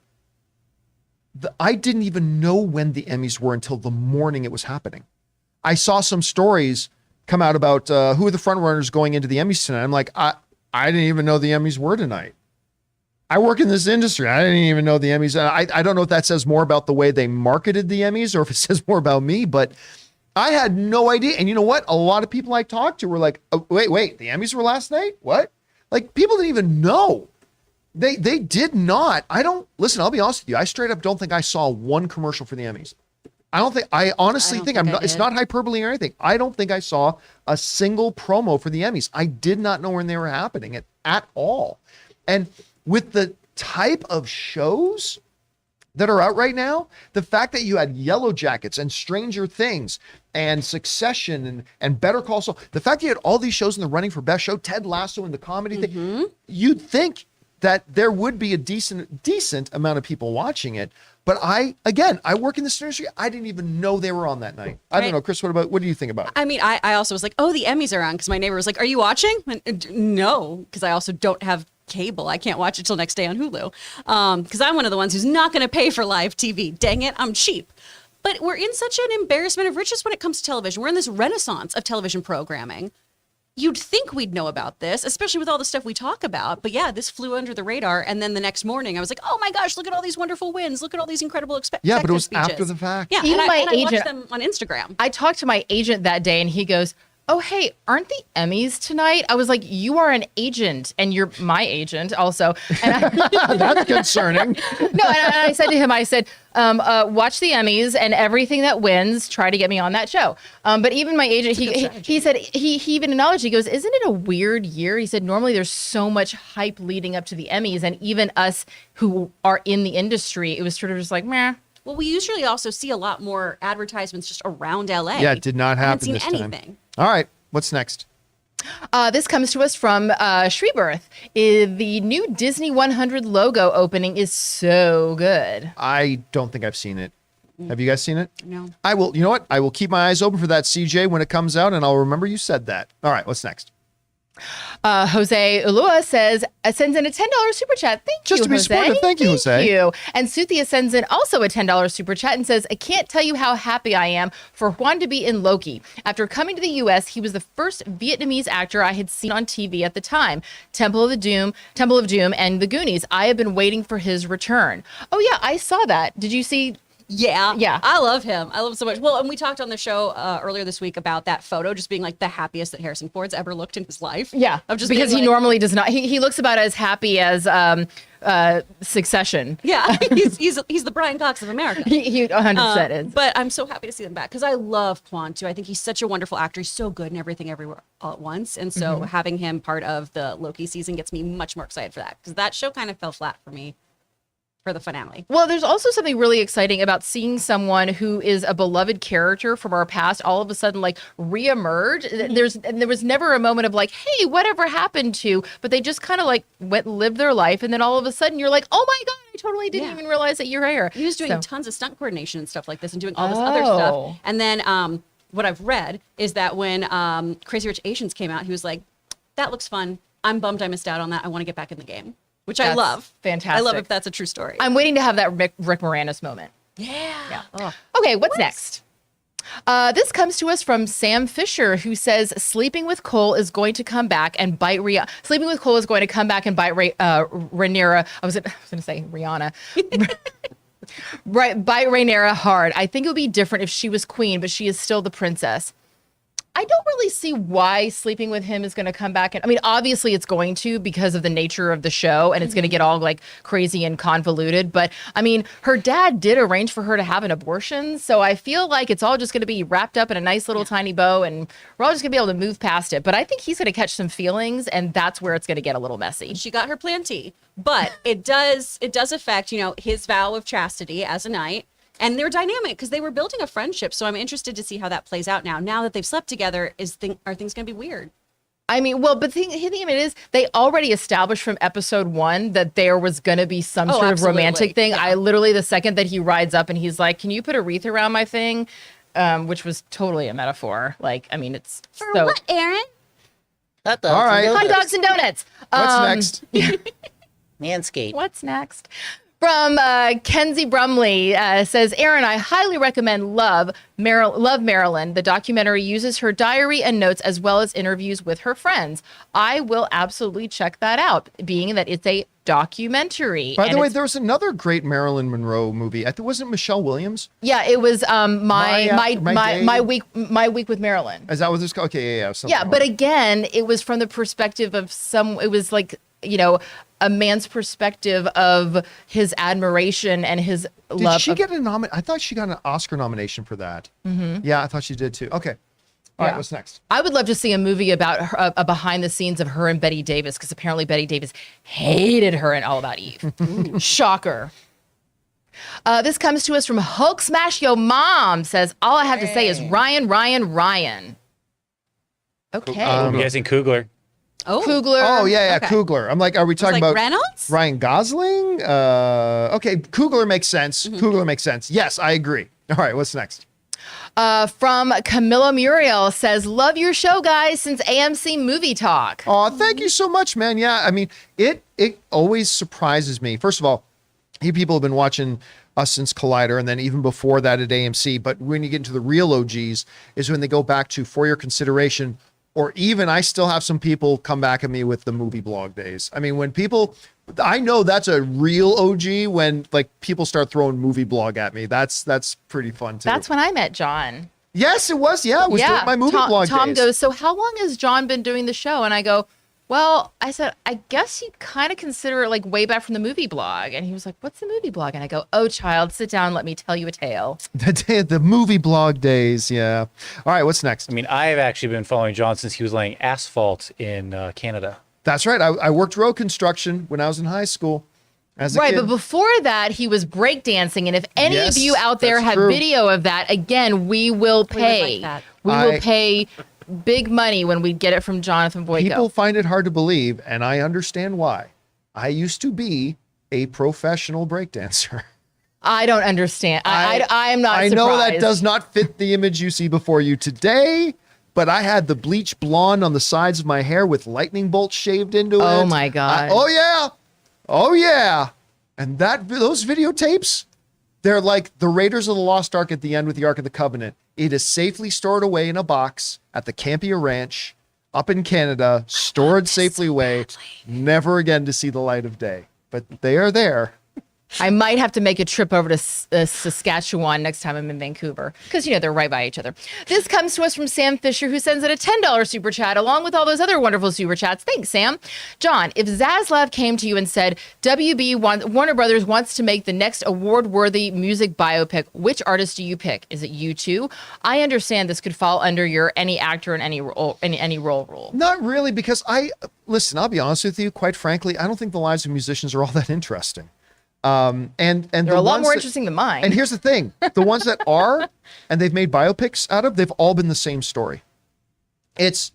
I didn't even know when the Emmys were until the morning it was happening. I saw some stories come out about who are the front runners going into the Emmys tonight. I'm like, I didn't even know the Emmys were tonight. I work in this industry. I didn't even know the Emmys. I don't know if that says more about the way they marketed the Emmys or if it says more about me, but I had no idea. And you know what? A lot of people I talked to were like, oh, wait, the Emmys were last night? What? Like, people didn't even know. They did not. Listen, I'll be honest with you. I straight up don't think I saw one commercial for the Emmys. I honestly think it's not hyperbole or anything. I don't think I saw a single promo for the Emmys. I did not know when they were happening at all. And with the type of shows that are out right now, the fact that you had Yellow Jackets and Stranger Things and Succession and Better Call Saul, the fact that you had all these shows in the running for best show, Ted Lasso and the comedy thing, you'd think that there would be a decent amount of people watching it. But I work in this industry. I didn't even know they were on that night. I don't know, Chris, what do you think about it?
I mean, I also was like, oh, the Emmys are on, because my neighbor was like, are you watching? No, because I also don't have cable. I can't watch it till next day on Hulu, because I'm one of the ones who's not going to pay for live TV. Dang it, I'm cheap. But we're in such an embarrassment of riches when it comes to television. We're in this renaissance of television programming. You'd think we'd know about this, especially with all the stuff we talk about. But yeah, this flew under the radar. And then the next morning, I was like, oh my gosh, look at all these wonderful wins. Look at all these incredible
Yeah, but it was
speeches.
after the fact.
Yeah,
Even
and
my
I
agent-
watched them on Instagram.
I talked to my agent that day and he goes, oh, hey, aren't the Emmys tonight? I was like, you are an agent and you're my agent also. And
That's concerning.
No, and I said to him, I said, watch the Emmys and everything that wins, try to get me on that show. But even my agent, he said, he even acknowledged, he goes, isn't it a weird year? He said, normally there's so much hype leading up to the Emmys, and even us who are in the industry, it was sort of just like, meh.
Well, we usually also see a lot more advertisements just around LA.
Yeah, it did not
I haven't
happen this
seen
time.
anything.
All right, what's next?
This comes to us from Shreebirth. The new Disney 100 logo opening is so good.
I don't think I've seen it. Have you guys seen it?
No.
I will. You know what? I will keep my eyes open for that, CJ, when it comes out, and I'll remember you said that. All right, what's next?
Jose Ulua sends in a $10 super chat. Thank
Just
you,
to be
Jose.
supportive. Thank you, Jose.
Thank you. And Suthia sends in also a $10 super chat and says, I can't tell you how happy I am for Juan to be in Loki. After coming to the U.S., he was the first Vietnamese actor I had seen on TV at the time. Temple of Doom, and The Goonies. I have been waiting for his return. Oh, yeah, I saw that. Did you see?
Yeah. I love him. I love him so much. Well, and we talked on the show earlier this week about that photo just being like the happiest that Harrison Ford's ever looked in his life.
Yeah,
Of just
because
being
he
like-
normally does not. He looks about as happy as Succession.
Yeah, he's the Brian Cox of America.
He 100% is.
But I'm so happy to see them back because I love Quan too. I think he's such a wonderful actor. He's so good in everything, everywhere, all at once. And so having him part of the Loki season gets me much more excited for that because that show kind of fell flat for me for the finale.
Well, there's also something really exciting about seeing someone who is a beloved character from our past all of a sudden like reemerge. There was never a moment of like, hey, whatever happened to, but they just kind of like lived their life, and then all of a sudden you're like, oh my god, I totally didn't even realize that you're here.
He was doing tons of stunt coordination and stuff like this and doing all this other stuff. And then what I've read is that when Crazy Rich Asians came out, he was like, that looks fun. I'm bummed I missed out on that. I want to get back in the game. Which I love.
Fantastic.
I love if that's a true story.
I'm waiting to have that Rick Moranis moment.
Yeah. Oh.
Okay, what's next? This comes to us from Sam Fisher, who says Sleeping with Cole is going to come back and bite Rihanna. Sleeping with Cole is going to come back and bite Rhaenyra. I was going to say Rihanna. Right, bite Rhaenyra hard. I think it would be different if she was queen, but she is still the princess. I don't really see why sleeping with him is going to come back. And I mean, obviously it's going to because of the nature of the show and it's going to get all like crazy and convoluted. But I mean, her dad did arrange for her to have an abortion. So I feel like it's all just going to be wrapped up in a nice little tiny bow and we're all just going to be able to move past it. But I think he's going to catch some feelings and that's where it's going to get a little messy.
She got her plenty, but it does affect, his vow of chastity as a knight. And they're dynamic because they were building a friendship. So I'm interested to see how that plays out now. Now that they've slept together, are things going to be weird?
I mean, well, but the thing of it is, they already established from episode 1 that there was going to be some sort of romantic thing. Yeah. I literally, the second that he rides up and he's like, "Can you put a wreath around my thing?" Which was totally a metaphor. Like, I mean, it's
for what, Aaron?
All right.
Hot dogs and donuts.
What's next?
Manscaped.
What's next? From Kenzie Brumley says, Aaron, I highly recommend Love Marilyn. The documentary uses her diary and notes as well as interviews with her friends. I will absolutely check that out, being that it's a documentary.
By the way, there was another great Marilyn Monroe movie. I think wasn't Michelle Williams?
Yeah, it was my week with Marilyn.
Is that what this called? Okay, yeah.
Yeah, but again, it was from the perspective of it was like, a man's perspective of his admiration and his love.
Did she get a nomination? I thought she got an Oscar nomination for that. Mm-hmm. Yeah, I thought she did too. Okay. All right, what's next?
I would love to see a movie about her, a behind the scenes of her and Betty Davis, because apparently Betty Davis hated her in All About Eve. Shocker. This comes to us from Hulk Smash Yo Mom, says, all I have to say is Ryan. Okay.
I'm guessing Coogler.
Oh,
Coogler.
Oh, yeah, okay. Coogler. I'm like, are we talking about
Reynolds?
Ryan Gosling? Okay, Coogler makes sense. Mm-hmm. Coogler makes sense. Yes, I agree. All right, what's next?
From Camilla Muriel says, love your show, guys, since AMC Movie Talk.
Oh, thank you so much, man. Yeah, I mean, it always surprises me. First of all, you people have been watching us since Collider, and then even before that at AMC. But when you get into the real OGs is when they go back to For Your Consideration, or even I still have some people come back at me with the movie blog days. I mean, when people, I know that's a real OG when like people start throwing movie blog at me. That's pretty fun too.
That's when I met John.
Yes, it was. Yeah, it was during my movie blog days.
Tom goes, so how long has John been doing the show? And I go, well, I said, I guess you kind of consider it like way back from the movie blog. And he was like, what's the movie blog? And I go, oh, child, sit down. Let me tell you a tale.
The movie blog days. Yeah. All right. What's next?
I mean, I've actually been following John since he was laying asphalt in Canada.
That's right. I worked road construction when I was in high school. As a kid.
But before that, he was breakdancing. And if any of you out there have video of that, again, we will pay. We will pay big money when we get it from Jonathan Boyko.
People find it hard to believe, and I understand why. I used to be a professional breakdancer.
I don't understand. I am not surprised.
I know that does not fit the image you see before you today, but I had the bleach blonde on the sides of my hair with lightning bolts shaved into it.
Oh, my God.
Oh, yeah. And those videotapes, they're like the Raiders of the Lost Ark at the end with the Ark of the Covenant. It is safely stored away in a box at the Campea Ranch up in Canada, stored safely away, never again to see the light of day. But they are there.
I might have to make a trip over to Saskatchewan next time I'm in Vancouver, because, they're right by each other. This comes to us from Sam Fisher, who sends in a $10 super chat, along with all those other wonderful super chats. Thanks, Sam. John, if Zaslav came to you and said, Warner Brothers wants to make the next award-worthy music biopic, which artist do you pick? Is it U2? I understand this could fall under your any actor in any role rule.
Not really, because listen, I'll be honest with you, quite frankly, I don't think the lives of musicians are all that interesting. And
they're a lot more interesting than mine.
And here's the thing, the ones that are, and they've made biopics out of, they've all been the same story. It's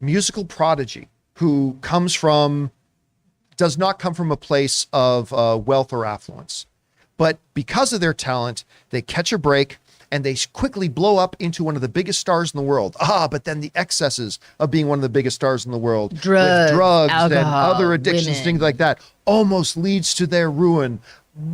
musical prodigy who does not come from a place of wealth or affluence, but because of their talent, they catch a break and they quickly blow up into one of the biggest stars in the world. But then the excesses of being one of the biggest stars in the world, with drugs
alcohol,
and other addictions,
women,
things like that, almost leads to their ruin,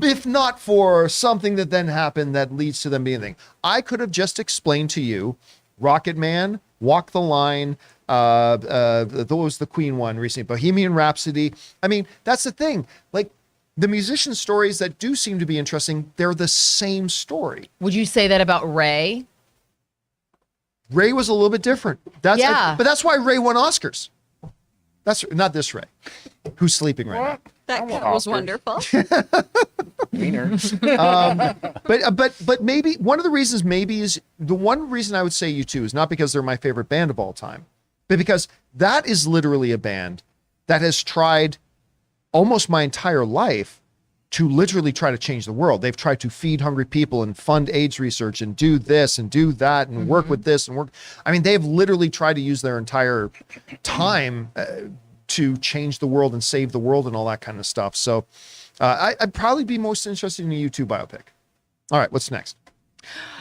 if not for something that then happened that leads to them being thing. I could have just explained to you, Rocket Man, Walk the Line, what was the Queen one recently, Bohemian Rhapsody. I mean, that's the thing. Like, the musician stories that do seem to be interesting, they're the same story.
Would you say that about Ray?
Ray was a little bit different. But that's why Ray won Oscars. That's not this Ray, who's sleeping right now.
That cat was wonderful.
But maybe one of the reasons is the one reason I would say U2 is not because they're my favorite band of all time, but because that is literally a band that has tried almost my entire life to literally try to change the world. They've tried to feed hungry people and fund AIDS research and do this and do that and work with this and work. I mean, they've literally tried to use their entire time to change the world and save the world and all that kind of stuff. So I'd probably be most interested in a U2 biopic. All right, what's next?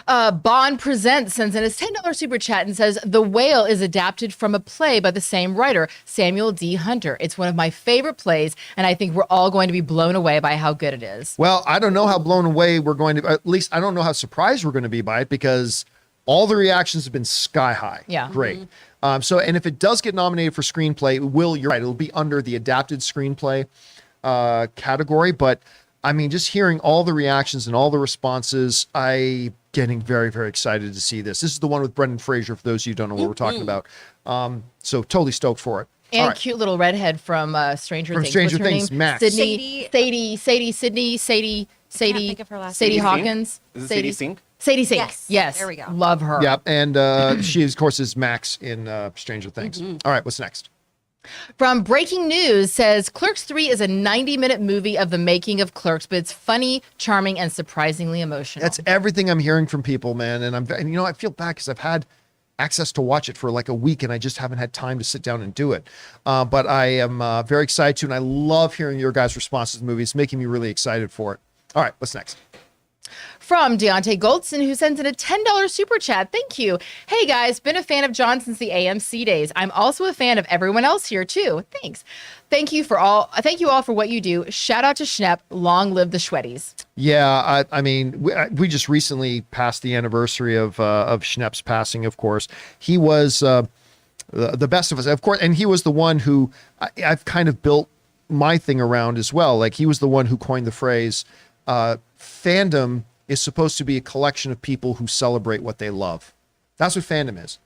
Bond Presents sends in his $10 super chat and says, The Whale is adapted from a play by the same writer, Samuel D. Hunter. It's one of my favorite plays, and I think we're all going to be blown away by how good it is.
Well, I don't know how blown away we're going to, at least I don't know how surprised we're going to be by it, because all the reactions have been sky high.
Yeah.
Great. And if it does get nominated for screenplay, you're right, it'll be under the adapted screenplay category. But I mean, just hearing all the reactions and all the responses, I getting very, very excited to see this. This is the one with Brendan Fraser, for those of you who don't know what we're talking about. So totally stoked for it.
And cute little redhead from Stranger Things.
Stranger
What's her
Things,
name?
Max.
Sadie
think of her last
Sadie
name.
Hawkins.
Is it Sadie Sink?
Sadie Sink. Yes.
There we go.
Love her.
Yep. And she, of course, is Max in Stranger Things. All right, what's next?
From Breaking News says Clerks 3 is a 90-minute movie of the making of Clerks, but it's funny, charming, and surprisingly emotional.
That's everything I'm hearing from people, man. And I feel bad because I've had access to watch it for like a week and I just haven't had time to sit down and do it. But I am very excited to, and I love hearing your guys' responses to the movie. It's making me really excited for it. All right, what's next?
From Deontay Goldson, who sends in a $10 super chat. Thank you. Hey guys, been a fan of John since the AMC days. I'm also a fan of everyone else here too. Thanks. Thank you all for what you do. Shout out to Schnepp. Long live the Schweddies.
Yeah, I mean, we just recently passed the anniversary of Schnepp's passing. Of course, he was the best of us, of course, and he was the one who I've kind of built my thing around as well. Like, he was the one who coined the phrase, fandom is supposed to be a collection of people who celebrate what they love. That's what fandom is.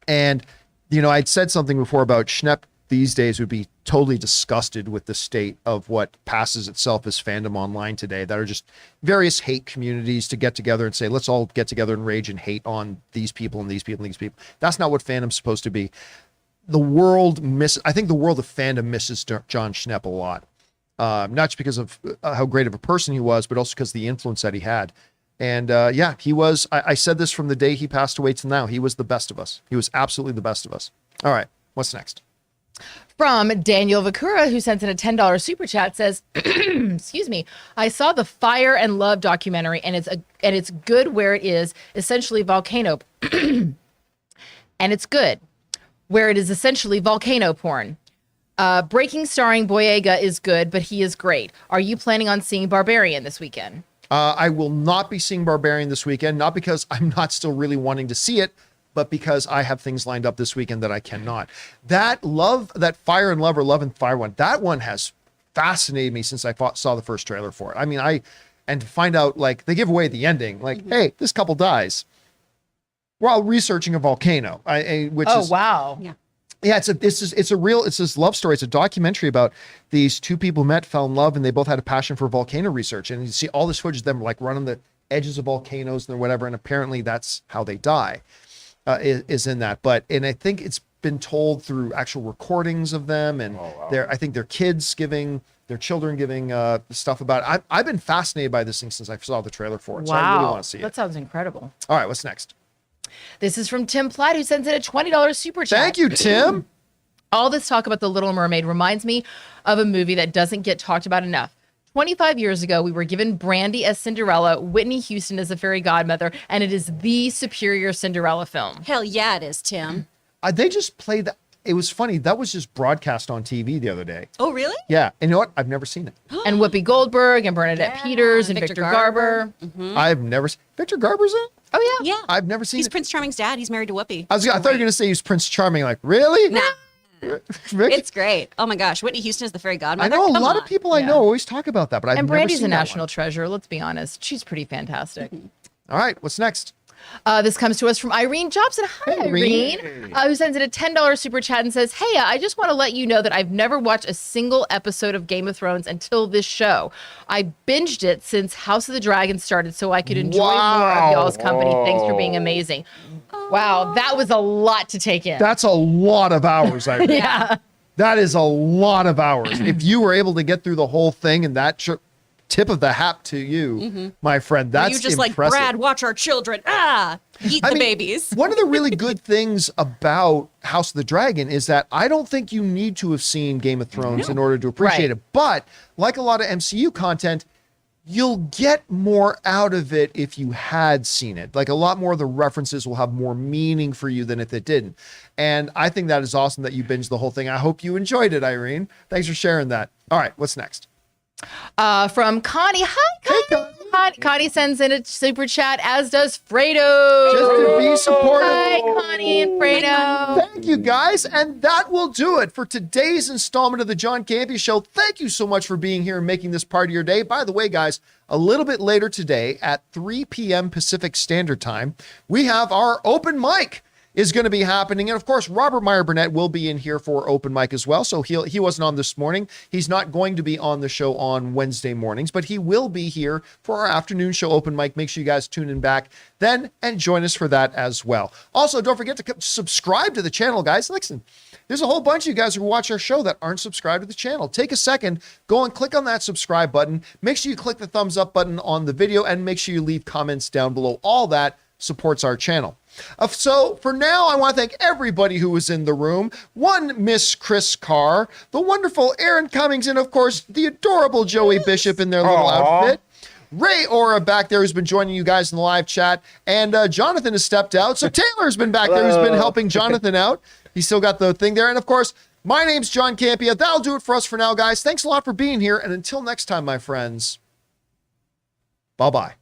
And, I'd said something before about Schnepp these days would be totally disgusted with the state of what passes itself as fandom online today, that are just various hate communities to get together and say, let's all get together and rage and hate on these people and these people and these people. That's not what fandom's supposed to be. I think the world of fandom misses John Schnepp a lot. Not just because of how great of a person he was, but also because of the influence that he had. And he was, I said this from the day he passed away to now, he was the best of us. He was absolutely the best of us. All right, what's next?
From Daniel Vakura, who sends in a $10 super chat, says, excuse me, I saw the Fire and Love documentary, and it's good where it is essentially volcano. And it's good where it is essentially volcano porn. Breaking starring Boyega is good, but he is great. Are you planning on seeing Barbarian this weekend?
I will not be seeing Barbarian this weekend, not because I'm not still really wanting to see it, but because I have things lined up this weekend that I cannot. That Fire and Love, or Love and Fire one, that one has fascinated me since I saw the first trailer for it. I mean, and to find out, like, they give away the ending, like, hey, this couple dies while researching a volcano,
wow.
Yeah.
Yeah, it's this love story. It's a documentary about these two people met, fell in love, and they both had a passion for volcano research. And you see all this footage of them like running the edges of volcanoes and whatever. And apparently that's how they die, is in that. And I think it's been told through actual recordings of them, and I think their children giving stuff about it. I've been fascinated by this thing since I saw the trailer for it.
Wow.
So I really want to see it.
That sounds incredible.
All right, what's next?
This is from Tim Platt, who sends in a $20 super chat.
Thank you, Tim.
All this talk about The Little Mermaid reminds me of a movie that doesn't get talked about enough. 25 years ago, we were given Brandy as Cinderella, Whitney Houston as the fairy godmother, and it is the superior Cinderella film.
Hell yeah, it is, Tim.
They just played that. It was funny. That was just broadcast on TV the other day.
Oh, really?
Yeah. And you know what? I've never seen it.
And Whoopi Goldberg and Bernadette Peters and
Victor
Victor Garber.
I've never seen Victor Garber's in it?
Oh, yeah.
Yeah.
I've never seen
He's
it.
Prince Charming's dad. He's married to Whoopi.
I thought you were going to say he's Prince Charming. Like, really?
Nah.
Rick?
It's great. Oh my gosh. Whitney Houston is the fairy
I
godmother.
know a
Come
lot
on.
of people I know always talk about that, but I've
And
never
Brandy's
seen
a
that
national
one.
treasure. Let's be honest. She's pretty fantastic.
All right. What's next?
This comes to us from Irene Jobson. Hi,
Hey,
Irene. Who sends in a $10 super chat and says, hey, I just want to let you know that I've never watched a single episode of Game of Thrones until this show. I binged it since House of the Dragon started so I could enjoy more of y'all's company. Thanks for being amazing. Wow, that was a lot to take in.
That's a lot of hours, Irene.
Yeah.
That is a lot of hours. If you were able to get through the whole thing, and that tip of the hat to you, my friend, that's
you just
impressive.
like, Brad, watch our children. Eat the babies.
One of the really good things about House of the Dragon is that I don't think you need to have seen Game of Thrones in order to appreciate
Right.
it. But like a lot of MCU content, you'll get more out of it if you had seen it. Like a lot more of the references will have more meaning for you than if it didn't. And I think that is awesome that you binged the whole thing. I hope you enjoyed it, Irene. Thanks for sharing that. All right, what's next?
From Connie. Hi, Connie.
Connie.
Connie sends in a super chat, as does Fredo.
Just to be supportive.
Hi, Connie and Fredo.
Thank you, guys. And that will do it for today's installment of the John Campea Show. Thank you so much for being here and making this part of your day. By the way, guys, a little bit later today at 3 p.m. Pacific Standard Time, we have our open mic is going to be happening. And of course, Robert Meyer Burnett will be in here for open mic as well. So he wasn't on this morning. He's not going to be on the show on Wednesday mornings, but he will be here for our afternoon show open mic. Make sure you guys tune in back then and join us for that as well. Also, don't forget to subscribe to the channel, guys. Listen, there's a whole bunch of you guys who watch our show that aren't subscribed to the channel. Take a second, go and click on that subscribe button. Make sure you click the thumbs up button on the video and make sure you leave comments down below. All that supports our channel. So for now, I want to thank everybody who was in the room. One, Miss Chris Carr, the wonderful Aaron Cummings, and of course, the adorable Joey Bishop in their little outfit. Ray Ora back there who's been joining you guys in the live chat. And Jonathan has stepped out. So Taylor's been back there who's been helping Jonathan out. He's still got the thing there. And of course, my name's John Campea. That'll do it for us for now, guys. Thanks a lot for being here. And until next time, my friends, bye-bye.